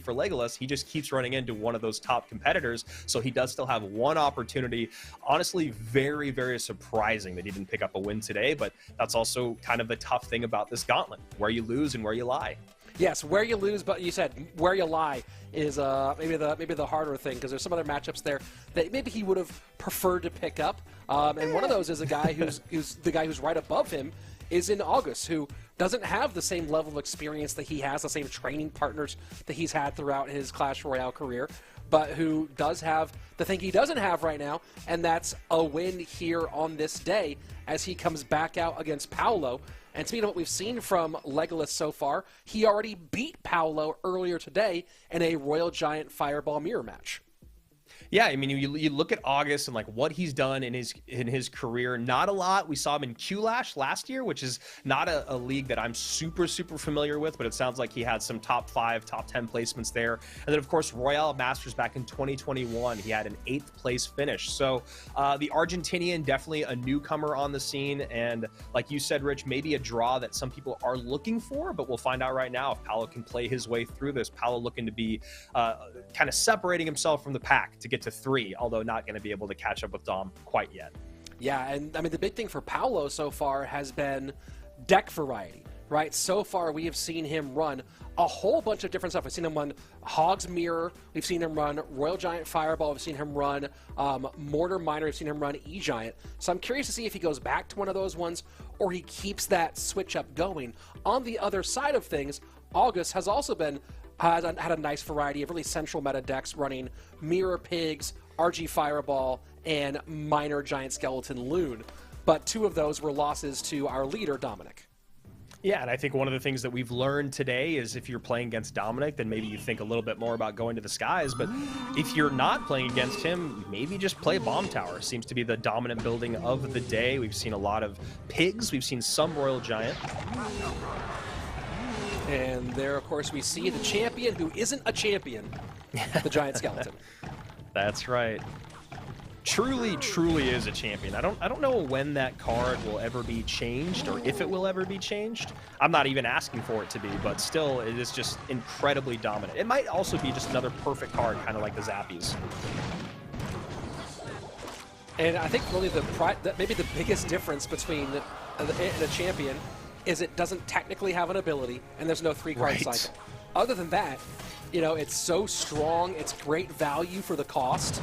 for Legolas, he just keeps running into one of those top competitors, so he does still have one opportunity. Honestly, very, very surprising that he didn't pick up a win today, but that's also kind of the tough thing about this gauntlet, where you lose and where you lie. Yes, where you lose, but you said where you lie is maybe the harder thing, because there's some other matchups there that maybe he would have preferred to pick up, and one of those is a guy who's the guy who's right above him is in August, who doesn't have the same level of experience that he has, the same training partners that he's had throughout his Clash Royale career, but who does have the thing he doesn't have right now, and that's a win here on this day as he comes back out against Paolo. And speaking of what we've seen from Legolas so far, he already beat Paolo earlier today in a Royal Giant Fireball Mirror match. Yeah, I mean, you look at August and like what he's done in his career. Not a lot. We saw him in Clash last year, which is not a league that I'm super familiar with, but it sounds like he had some top 5, top 10 placements there. And then, of course, Royale Masters back in 2021, he had an 8th place finish. So the Argentinian, definitely a newcomer on the scene. And like you said, Rich, maybe a draw that some people are looking for, but we'll find out right now if Paolo can play his way through this. Paolo looking to be kind of separating himself from the pack to get to 3, although not going to be able to catch up with Dom quite yet. Yeah, and I mean, the big thing for Paolo so far has been deck variety, right? So far, we have seen him run a whole bunch of different stuff. We've seen him run Hog's Mirror, we've seen him run Royal Giant Fireball, we've seen him run Mortar Miner, we've seen him run E-Giant. So I'm curious to see if he goes back to one of those ones or he keeps that switch up going. On the other side of things, August has also been had a nice variety of really central meta decks running Mirror Pigs, RG Fireball, and Minor Giant Skeleton Loon. But 2 of those were losses to our leader, Dominic. Yeah, and I think one of the things that we've learned today is if you're playing against Dominic, then maybe you think a little bit more about going to the skies. But if you're not playing against him, maybe just play Bomb Tower. Seems to be the dominant building of the day. We've seen a lot of Pigs. We've seen some Royal Giant. And there, of course, we see the champion who isn't a champion, the Giant Skeleton. That's right. Truly is a champion. I don't know when that card will ever be changed or if it will ever be changed. I'm not even asking for it to be, but still, it is just incredibly dominant. It might also be just another perfect card, kind of like the Zappies. And I think really maybe the biggest difference between the champion is it doesn't technically have an ability, and there's no 3-card cycle. Other than that, you know, it's so strong, it's great value for the cost.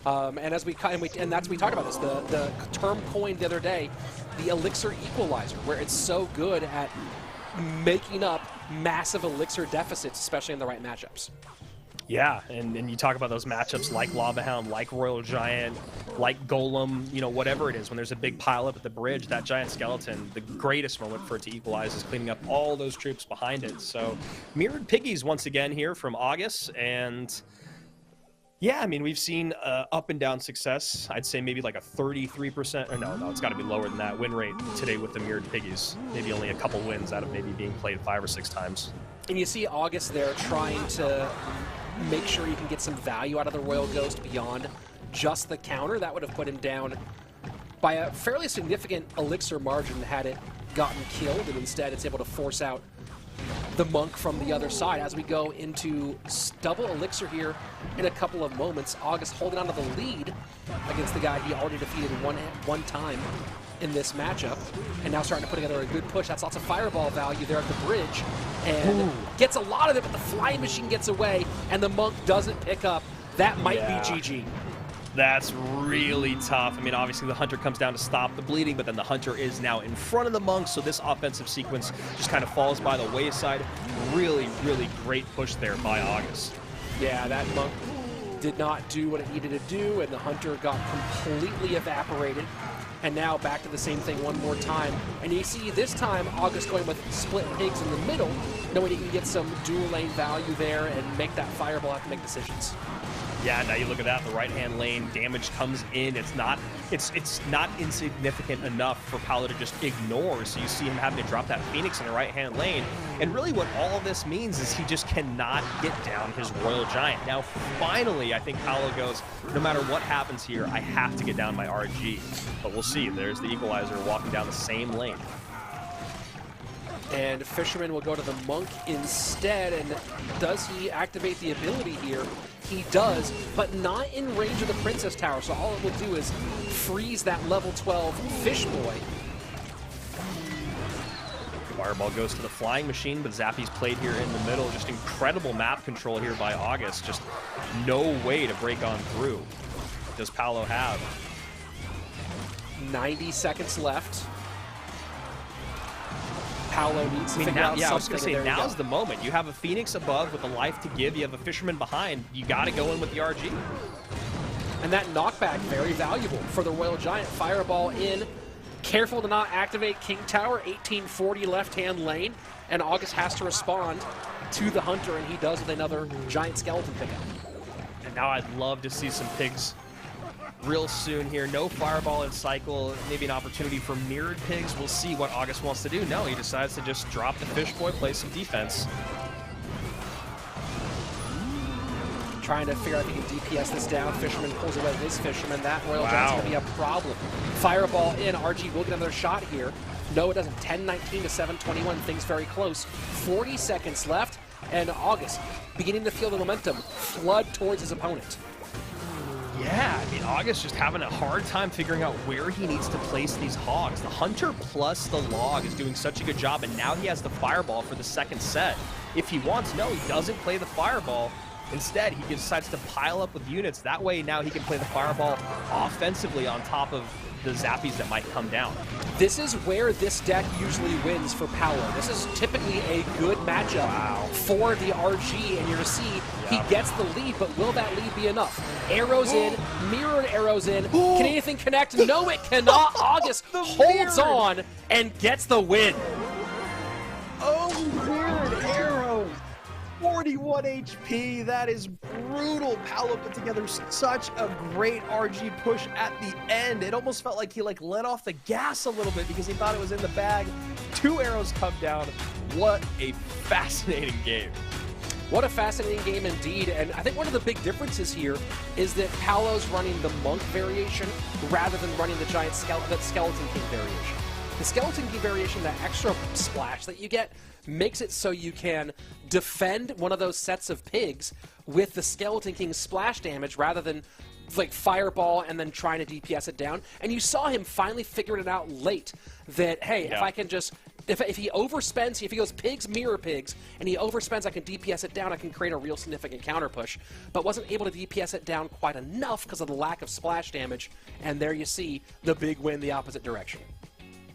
And as we talked about this, the term coined the other day, the Elixir Equalizer, where it's so good at making up massive Elixir deficits, especially in the right matchups. Yeah, and you talk about those matchups like Lava Hound, like Royal Giant, like Golem, you know, whatever it is. When there's a big pile up at the bridge, that Giant Skeleton, the greatest moment for it to equalize is cleaning up all those troops behind it. So Mirrored Piggies once again here from August, and yeah, I mean, we've seen up and down success. I'd say maybe like a 33%, or no, it's got to be lower than that, win rate today with the Mirrored Piggies. Maybe only a couple wins out of maybe being played 5 or 6 times. And you see August there trying to make sure you can get some value out of the Royal Ghost beyond just the counter. That would have put him down by a fairly significant elixir margin had it gotten killed, and instead it's able to force out the Monk from the other side. As we go into double elixir here in a couple of moments, August holding on to the lead against the guy he already defeated one time in this matchup, and now starting to put together a good push. That's lots of fireball value there at the bridge, and gets a lot of it, but the flying machine gets away, and the Monk doesn't pick up. That might be GG. That's really tough. I mean, obviously the Hunter comes down to stop the bleeding, but then the Hunter is now in front of the Monk, so this offensive sequence just kind of falls by the wayside. Really, really great push there by August. Yeah, that Monk did not do what it needed to do, and the Hunter got completely evaporated. And now back to the same thing one more time. And you see this time August going with split pigs in the middle, knowing he can get some dual lane value there and make that fireball have to make decisions. Yeah, now you look at that, the right-hand lane, damage comes in. It's not insignificant enough for Paolo to just ignore, so you see him having to drop that Phoenix in the right-hand lane. And really what all of this means is he just cannot get down his Royal Giant. Now, finally, I think Paolo goes, no matter what happens here, I have to get down my RG. But we'll see. There's the Equalizer walking down the same lane. And Fisherman will go to the Monk instead, and does he activate the ability here? He does, but not in range of the Princess Tower, so all it will do is freeze that level 12 Fish Boy. Fireball goes to the Flying Machine, but Zappy's played here in the middle. Just incredible map control here by August. Just no way to break on through. What does Paolo have? 90 seconds left. Paolo needs to figure out something. I was going to say, now's the moment. You have a Phoenix above with a life to give. You have a Fisherman behind. You got to go in with the RG. And that knockback, very valuable for the Royal Giant. Fireball in. Careful to not activate King Tower. 1840 left-hand lane. And August has to respond to the Hunter, and he does with another Giant Skeleton pickup. And now I'd love to see some pigs real soon here. No fireball in cycle, maybe an opportunity for mirrored pigs. We'll see what August wants to do. No, he decides to just drop the Fish Boy, play some defense. Trying to figure out if he can DPS this down. Fisherman pulls away his Fisherman. That Royal Giant's going to be a problem. Fireball in. RG will get another shot here. No, it doesn't. 10-19 to 7-21. Things very close. 40 seconds left, and August beginning to feel the momentum flood towards his opponent. Yeah, I mean, August just having a hard time figuring out where he needs to place these hogs. The Hunter plus the Log is doing such a good job, and now he has the Fireball for the second set. If he wants, no, he doesn't play the Fireball. Instead, he decides to pile up with units. That way, now he can play the Fireball offensively on top of the Zappies that might come down. This is where this deck usually wins for Paolo. This is typically a good matchup for the RG, and you're going to see he gets the lead, but will that lead be enough? Arrows in, mirrored arrows in. Can anything connect? No, it cannot. August holds on and gets the win. Oh, mirrored arrows. 41 HP, that is brutal. Paolo put together such a great RG push at the end. It almost felt like he let off the gas a little bit because he thought it was in the bag. 2 arrows come down. What a fascinating game. What a fascinating game indeed, and I think one of the big differences here is that Paolo's running the Monk variation rather than running the Skeleton King variation. The Skeleton King variation, that extra splash that you get, makes it so you can defend one of those sets of pigs with the Skeleton King splash damage rather than like fireball and then trying to DPS it down. And you saw him finally figuring it out late that, hey, if I can just, if he overspends, if he goes pigs, mirror pigs, and he overspends, I can DPS it down, I can create a real significant counter push. But wasn't able to DPS it down quite enough because of the lack of splash damage. And there you see the big win the opposite direction.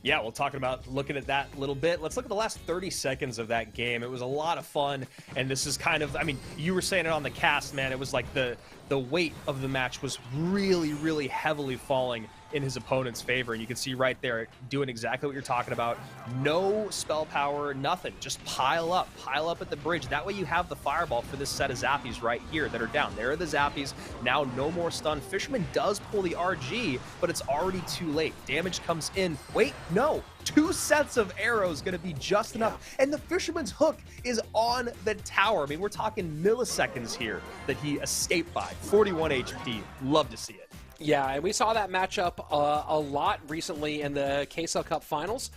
Yeah, we'll talk about looking at that a little bit. Let's look at the last 30 seconds of that game. It was a lot of fun, and this is kind of, I mean, you were saying it on the cast, man. It was like the weight of the match was really, really heavily falling in his opponent's favor, and you can see right there doing exactly what you're talking about. No spell power, nothing. Just pile up at the bridge. That way you have the fireball for this set of zappies right here that are down. There are the zappies. Now no more stun. Fisherman does pull the RG, but it's already too late. Damage comes in. Wait, no. 2 sets of arrows going to be just enough. And the Fisherman's hook is on the tower. I mean, we're talking milliseconds here that he escaped by. 41 HP. Love to see it. Yeah, and we saw that matchup a lot recently in the KSL Cup Finals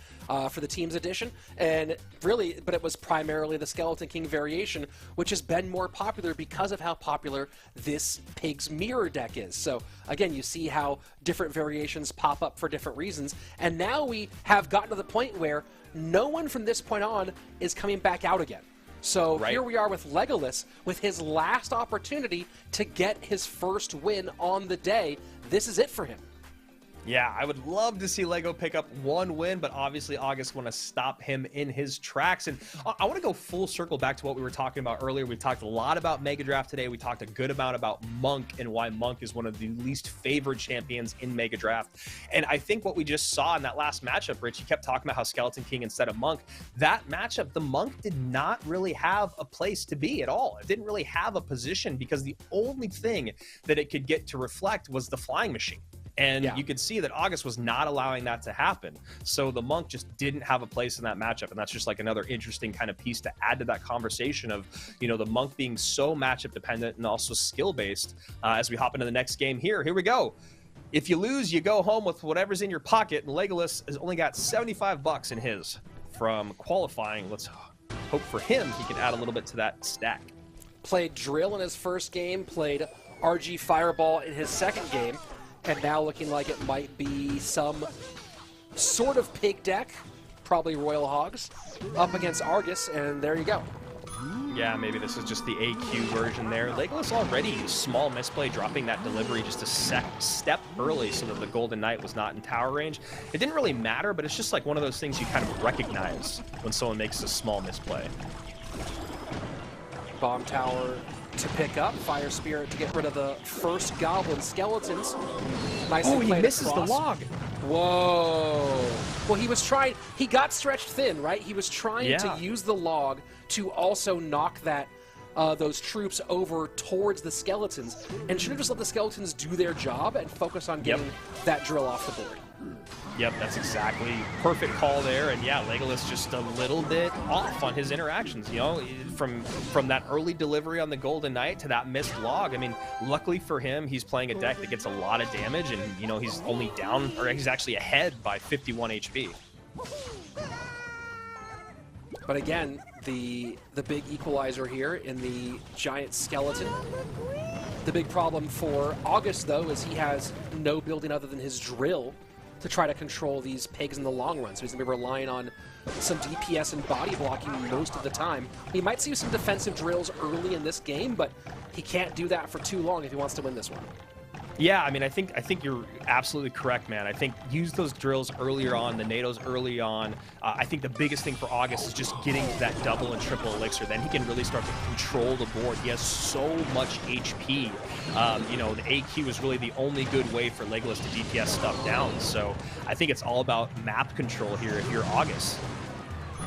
for the Teams Edition, and really, but it was primarily the Skeleton King variation, which has been more popular because of how popular this Pig's Mirror deck is. So again, you see how different variations pop up for different reasons, and now we have gotten to the point where no one from this point on is coming back out again. So here we are with Legolas with his last opportunity to get his first win on the day. This is it for him. Yeah, I would love to see Lego pick up 1 win, but obviously August want to stop him in his tracks. And I want to go full circle back to what we were talking about earlier. We talked a lot about Mega Draft today. We talked a good amount about Monk and why Monk is one of the least favored champions in Mega Draft. And I think what we just saw in that last matchup, Rich, you kept talking about how Skeleton King instead of Monk. That matchup, the Monk did not really have a place to be at all. It didn't really have a position because the only thing that it could get to reflect was the flying machine. And you could see that August was not allowing that to happen. So the Monk just didn't have a place in that matchup. And that's just like another interesting kind of piece to add to that conversation of, you know, the Monk being so matchup dependent and also skill based. As we hop into the next game here we go. If you lose, you go home with whatever's in your pocket. And Legolas has only got 75 bucks in his from qualifying. Let's hope for him he can add a little bit to that stack. Played Drill in his first game, played RG Fireball in his second game. And now looking like it might be some sort of pig deck, probably Royal Hogs, up against Argus, and there you go. Yeah, maybe this is just the AQ version there. Legolas already small misplay, dropping that delivery just a step early so that the Golden Knight was not in tower range. It didn't really matter, but it's just like one of those things you kind of recognize when someone makes a small misplay. Bomb tower to pick up, Fire Spirit to get rid of the first Goblin Skeletons. Nicely he misses across. the log. Whoa. Well, he was trying, he got stretched thin, right? He was trying to use the log to also knock that those troops over towards the skeletons, and should have just let the skeletons do their job and focus on getting that drill off the board. Yep, that's exactly perfect call there. And yeah, Legolas just a little bit off on his interactions, you know, from that early delivery on the Golden Knight to that missed log. I mean, luckily for him, he's playing a deck that gets a lot of damage, and, you know, he's only down, or he's actually ahead by 51 HP. But again, the big equalizer here in the giant skeleton. The big problem for August, though, is he has no building other than his drill to try to control these pigs in the long run. So he's going to be relying on some DPS and body blocking most of the time. He might see some defensive drills early in this game, but he can't do that for too long if he wants to win this one. Yeah, I mean, I think you're absolutely correct, man. I think use those drills earlier on, the NATOs early on. I think the biggest thing for August is just getting to that double and triple elixir. Then he can really start to control the board. He has so much HP. You know, the AQ is really the only good way for Legolas to DPS stuff down. So I think it's all about map control here if you're August.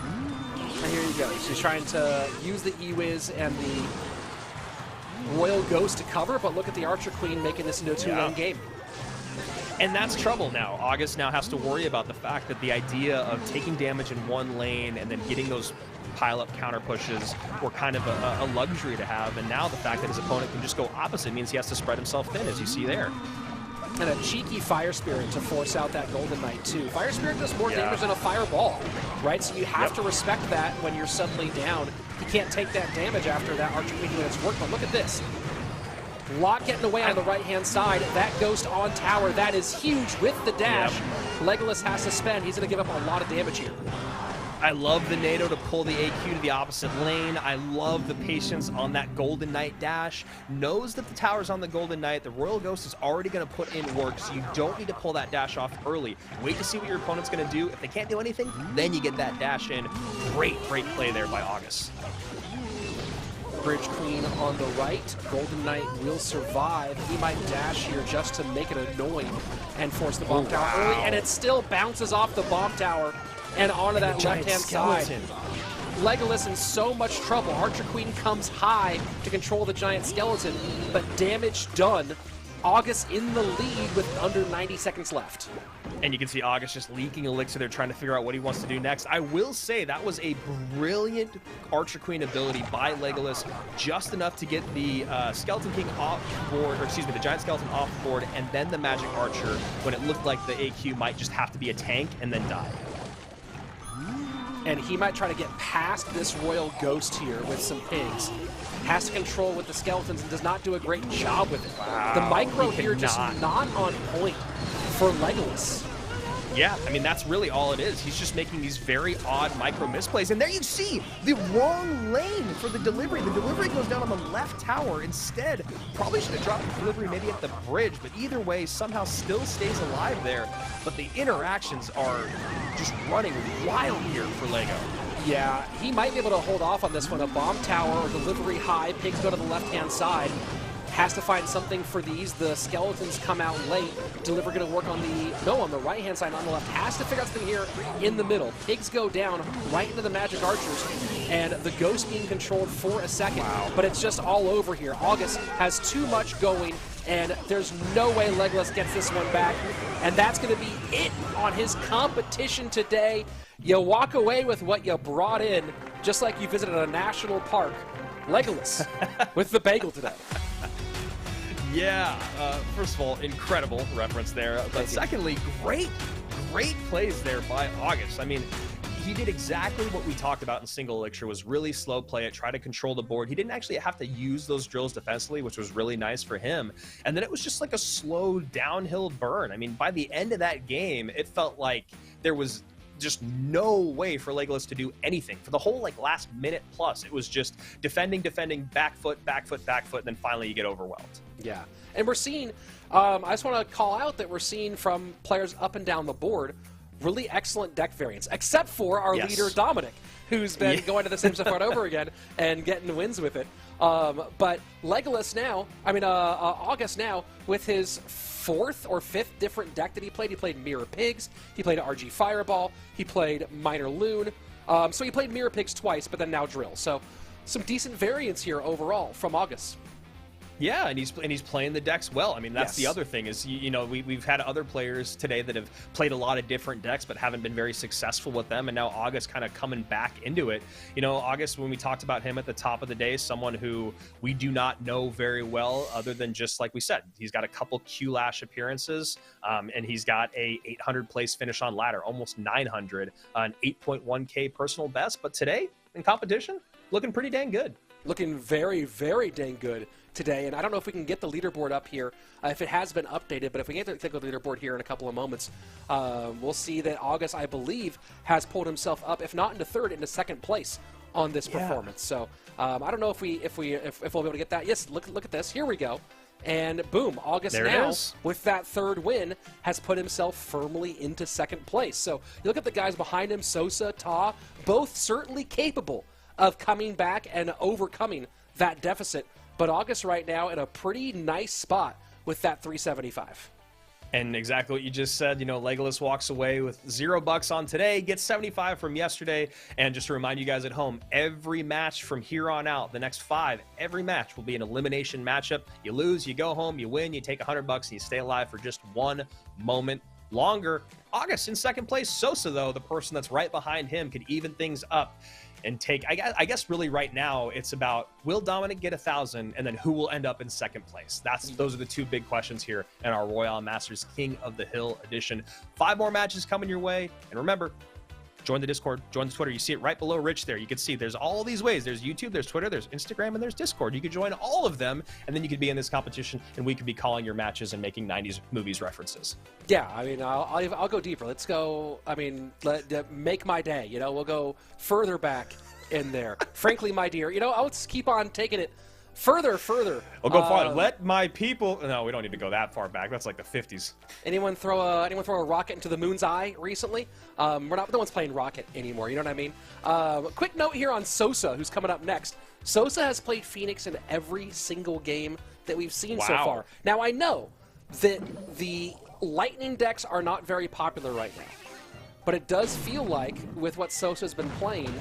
And here you go. So he's trying to use the E-Wiz and the Royal Ghost to cover, but look at the Archer Queen making this into a two-lane game. And that's trouble now. August now has to worry about the fact that the idea of taking damage in one lane and then getting those pile-up counter pushes were kind of a luxury to have, and now the fact that his opponent can just go opposite means he has to spread himself thin, as you see there. And a cheeky Fire Spirit to force out that Golden Knight, too. Fire Spirit does more damage than a Fireball, right? So you have to respect that when you're suddenly down. You can't take that damage after that Archer Queen doing its work, but look at this. Lot getting away on the right-hand side. That Ghost on tower. That is huge with the dash. Legolas has to spend. He's going to give up a lot of damage here. I love the NATO to pull the AQ to the opposite lane. I love the patience on that Golden Knight dash. Knows that the tower's on the Golden Knight. The Royal Ghost is already going to put in work, so you don't need to pull that dash off early. Wait to see what your opponent's going to do. If they can't do anything, then you get that dash in. Great play there by August. Bridge Queen on the right. Golden Knight will survive. He might dash here just to make it annoying and force the bomb tower early, and it still bounces off the bomb tower and onto that left-hand side. Legolas in so much trouble. Archer Queen comes high to control the giant skeleton, but damage done. August in the lead with under 90 seconds left. And you can see August just leaking elixir there, trying to figure out what he wants to do next. I will say that was a brilliant Archer Queen ability by Legolas, just enough to get the Skeleton King off board, or excuse me, the Giant Skeleton off board, and then the Magic Archer when it looked like the AQ might just have to be a tank and then die. And he might try to get past this Royal Ghost here with some pigs. Has to control with the skeletons and does not do a great job with it. Wow, the micro here just not on point for Legolas. Yeah, I mean, that's really all it is. He's just making these very odd micro misplays. And there you see the wrong lane for the delivery. The delivery goes down on the left tower instead. Probably should have dropped the delivery maybe at the bridge, but either way, somehow still stays alive there. But the interactions are just running wild here for Lego. Yeah, he might be able to hold off on this one. A bomb tower or delivery high. Pigs go to the left-hand side. Has to find something for these. The skeletons come out late. Deliver going to work on the right-hand side, on the left. Has to figure out something here in the middle. Pigs go down right into the Magic Archers, and the Ghost being controlled for a second. Wow. But it's just all over here. August has too much going, and there's no way Legolas gets this one back. And that's going to be it on his competition today. You walk away with what you brought in, just like you visited a national park. Legolas with the bagel today. Yeah, first of all, incredible reference there. But secondly, great plays there by August. I mean, he did exactly what we talked about in single elixir, was really slow play it, try to control the board. He didn't actually have to use those drills defensively, which was really nice for him. And then it was just like a slow downhill burn. I mean, by the end of that game, it felt like there was just no way for Legolas to do anything. For the whole last minute plus, it was just defending, back foot, and then finally you get overwhelmed. Yeah, and we're seeing, I just want to call out that we're seeing from players up and down the board really excellent deck variants, except for our leader Dominic, who's been going to the same stuff right over again and getting wins with it. But Legolas now, August now, with his fourth or fifth different deck that he played Mirror Pigs, he played RG Fireball, he played Minor Loon, so he played Mirror Pigs twice, but then now Drill. So some decent variants here overall from August. Yeah, and he's playing the decks well. I mean, that's the other thing is, we've had other players today that have played a lot of different decks but haven't been very successful with them, and now August kind of coming back into it. August, when we talked about him at the top of the day, someone who we do not know very well other than just like we said, he's got a couple Q-Lash appearances, and he's got a 800 place finish on ladder, almost 900, an 8.1K personal best. But today, in competition, looking pretty dang good. Looking very, very dang good today, and I don't know if we can get the leaderboard up here, if it has been updated, but if we get the leaderboard here in a couple of moments, we'll see that August, I believe, has pulled himself up, if not into third, into second place on this performance. So I don't know if we'll be able to get that. Yes, look at this. Here we go. And boom, August there now, with that third win, has put himself firmly into second place. So you look at the guys behind him, Sosa, Ta, both certainly capable of coming back and overcoming that deficit. But August right now in a pretty nice spot with that 375. And exactly what you just said, Legolas walks away with $0 on today, gets 75 from yesterday. And just to remind you guys at home, every match from here on out, the next 5, every match will be an elimination matchup. You lose, you go home, you win, you take $100 and you stay alive for just one moment longer. August in second place. Sosa, though, the person that's right behind him, could even things up and take, I guess really right now, it's about, will Dominic get 1,000, and then who will end up in second place? Those are the two big questions here in our Royale Masters King of the Hill edition. 5 more matches coming your way, and remember, Join the Discord, join the Twitter. You see it right below Rich there. You can see there's all these ways. There's YouTube, there's Twitter, there's Instagram, and there's Discord. You could join all of them, and then you could be in this competition, and we could be calling your matches and making 90s movies references. Yeah, I mean, I'll go deeper. Let's go, I mean, make my day. You know, we'll go further back in there. Frankly, my dear, you know, I'll just keep on taking it further. We'll go farther. Let my people... No, we don't need to go that far back. That's like the 50s. Anyone throw a rocket into the moon's eye recently? No one's playing rocket anymore, you know what I mean? Quick note here on Sosa, who's coming up next. Sosa has played Phoenix in every single game that we've seen so far. Now, I know that the Lightning decks are not very popular right now, but it does feel like, with what Sosa's been playing,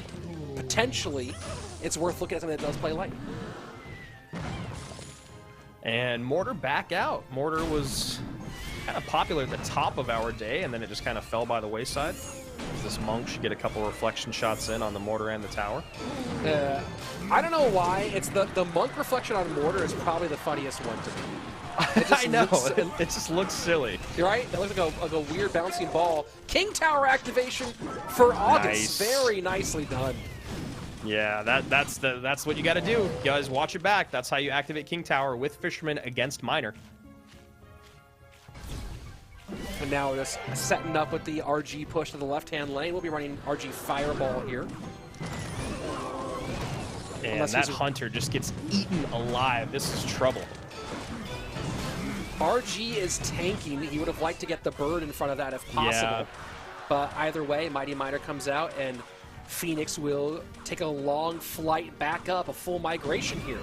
potentially it's worth looking at something that does play Lightning. And Mortar back out. Mortar was kind of popular at the top of our day, and then it just kind of fell by the wayside. This Monk should get a couple reflection shots in on the Mortar and the tower. I don't know why. It's the Monk reflection on Mortar is probably the funniest one to me. I know. It just looks silly. You're right. It looks like a weird bouncing ball. King Tower activation for August. Nice. Very nicely done. Yeah, that's what you got to do. You guys, watch it back. That's how you activate King Tower with Fisherman against Miner. And now just setting up with the RG push to the left-hand lane. We'll be running RG Fireball here. And that Hunter just gets eaten alive. This is trouble. RG is tanking. He would have liked to get the bird in front of that if possible. Yeah. But either way, Mighty Miner comes out, and Phoenix will take a long flight back up, a full migration here.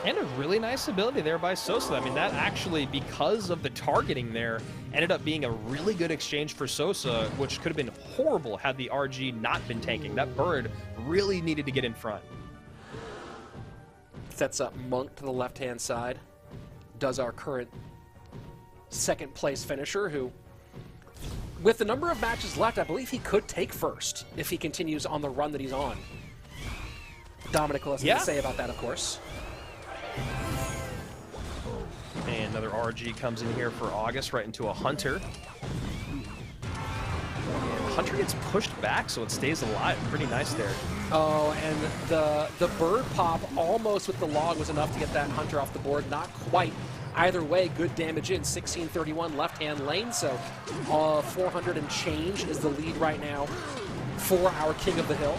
And a really nice ability there by Sosa. I mean, that actually, because of the targeting there, ended up being a really good exchange for Sosa, which could have been horrible had the RG not been tanking. That bird really needed to get in front. Sets up Monk to the left-hand side. Does our current second-place finisher, who, with the number of matches left, I believe he could take first if he continues on the run that he's on. Dominic will have something to say about that, of course. And another RG comes in here for August, right into a Hunter. And Hunter gets pushed back, so it stays alive. Pretty nice there. Oh, and the bird pop almost with the log was enough to get that Hunter off the board. Not quite. Either way, good damage in. 1631 left-hand lane, so 400 and change is the lead right now for our King of the Hill.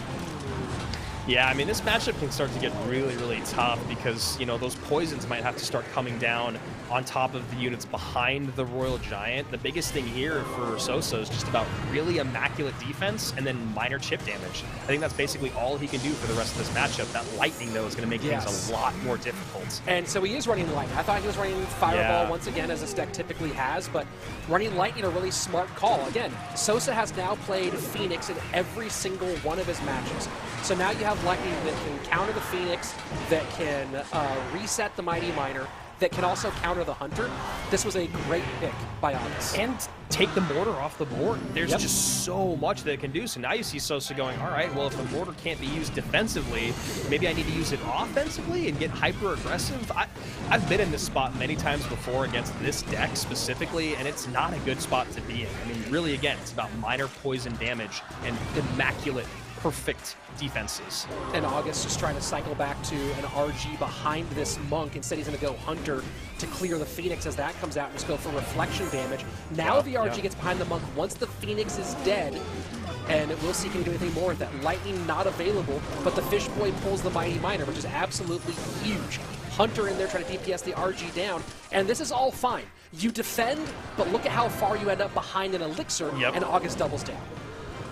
Yeah, I mean, this matchup can start to get really, really tough because, you know, those poisons might have to start coming down on top of the units behind the Royal Giant. The biggest thing here for Sosa is just about really immaculate defense and then minor chip damage. I think that's basically all he can do for the rest of this matchup. That lightning, though, is going to make things a lot more difficult. And so he is running lightning. I thought he was running Fireball once again, as this deck typically has, but running lightning, a really smart call. Again, Sosa has now played Phoenix in every single one of his matches. So now you have lightning that can counter the Phoenix, that can reset the Mighty Miner, that can also counter the Hunter. This was a great pick by August. And take the Mortar off the board. There's just so much that it can do. So now you see Sosa going, all right, well, if the Mortar can't be used defensively, maybe I need to use it offensively and get hyper-aggressive. I've been in this spot many times before against this deck specifically, and it's not a good spot to be in. I mean, really, again, it's about minor poison damage and immaculate, perfect defenses. And August just trying to cycle back to an RG behind this Monk. Instead, he's going to go Hunter to clear the Phoenix as that comes out and just go for reflection damage. Now the RG gets behind the Monk once the Phoenix is dead, and we'll see if he can do anything more with that. Lightning not available, but the Fish Boy pulls the Mighty Miner, which is absolutely huge. Hunter in there trying to DPS the RG down, and this is all fine. You defend, but look at how far you end up behind an Elixir, and August doubles down.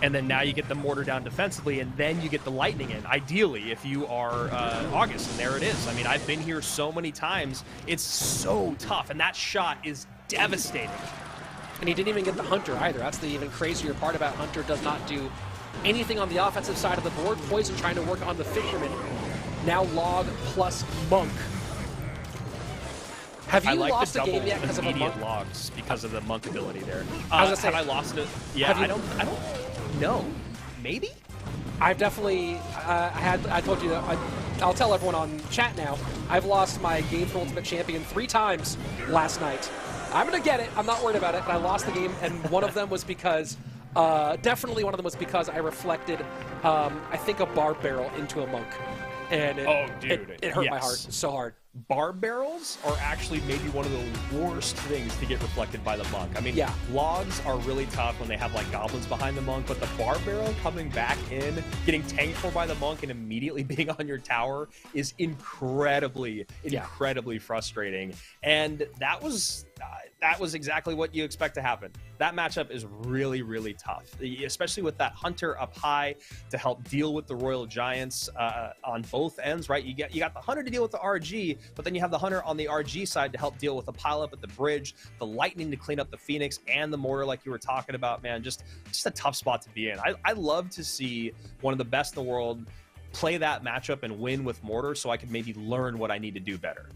And then now you get the Mortar down defensively, and then you get the Lightning in, ideally, if you are August, and there it is. I mean, I've been here so many times. It's so tough, and that shot is devastating. And he didn't even get the Hunter either. That's the even crazier part about Hunter. Does not do anything on the offensive side of the board. Poison trying to work on the Fisherman. Now Log plus Monk. Have you lost a game yet because of a Monk? Logs because of the Monk ability there. Have I lost it? Yeah, I don't know. Maybe? I've definitely, I told you that, I'll tell everyone on chat now, I've lost my game for Ultimate Champion 3 times last night. I'm going to get it, I'm not worried about it, but I lost the game, and one of them was because Definitely one of them was because I reflected, I think, a bar barrel into a monk. And it hurt my heart so hard. Bar barrels are actually maybe one of the worst things to get reflected by the monk. I mean, logs are really tough when they have like goblins behind the monk, but the bar barrel coming back in, getting tanked for by the monk and immediately being on your tower is incredibly frustrating. And that was exactly what you expect to happen. That matchup is really, really tough, especially with that hunter up high to help deal with the Royal Giants on both ends, right? You got the hunter to deal with the RG, but then you have the hunter on the RG side to help deal with the pileup at the bridge, the lightning to clean up the Phoenix, and the mortar like you were talking about, man. Just a tough spot to be in. I love to see one of the best in the world play that matchup and win with mortar so I could maybe learn what I need to do better.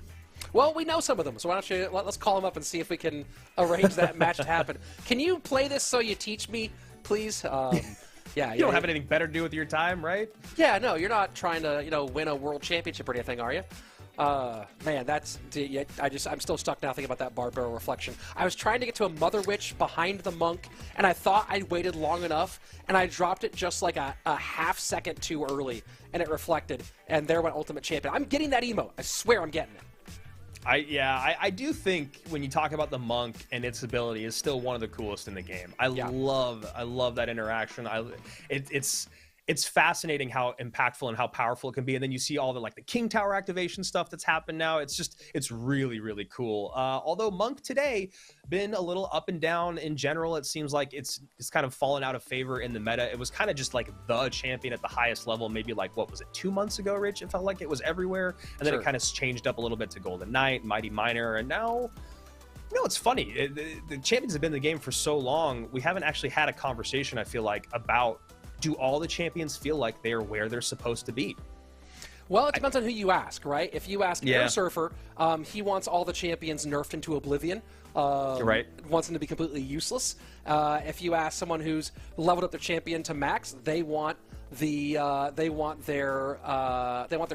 Well, we know some of them, so why don't you let's call them up and see if we can arrange that match to happen. Can you play this so you teach me, please? Yeah, you don't have anything better to do with your time, right? Yeah, no, you're not trying to win a world championship or anything, are you? Man, I'm still stuck now thinking about that bar barrel reflection. I was trying to get to a Mother Witch behind the monk, and I thought I'd waited long enough, and I dropped it just like a half second too early, and it reflected, and there went Ultimate Champion. I'm getting that emote. I swear I'm getting it. I do think when you talk about the monk and its ability, is still one of the coolest in the game. I love that interaction. It's fascinating how impactful and how powerful it can be. And then you see all the like the King Tower activation stuff that's happened now. It's really, really cool. Although Monk today been a little up and down in general. It seems like it's kind of fallen out of favor in the meta. It was kind of just like the champion at the highest level, maybe like, what was it, 2 months ago, Rich? It felt like it was everywhere. And then it kind of changed up a little bit to Golden Knight, Mighty Miner, and now... it's funny. The champions have been in the game for so long. We haven't actually had a conversation, I feel like, about do all the champions feel like they are where they're supposed to be? Well, it depends on who you ask, right? If you ask Air Surfer, he wants all the champions nerfed into oblivion. Right. Wants them to be completely useless. If you ask someone who's leveled up their champion to max, they want their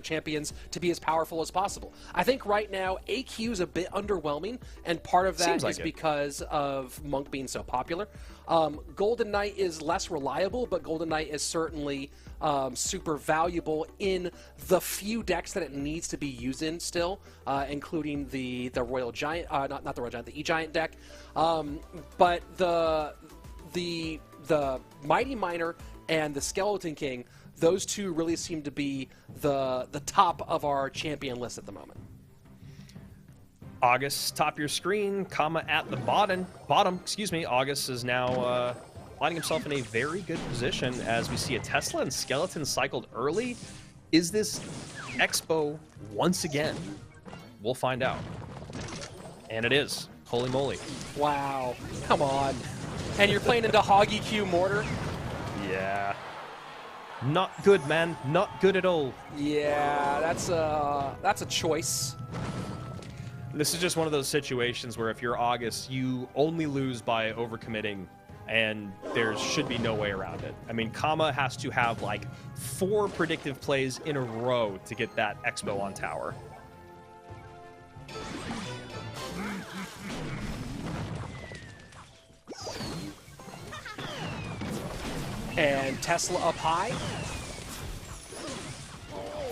champions to be as powerful as possible. I think right now AQ is a bit underwhelming, and part of that is because of Monk being so popular. Golden Knight is less reliable, but Golden Knight is certainly super valuable in the few decks that it needs to be used in still, including the Royal Giant, not the Royal Giant, the E-Giant deck. But the Mighty Miner and the Skeleton King, those two really seem to be the top of our champion list at the moment. August, top of your screen, comma at the bottom. August is now finding himself in a very good position as we see a Tesla and Skeleton cycled early. Is this Expo once again? We'll find out. And it is. Holy moly. Wow. Come on. And you're playing into Hoggy Q Mortar? Yeah. Not good, man. Not good at all. Yeah, that's a choice. This is just one of those situations where if you're August, you only lose by overcommitting, and there should be no way around it. I mean, Kama has to have like 4 predictive plays in a row to get that Expo on tower. And Tesla up high.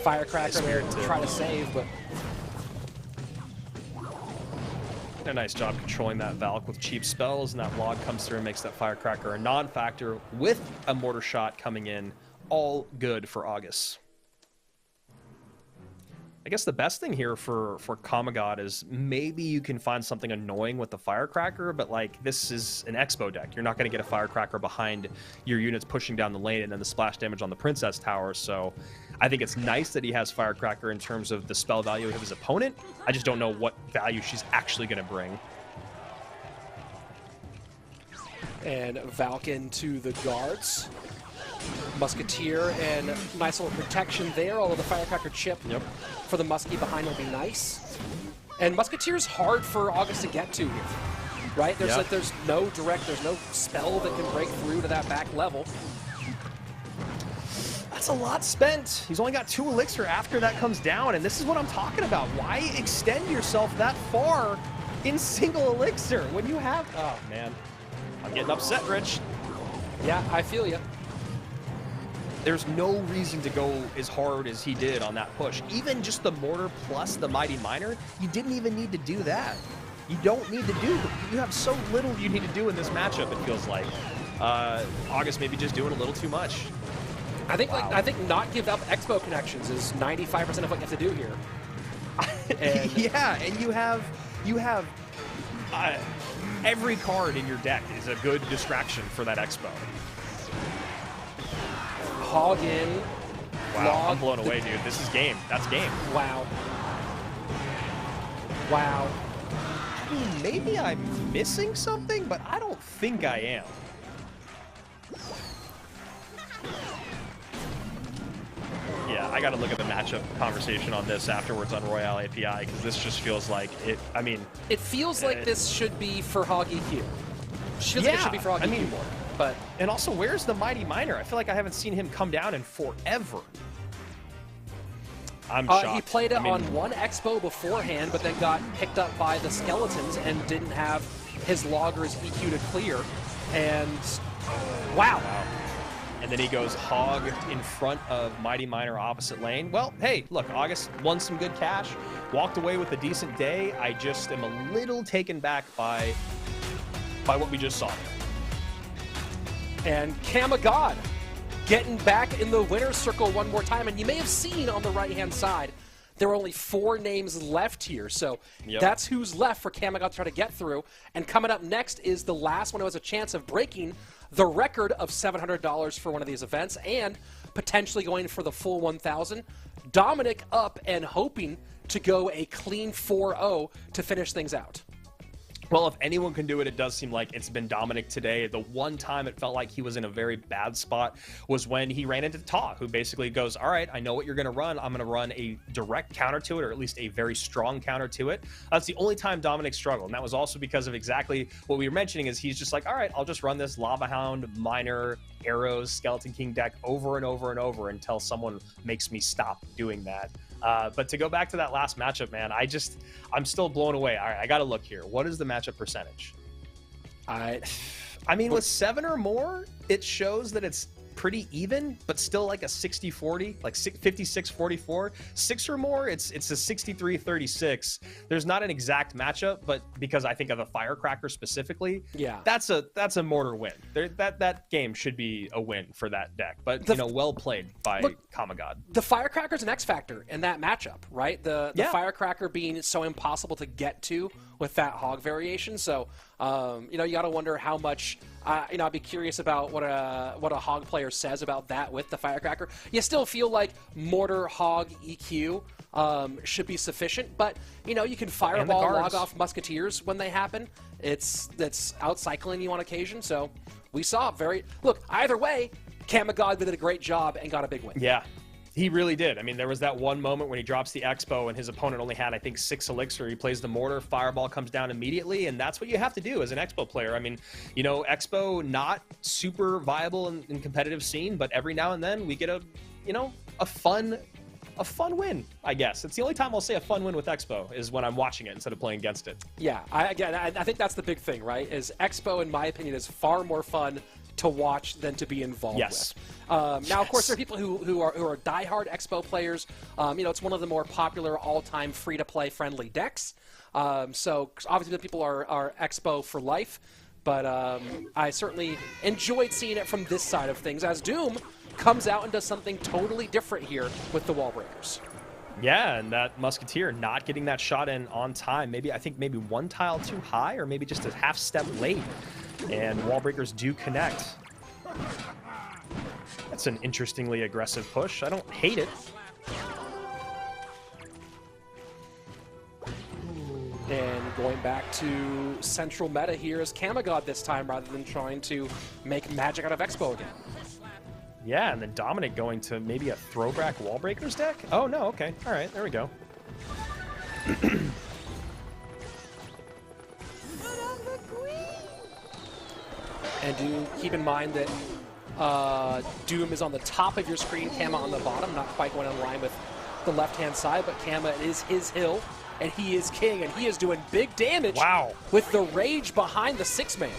Firecracker there to try to save, but... A nice job controlling that Valk with cheap spells, and that log comes through and makes that Firecracker a non-factor with a mortar shot coming in. All good for August. I guess the best thing here for Kamagod is maybe you can find something annoying with the Firecracker, but like this is an Expo deck. You're not going to get a Firecracker behind your units pushing down the lane and then the splash damage on the Princess Tower, so I think it's nice that he has Firecracker in terms of the spell value of his opponent. I just don't know what value she's actually going to bring. And Valken to the guards. Musketeer and nice little protection there, although the Firecracker chip for the Muskie behind will be nice. And Musketeer's hard for August to get to here, right? There's like, there's no spell that can break through to that back level. That's a lot spent. He's only got 2 elixir after that comes down, and this is what I'm talking about. Why extend yourself that far in single elixir when you have... Oh, man. I'm getting upset, Rich. Yeah, I feel you. There's no reason to go as hard as he did on that push. Even just the mortar plus the Mighty Miner, you didn't even need to do that. You don't need to do. You have so little you need to do in this matchup, it feels like. August maybe just doing a little too much. I think I think not give up Expo connections is 95% of what you have to do here. And yeah, and you have every card in your deck is a good distraction for that Expo. Hog in. Wow, I'm blown away, dude. This is game. That's game. Wow. Wow. I mean, maybe I'm missing something, but I don't think I am. Yeah, I got to look at the matchup conversation on this afterwards on Royale API, because this just feels like it. I mean, it feels like this should be for Hog EQ. Feels like it should be for Hog EQ more. But and also, where's the Mighty Miner? I feel like I haven't seen him come down in forever. I'm shocked. He played it on one Expo beforehand, but then got picked up by the Skeletons and didn't have his loggers EQ to clear. And wow. And then he goes Hog in front of Mighty Miner opposite lane. Well, hey, look, August won some good cash, walked away with a decent day. I just am a little taken back by what we just saw here. And Kamagod getting back in the winner's circle one more time. And you may have seen on the right-hand side, there were only 4 names left here. So that's who's left for Kamagod to try to get through. And coming up next is the last one who has a chance of breaking the record of $700 for one of these events and potentially going for the full 1,000. Dominic up and hoping to go a clean 4-0 to finish things out. Well, if anyone can do it, it does seem like it's been Dominic today. The one time it felt like he was in a very bad spot was when he ran into Ta, who basically goes, all right, I know what you're going to run. I'm going to run a direct counter to it, or at least a very strong counter to it. That's the only time Dominic struggled. And that was also because of exactly what we were mentioning is he's just like, all right, I'll just run this Lava Hound, Miner, Arrows, Skeleton King deck over and over and over until someone makes me stop doing that. But to go back to that last matchup, man, I'm still blown away. All right, I got to look here. What is the matchup percentage? I mean, with 7 or more, it shows that it's pretty even, but still like a 60-40, like 56-44. 6 or more, it's a 63-36. There's not an exact matchup, but because I think of the Firecracker specifically, that's a mortar win. That game should be a win for that deck. But well played by Kamagod. The Firecracker's an X factor in that matchup, right? The Firecracker being so impossible to get to with that Hog variation. So you got to wonder how much. I'd be curious about what a Hog player says about that with the Firecracker. You still feel like Mortar, Hog, EQ should be sufficient, but you can Fireball, log off Musketeers when they happen. That's outcycling you on occasion. So we saw either way, Kamagod did a great job and got a big win. Yeah. He really did. I mean, there was that one moment when he drops the Expo and his opponent only had, I think, 6 Elixir. He plays the Mortar, Fireball comes down immediately, and that's what you have to do as an Expo player. I mean, Expo not super viable in competitive scene, but every now and then we get a fun win, I guess. It's the only time I'll say a fun win with Expo is when I'm watching it instead of playing against it. Yeah, I think that's the big thing, right? Is Expo, in my opinion, is far more fun to watch than to be involved with. Now, of course, there are people who are diehard Expo players. It's one of the more popular all-time free-to-play friendly decks. So obviously, the people are Expo for life. But I certainly enjoyed seeing it from this side of things as Doom comes out and does something totally different here with the Wall Breakers. Yeah, and that Musketeer not getting that shot in on time. I think maybe one tile too high or maybe just a half step late. And Wall Breakers do connect. That's an interestingly aggressive push. I don't hate it. And going back to central meta here is Kamagod this time rather than trying to make magic out of Expo again. Yeah, and then Dominic going to maybe a throwback Wall Breakers deck? Oh, no, okay. All right, there we go. And do keep in mind that Doom is on the top of your screen, Kama on the bottom, not quite going in line with the left-hand side, but Kama is his hill, and he is king, and he is doing big damage with the Rage behind the 6-man.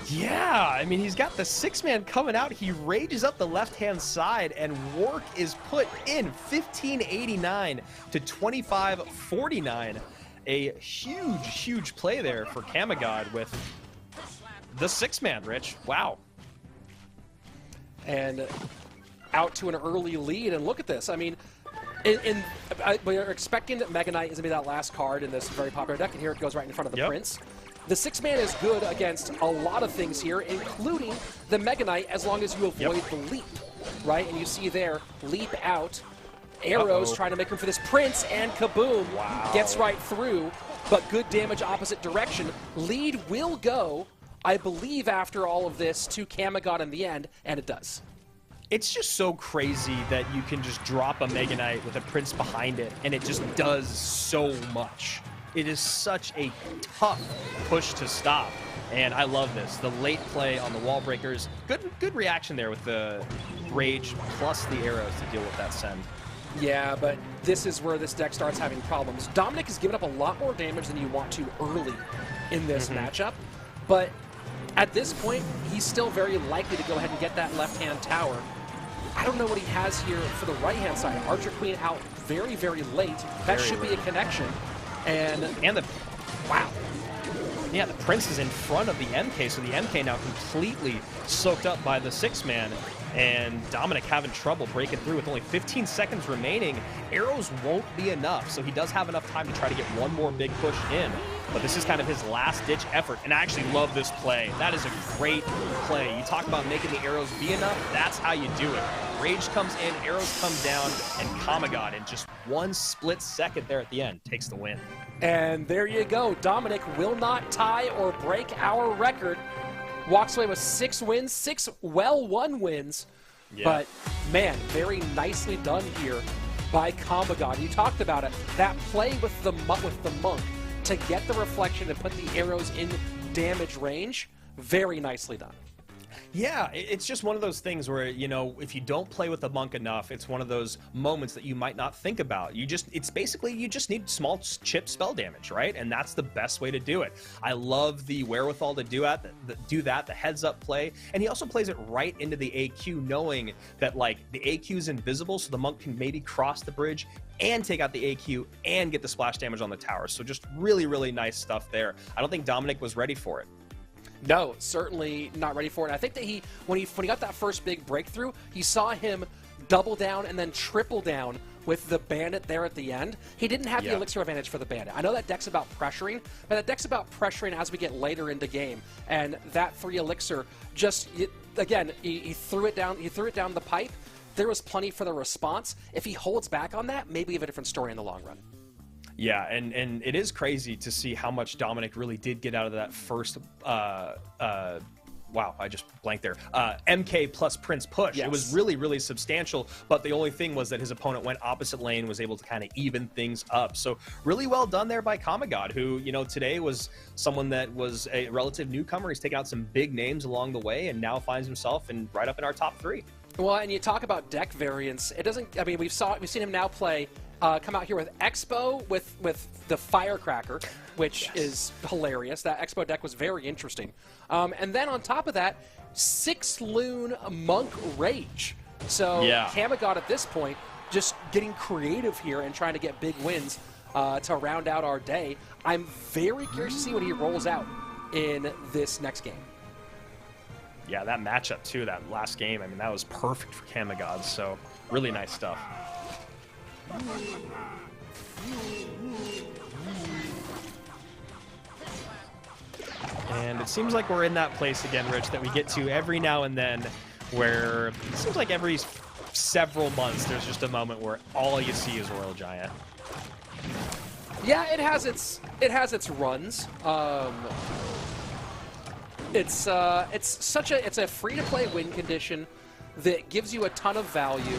Yeah, I mean, he's got the 6-man coming out. He rages up the left-hand side, and Wark is put in 1589 to 2549. A huge, huge play there for Kamagod with the 6-man, Rich. Wow. And out to an early lead, and look at this. I mean, we're expecting that Mega Knight is going to be that last card in this very popular deck, and here it goes right in front of the Prince. The 6-man is good against a lot of things here, including the Mega Knight, as long as you avoid the leap, right? And you see there, leap out, arrows trying to make room for this Prince, and kaboom, gets right through, but good damage opposite direction. Lead will go, I believe, after all of this, to Kamagod in the end, and it does. It's just so crazy that you can just drop a Mega Knight with a Prince behind it, and it just does so much. It is such a tough push to stop, and I love this. The late play on the wall breakers, good reaction there with the rage plus the arrows to deal with that send. Yeah, but this is where this deck starts having problems. Dominic has given up a lot more damage than you want to early in this matchup, but at this point, he's still very likely to go ahead and get that left-hand tower. I don't know what he has here for the right-hand side. Archer Queen out very, very late. That should be a connection. And the wow. Yeah, the Prince is in front of the MK, so the MK now completely soaked up by the 6-man. And Dominic having trouble breaking through with only 15 seconds remaining. Arrows won't be enough, so he does have enough time to try to get one more big push in. But this is kind of his last-ditch effort, and I actually love this play. That is a great play. You talk about making the arrows be enough, that's how you do it. Rage comes in, arrows come down, and Kamagod in just one split second there at the end takes the win. And there you go. Dominic will not tie or break our record. Walks away with 6 wins, 6 well-won wins. Yeah. But, man, very nicely done here by Kamagod. You talked about it. That play with the monk to get the reflection and put the arrows in damage range, very nicely done. Yeah, it's just one of those things where, you know, if you don't play with the monk enough, it's one of those moments that you might not think about. It's basically, you just need small chip spell damage, right? And that's the best way to do it. I love the wherewithal to do that, the heads up play. And he also plays it right into the AQ, knowing that, like, the AQ is invisible, so the monk can maybe cross the bridge and take out the AQ and get the splash damage on the tower. So just really, really nice stuff there. I don't think Dominic was ready for it. No, certainly not ready for it. I think that when he got that first big breakthrough, he saw him double down and then triple down with the Bandit there at the end. He didn't have the elixir advantage for the Bandit. I know that deck's about pressuring, but that deck's about pressuring as we get later into game. And that 3 elixir just, again, he threw it down. He threw it down the pipe. There was plenty for the response. If he holds back on that, maybe we have a different story in the long run. Yeah, and it is crazy to see how much Dominic really did get out of that first, wow, I just blanked there, MK plus Prince push. Yes. It was really, really substantial, but the only thing was that his opponent went opposite lane, was able to kind of even things up. So really well done there by Kamagod, who, you know, today was someone that was a relative newcomer. He's taken out some big names along the way and now finds himself right up in our top 3. Well, and you talk about deck variance. It doesn't, I mean, we've seen him now play come out here with Expo with the Firecracker, which is hilarious. That Expo deck was very interesting. And then on top of that, 6 Loon Monk Rage. So Kamagod at this point just getting creative here and trying to get big wins to round out our day. I'm very curious to see what he rolls out in this next game. Yeah, that matchup too, that last game, I mean, that was perfect for Kamagod, so really nice stuff. And it seems like we're in that place again, Rich, that we get to every now and then, where it seems like every several months there's just a moment where all you see is Royal Giant. Yeah, it has its runs. It's a free-to-play win condition that gives you a ton of value,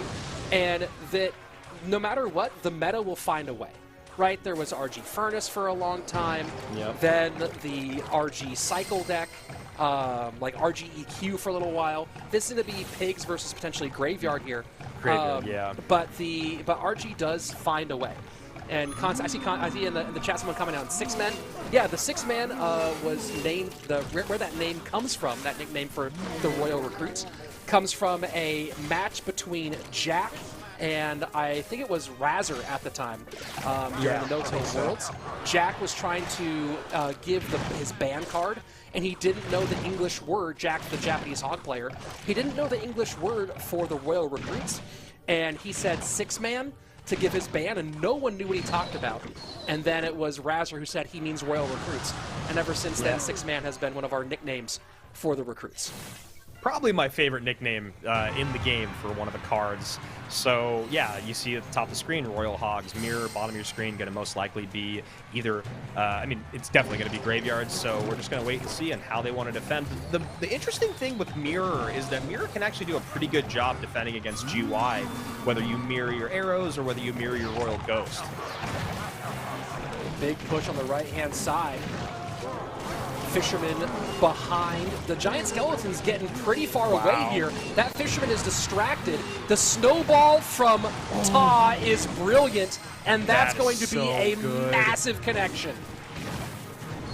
and that no matter what, the meta will find a way, right? There was RG Furnace for a long time, then the RG Cycle deck, like RG EQ for a little while. This is going to be Pigs versus potentially Graveyard here. Graveyard, But RG does find a way. And I see in the chat someone coming out, 6 men. Yeah, the 6 man was named, where that name comes from, that nickname for the Royal Recruits, comes from a match between Jack and I think it was Razor at the time during the No-Till Worlds. Jack was trying to give his ban card, and he didn't know the English word, Jack, the Japanese hog player, he didn't know the English word for the Royal Recruits, and he said 6 man to give his ban, and no one knew what he talked about. And then it was Razor who said he means Royal Recruits. And ever since then, 6 man has been one of our nicknames for the recruits. Probably my favorite nickname in the game for one of the cards. So yeah, you see at the top of the screen, Royal Hogs, mirror, bottom of your screen, going to most likely be either, I mean, it's definitely going to be Graveyards, so we're just going to wait and see on how they want to defend. The interesting thing with Mirror is that Mirror can actually do a pretty good job defending against GY, whether you mirror your arrows or whether you mirror your Royal Ghost. Big push on the right-hand side. Fisherman behind. The giant skeleton's getting pretty far away here. That fisherman is distracted. The snowball from Ta is brilliant, and that's going to be a massive connection.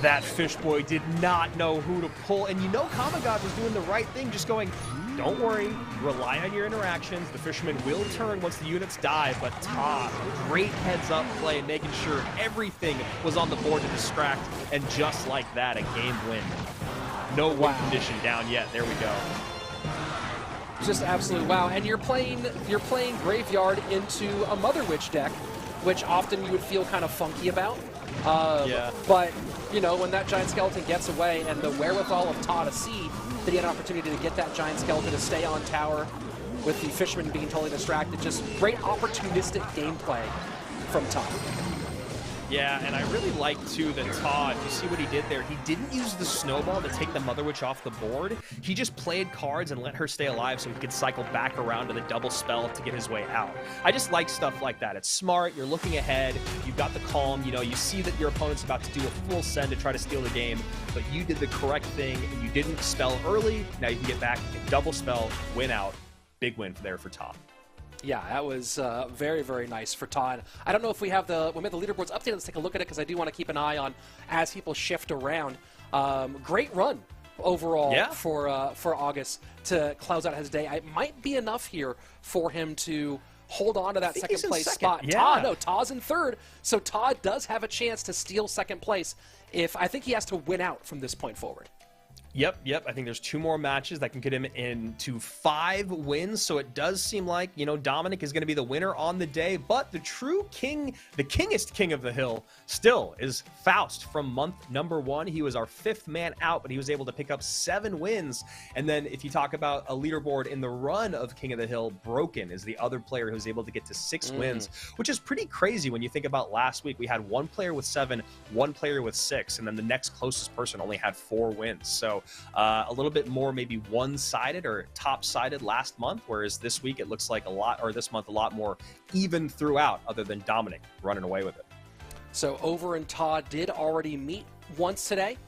That fish boy did not know who to pull, and you know Kamagod was doing the right thing, just going, don't worry, rely on your interactions. The fisherman will turn once the units die, but Ta, great heads-up play, making sure everything was on the board to distract, and just like that, a game win. No win condition down yet. There we go. Just absolute wow. And you're playing Graveyard into a Mother Witch deck, which often you would feel kind of funky about. But, you know, when that giant skeleton gets away and the wherewithal of Ta to see that he had an opportunity to get that giant skeleton to stay on tower with the fisherman being totally distracted, just great opportunistic gameplay from Ta. Yeah, and I really like, too, that Ta, if you see what he did there, he didn't use the snowball to take the Mother Witch off the board. He just played cards and let her stay alive so he could cycle back around to the double spell to get his way out. I just like stuff like that. It's smart, you're looking ahead, you've got the calm, you know, you see that your opponent's about to do a full send to try to steal the game, but you did the correct thing, and you didn't spell early. Now you can get back, you can double spell, win out. Big win there for Ta. Yeah, that was very, very nice for Todd. I don't know if we have the leaderboards updated. Let's take a look at it because I do want to keep an eye on as people shift around. Great run overall for August to close out his day. It might be enough here for him to hold on to that second place spot. Yeah. Ta's in third, so Todd does have a chance to steal second place. I think he has to win out from this point forward. Yep. I think there's 2 more matches that can get him into 5 wins. So it does seem like, you know, Dominic is going to be the winner on the day. But the true king, the kingest king of the hill, still is Faust from month number 1. He was our 5th man out, but he was able to pick up 7 wins. And then if you talk about a leaderboard in the run of King of the Hill, Broken is the other player who's able to get to 6 wins, which is pretty crazy when you think about last week. We had 1 player with 7, 1 player with 6, and then the next closest person only had 4 wins. So a little bit more maybe one-sided or top-sided last month, whereas this week it looks like this month a lot more even throughout, other than Dominic running away with it. So Over and Todd did already meet once today.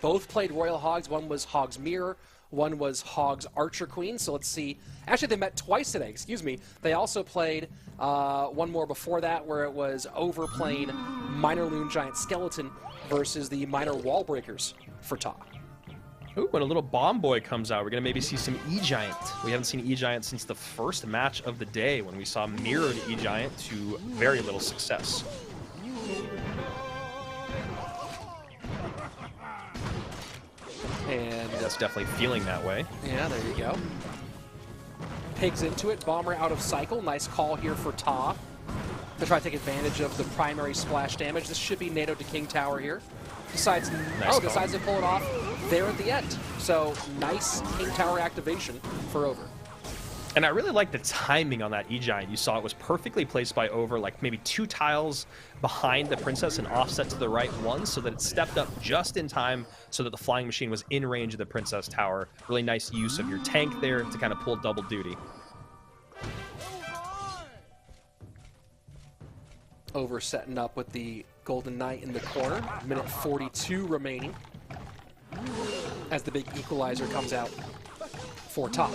Both played Royal Hogs. One was Hogs Mirror, one was Hogs Archer Queen. So let's see. Actually, they met twice today, excuse me. They also played one more before that where it was Over playing Minor Loon Giant Skeleton versus the Minor Wall Breakers for Todd. Ooh, when a little Bomb Boy comes out, we're going to maybe see some E-Giant. We haven't seen E-Giant since the first match of the day when we saw mirrored E-Giant to very little success. And that's definitely feeling that way. Yeah, there you go. Pigs into it, Bomber out of cycle. Nice call here for Ta to try to take advantage of the primary splash damage. This should be NATO to King Tower here. Decides to pull it off there at the end. So nice King Tower activation for Over. And I really like the timing on that E-Giant. You saw it was perfectly placed by Over, like maybe 2 tiles behind the Princess and offset to the right one, so that it stepped up just in time so that the flying machine was in range of the Princess Tower. Really nice use of your tank there to kind of pull double duty. Over setting up with the Golden Knight in the corner. Minute 42 remaining as the big equalizer comes out for Top.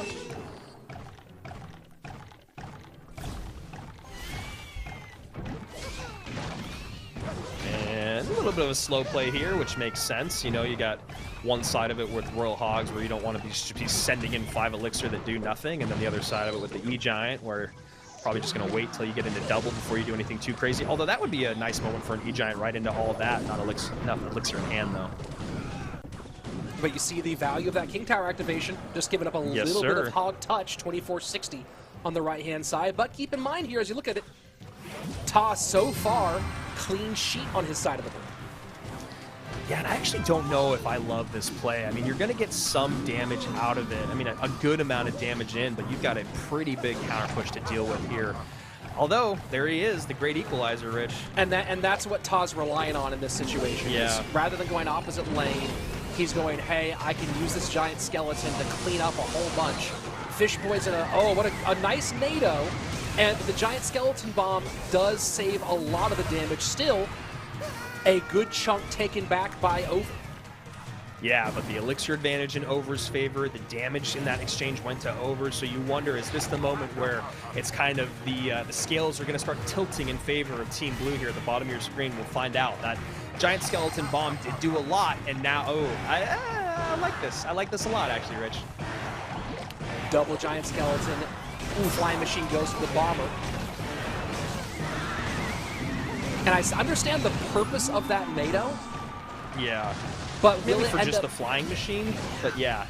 little bit of a slow play here, which makes sense. You know, you got one side of it with Royal Hogs where you don't want to be sending in 5 Elixir that do nothing, and then the other side of it with the E-Giant where probably just going to wait till you get into double before you do anything too crazy. Although that would be a nice moment for an E-Giant right into all of that. Not enough Elixir in hand, though. But you see the value of that King Tower activation, just giving up a little bit of hog touch, 2460 on the right-hand side. But keep in mind here, as you look at it, Toss so far, clean sheet on his side of the board. Yeah, and I actually don't know if I love this play. I mean, you're going to get some damage out of it. I mean, a good amount of damage in, but you've got a pretty big counter push to deal with here. Although, there he is, the great equalizer, Rich. And that's what Todd's relying on in this situation. Yeah. Rather than going opposite lane, he's going, hey, I can use this giant skeleton to clean up a whole bunch. Fishboy's in what a nice NATO. And the giant skeleton bomb does save a lot of the damage. Still, a good chunk taken back by Over. Yeah, but the Elixir advantage in Over's favor, the damage in that exchange went to Over, so you wonder, is this the moment where it's kind of the scales are going to start tilting in favor of Team Blue here at the bottom of your screen? We'll find out. That giant skeleton bomb did do a lot, and now, I like this. I like this a lot, actually, Rich. Double giant skeleton. Flying machine goes to the bomber. And I understand the purpose of that NATO. Yeah. But really will for it just the flying machine, but yeah.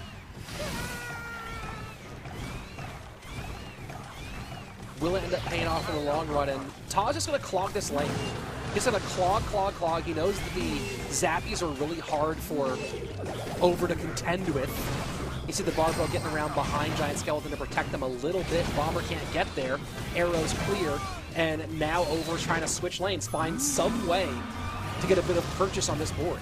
Will it end up paying off in the long run? And Todd's just going to clog this lane. He's going to clog. He knows that the zappies are really hard for Over to contend with. You see the barbell getting around behind Giant Skeleton to protect them a little bit. Bomber can't get there. Arrows clear. And now Over's trying to switch lanes, find some way to get a bit of purchase on this board.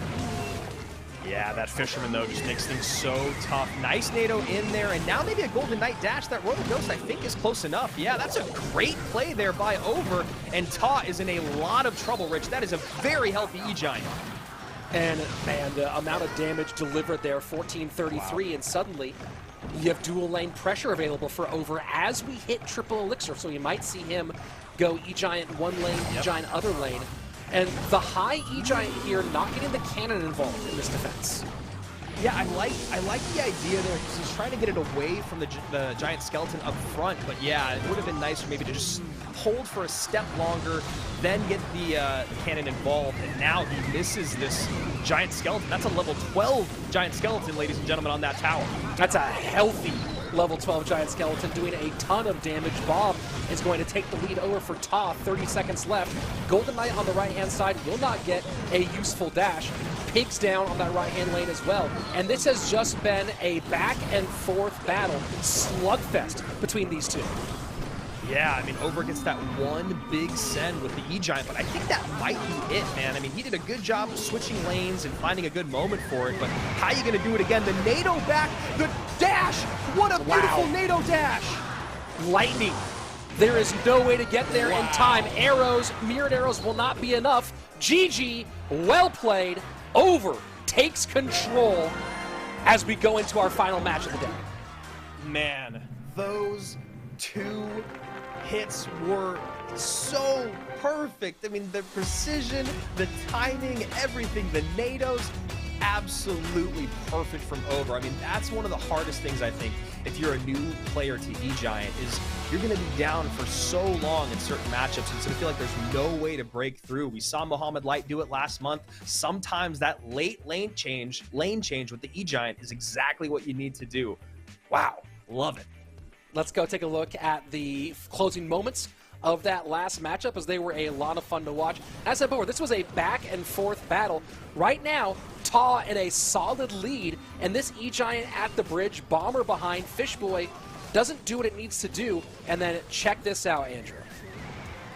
Yeah, that Fisherman, though, just makes things so tough. Nice NATO in there, and now maybe a Golden Knight dash. That Royal Ghost, I think, is close enough. Yeah, that's a great play there by Over, and Ta is in a lot of trouble, Rich. That is a very healthy E-Giant. And the amount of damage delivered there, 1433, wow. And suddenly you have dual lane pressure available for Over as we hit triple Elixir, so you might see him go E-Giant one lane, E-Giant other lane. And the high E-Giant here not getting the cannon involved in this defense. Yeah, I like the idea there because he's trying to get it away from the giant skeleton up front. But yeah, it would have been nicer maybe to just hold for a step longer, then get the cannon involved. And now he misses this giant skeleton. That's a level 12 giant skeleton, ladies and gentlemen, on that tower. That's a healthy level 12 giant skeleton doing a ton of damage. Bob is going to take the lead over for Ta. 30 seconds left. Golden Knight on the right-hand side will not get a useful dash. Pigs down on that right-hand lane as well. And this has just been a back-and-forth battle, slugfest between these two. Yeah, I mean, Over gets that one big send with the E-Giant, but I think that might be it, man. I mean, he did a good job of switching lanes and finding a good moment for it, but how are you going to do it again? The NATO back, the dash! What a beautiful NATO dash! Lightning. There is no way to get there in time. Arrows, mirrored arrows will not be enough. GG, well played. Over takes control as we go into our final match of the day. Man, those two hits were so perfect. I mean, the precision, the timing, everything, the NATOs, absolutely perfect from Over. I mean, that's one of the hardest things, I think, if you're a new player to E-Giant, is you're going to be down for so long in certain matchups. It's going to feel like there's no way to break through. We saw Mohamed Light do it last month. Sometimes that late lane change with the E-Giant is exactly what you need to do. Wow, love it. Let's go take a look at the closing moments of that last matchup, as they were a lot of fun to watch. As I said before, this was a back-and-forth battle. Right now, Ta in a solid lead, and this E-Giant at the bridge, Bomber behind, Fishboy doesn't do what it needs to do, and then check this out, Andrew.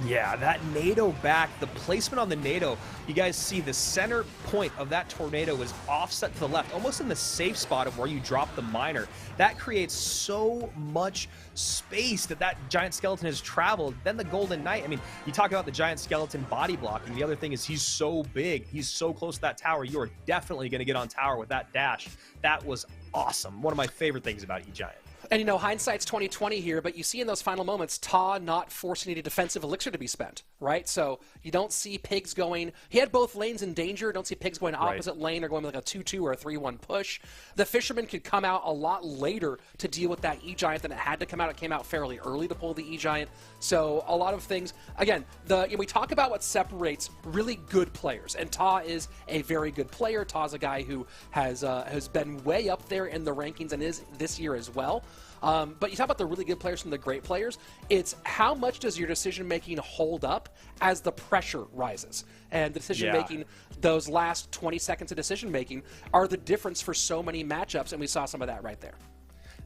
Yeah, that NATO back, the placement on the NATO, you guys see the center point of that tornado is offset to the left, almost in the safe spot of where you drop the miner. That creates so much space that giant skeleton has traveled. Then the Golden Knight, I mean, you talk about the giant skeleton body blocking. The other thing is he's so big. He's so close to that tower. You are definitely going to get on tower with that dash. That was awesome. One of my favorite things about E-Giant. And, you know, hindsight's 20/20 here, but you see in those final moments, Ta not forcing any defensive elixir to be spent, right? So you don't see Pigs going... He had both lanes in danger. Don't see Pigs going opposite lane or going with like a 2-2 or a 3-1 push. The Fisherman could come out a lot later to deal with that E-Giant than it had to come out. It came out fairly early to pull the E-Giant. So a lot of things... Again, we talk about what separates really good players, and Ta is a very good player. Ta's a guy who has been way up there in the rankings and is this year as well. But you talk about the really good players from the great players. It's how much does your decision-making hold up as the pressure rises? And the decision-making, those last 20 seconds of decision-making are the difference for so many matchups, and we saw some of that right there.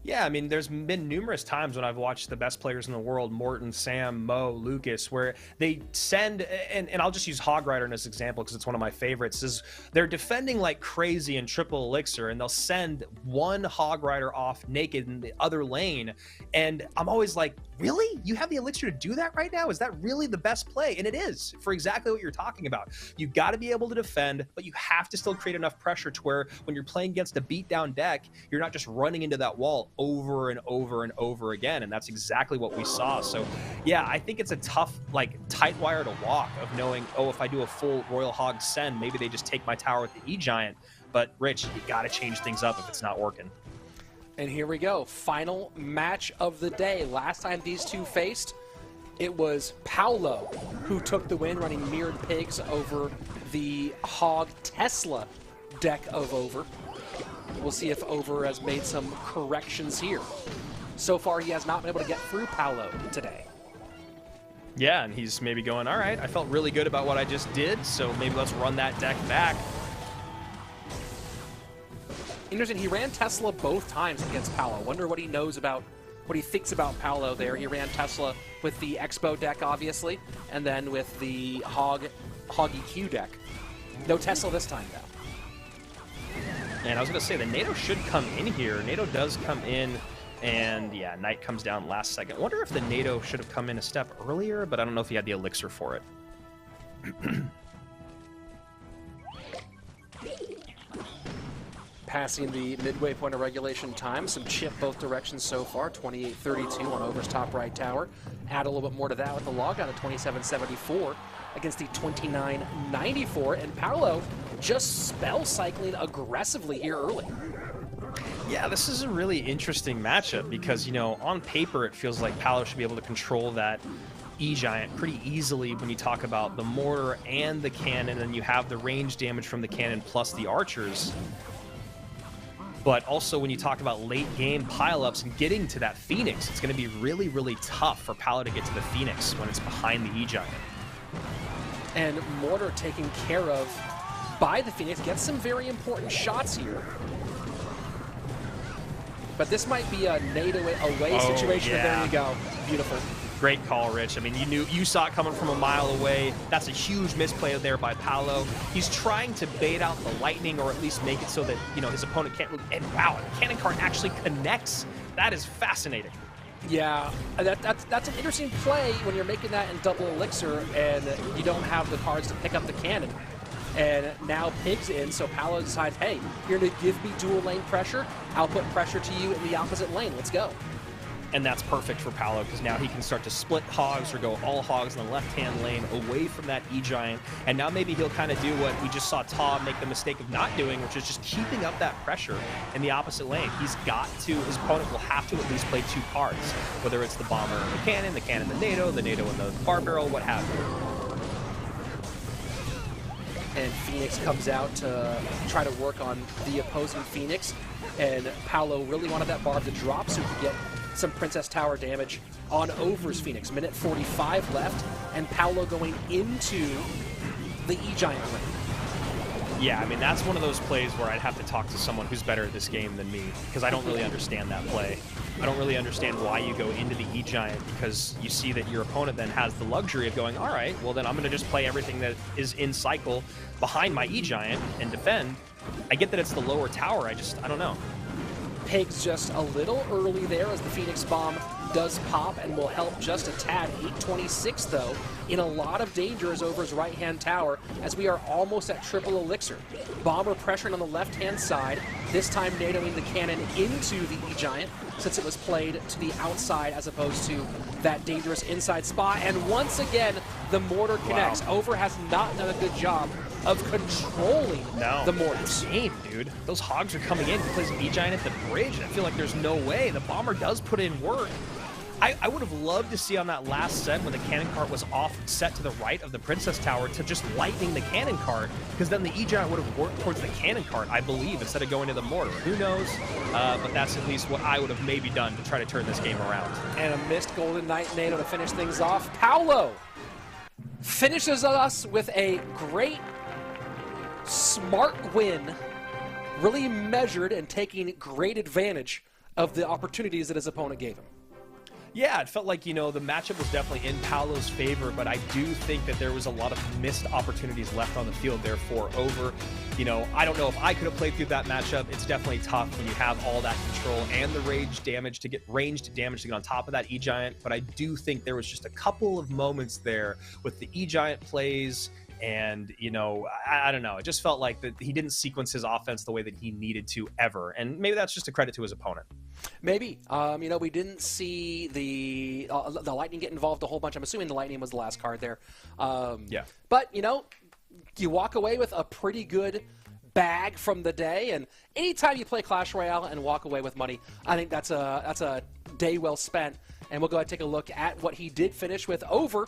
Yeah, I mean, there's been numerous times when I've watched the best players in the world, Morton, Sam, Mo, Lucas, where they send, and I'll just use Hog Rider as an example because it's one of my favorites, is they're defending like crazy in triple elixir, and they'll send one Hog Rider off naked in the other lane, and I'm always like, really? You have the elixir to do that right now? Is that really the best play? And it is, for exactly what you're talking about. You've got to be able to defend, but you have to still create enough pressure to where when you're playing against a beat-down deck, you're not just running into that wall over and over and over again, and that's exactly what we saw. So yeah, I think it's a tough, like, tight wire to walk of knowing, oh, if I do a full Royal Hog send, maybe they just take my tower with the E-Giant. But Rich, you got to change things up if it's not working. And here we go, final match of the day. Last time these two faced, it was Paolo who took the win, running Mirrored Pigs over the Hog Tesla deck of Over. We'll see if Over has made some corrections here. So far, he has not been able to get through Paolo today. Yeah, and he's maybe going, all right, I felt really good about what I just did, so maybe let's run that deck back. Interesting, he ran Tesla both times against Paolo. Wonder what he knows about, what he thinks about Paolo there. He ran Tesla with the Expo deck, obviously, and then with the Hog EQ deck. No Tesla this time, though. And I was going to say, the NATO should come in here. NATO does come in, and yeah, Knight comes down last second. I wonder if the NATO should have come in a step earlier, but I don't know if he had the elixir for it. Passing the midway point of regulation time. Some chip both directions so far. 28-32 on Over's top right tower. Add a little bit more to that with the log out of 27-74 against the 29-94. And Paolo just spell cycling aggressively here early. Yeah, this is a really interesting matchup because, you know, on paper it feels like Paolo should be able to control that E-Giant pretty easily when you talk about the mortar and the cannon, and you have the range damage from the cannon plus the archers. But also when you talk about late game pileups and getting to that Phoenix, it's going to be really, really tough for Paolo to get to the Phoenix when it's behind the E-Giant. And Mortar taken care of by the Phoenix gets some very important shots here. But this might be a NATO away situation. Yeah. There you go. Beautiful. Great call, Rich. I mean, you saw it coming from a mile away. That's a huge misplay there by Paolo. He's trying to bait out the lightning, or at least make it so that, you know, his opponent can't really... And wow, the cannon card actually connects. That is fascinating. Yeah, that's an interesting play when you're making that in double elixir and you don't have the cards to pick up the cannon. And now Pig's in, so Paolo decides, hey, you're going to give me dual lane pressure. I'll put pressure to you in the opposite lane. Let's go. And that's perfect for Paolo because now he can start to split hogs or go all hogs in the left-hand lane away from that E-Giant. And now maybe he'll kind of do what we just saw Ta make the mistake of not doing, which is just keeping up that pressure in the opposite lane. He's got to, his opponent will have to at least play two cards, whether it's the bomber and the cannon, the NATO and the bar barrel, what have you. And Phoenix comes out to try to work on the opposing Phoenix. And Paolo really wanted that barb to drop so he could get some Princess Tower damage on Over's Phoenix. Minute 45 left, and Paolo going into the E-Giant lane. Yeah, I mean, that's one of those plays where I'd have to talk to someone who's better at this game than me, because I don't really understand that play. I don't really understand why you go into the E-Giant, because you see that your opponent then has the luxury of going, all right, well then I'm going to just play everything that is in cycle behind my E-Giant and defend. I get that it's the lower tower, I don't know. Pigs just a little early there as the Phoenix bomb does pop and will help just a tad. 826, though, in a lot of danger is over his right-hand tower, as we are almost at triple elixir. Bomber pressuring on the left-hand side, this time NATOing the cannon into the E-Giant, since it was played to the outside as opposed to that dangerous inside spot. And once again, the mortar connects. Wow. Over has not done a good job of controlling the mortars. Insane, dude. Those hogs are coming in. He plays an E-Giant at the bridge, and I feel like there's no way. The bomber does put in work. I would have loved to see on that last set when the cannon cart was off set to the right of the Princess Tower to just lightning the cannon cart, because then the E-Giant would have worked towards the cannon cart, I believe, instead of going to the mortar. Who knows? But that's at least what I would have maybe done to try to turn this game around. And a missed Golden Knight NATO to finish things off. Paolo finishes us with a great, smart win, really measured and taking great advantage of the opportunities that his opponent gave him. Yeah, it felt like, you know, the matchup was definitely in Paolo's favor, but I do think that there was a lot of missed opportunities left on the field, therefore over. You know, I don't know if I could have played through that matchup. It's definitely tough when you have all that control and the ranged damage to get on top of that E-Giant, but I do think there was just a couple of moments there with the E-Giant plays. And, you know, I don't know. It just felt like that he didn't sequence his offense the way that he needed to ever. And maybe that's just a credit to his opponent. Maybe. You know, we didn't see the Lightning get involved a whole bunch. I'm assuming the Lightning was the last card there. Yeah. But, you know, you walk away with a pretty good bag from the day. And anytime you play Clash Royale and walk away with money, I think that's a day well spent. And we'll go ahead and take a look at what he did finish with over,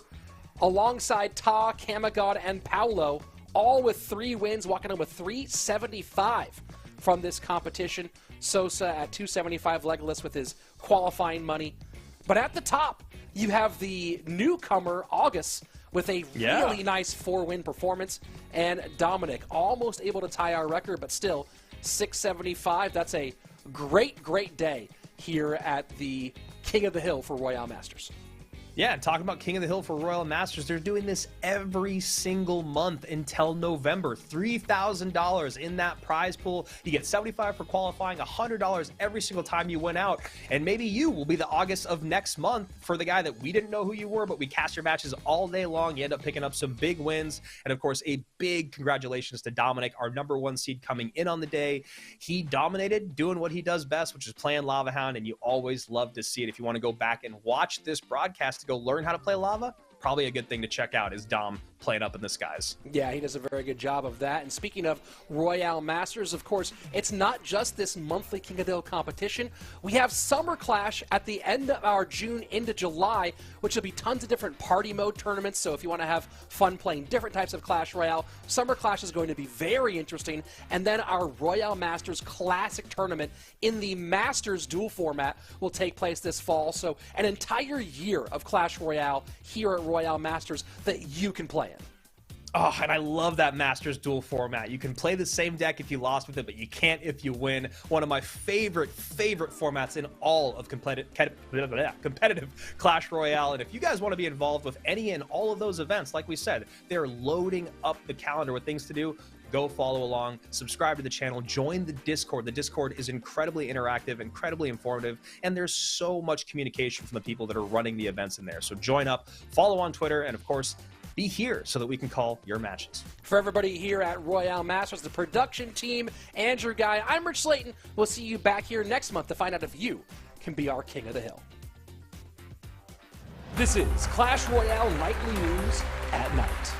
alongside Ta, Kamagod, and Paolo, all with 3 wins, walking in with 375 from this competition. Sosa at 275, Legolas with his qualifying money. But at the top, you have the newcomer, August, with a really nice 4-win performance, and Dominic, almost able to tie our record, but still 675. That's a great, great day here at the King of the Hill for Royale Masters. Yeah, talking about King of the Hill for Royale Masters, they're doing this every single month until November. $3,000 in that prize pool. You get $75 for qualifying, $100 every single time you win out. And maybe you will be the August of next month for the guy that we didn't know who you were, but we cast your matches all day long. You end up picking up some big wins. And of course, a big congratulations to Dominic, our #1 seed coming in on the day. He dominated, doing what he does best, which is playing Lava Hound, and you always love to see it. If you want to go back and watch this broadcast to go learn how to play Lava, probably a good thing to check out is Dom playing up in the skies. Yeah, he does a very good job of that. And speaking of Royale Masters, of course, it's not just this monthly King of the Hill competition. We have Summer Clash at the end of our June into July, which will be tons of different party mode tournaments. So if you want to have fun playing different types of Clash Royale, Summer Clash is going to be very interesting. And then our Royale Masters Classic tournament in the Masters duel format will take place this fall. So an entire year of Clash Royale here at Royale Masters that you can play in. Oh, and I love that Masters duel format. You can play the same deck if you lost with it, but you can't if you win. One of my favorite formats in all of competitive Clash Royale. And if you guys want to be involved with any and all of those events, like we said, they're loading up the calendar with things to do. Go follow along, subscribe to the channel, join the Discord. The Discord is incredibly interactive, incredibly informative, and there's so much communication from the people that are running the events in there. So join up, follow on Twitter, and of course, be here so that we can call your matches. For everybody here at Royale Masters, the production team, Andrew Guy, I'm Rich Slayton. We'll see you back here next month to find out if you can be our King of the Hill. This is Clash Royale Nightly News at Night.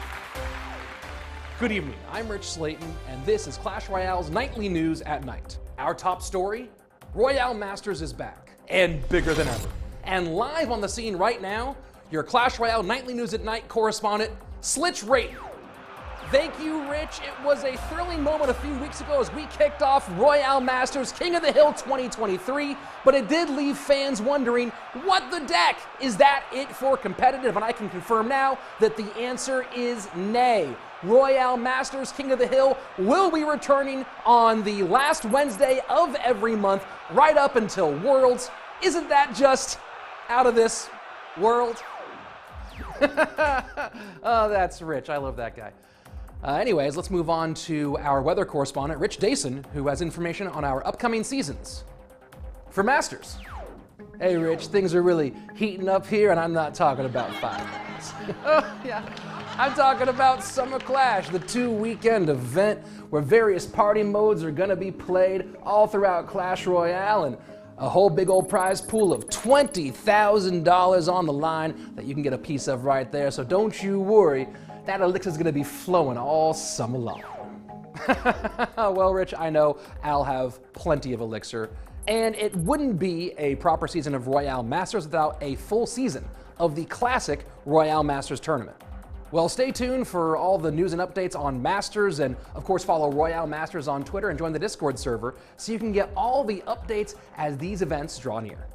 Good evening, I'm Rich Slayton, and this is Clash Royale's Nightly News at Night. Our top story, Royale Masters is back, and bigger than ever. And live on the scene right now, your Clash Royale Nightly News at Night correspondent, Slitch Rayton. Thank you, Rich. It was a thrilling moment a few weeks ago as we kicked off Royale Masters King of the Hill 2023, but it did leave fans wondering, what the deck? Is that it for competitive? And I can confirm now that the answer is nay. Royale Masters King of the Hill will be returning on the last Wednesday of every month, right up until Worlds. Isn't that just out of this world? Oh, that's Rich. I love that guy. Anyways, let's move on to our weather correspondent, Rich Dason, who has information on our upcoming seasons. For Masters, Hey, Rich, things are really heating up here, and I'm not talking about 5 minutes. Yeah, I'm talking about Summer Clash, the 2-weekend event where various party modes are gonna be played all throughout Clash Royale, and a whole big old prize pool of $20,000 on the line that you can get a piece of right there. So don't you worry, that elixir's gonna be flowing all summer long. Well, Rich, I know I'll have plenty of elixir, and it wouldn't be a proper season of Royale Masters without a full season of the classic Royale Masters tournament. Well, stay tuned for all the news and updates on Masters, and of course follow Royale Masters on Twitter and join the Discord server so you can get all the updates as these events draw near.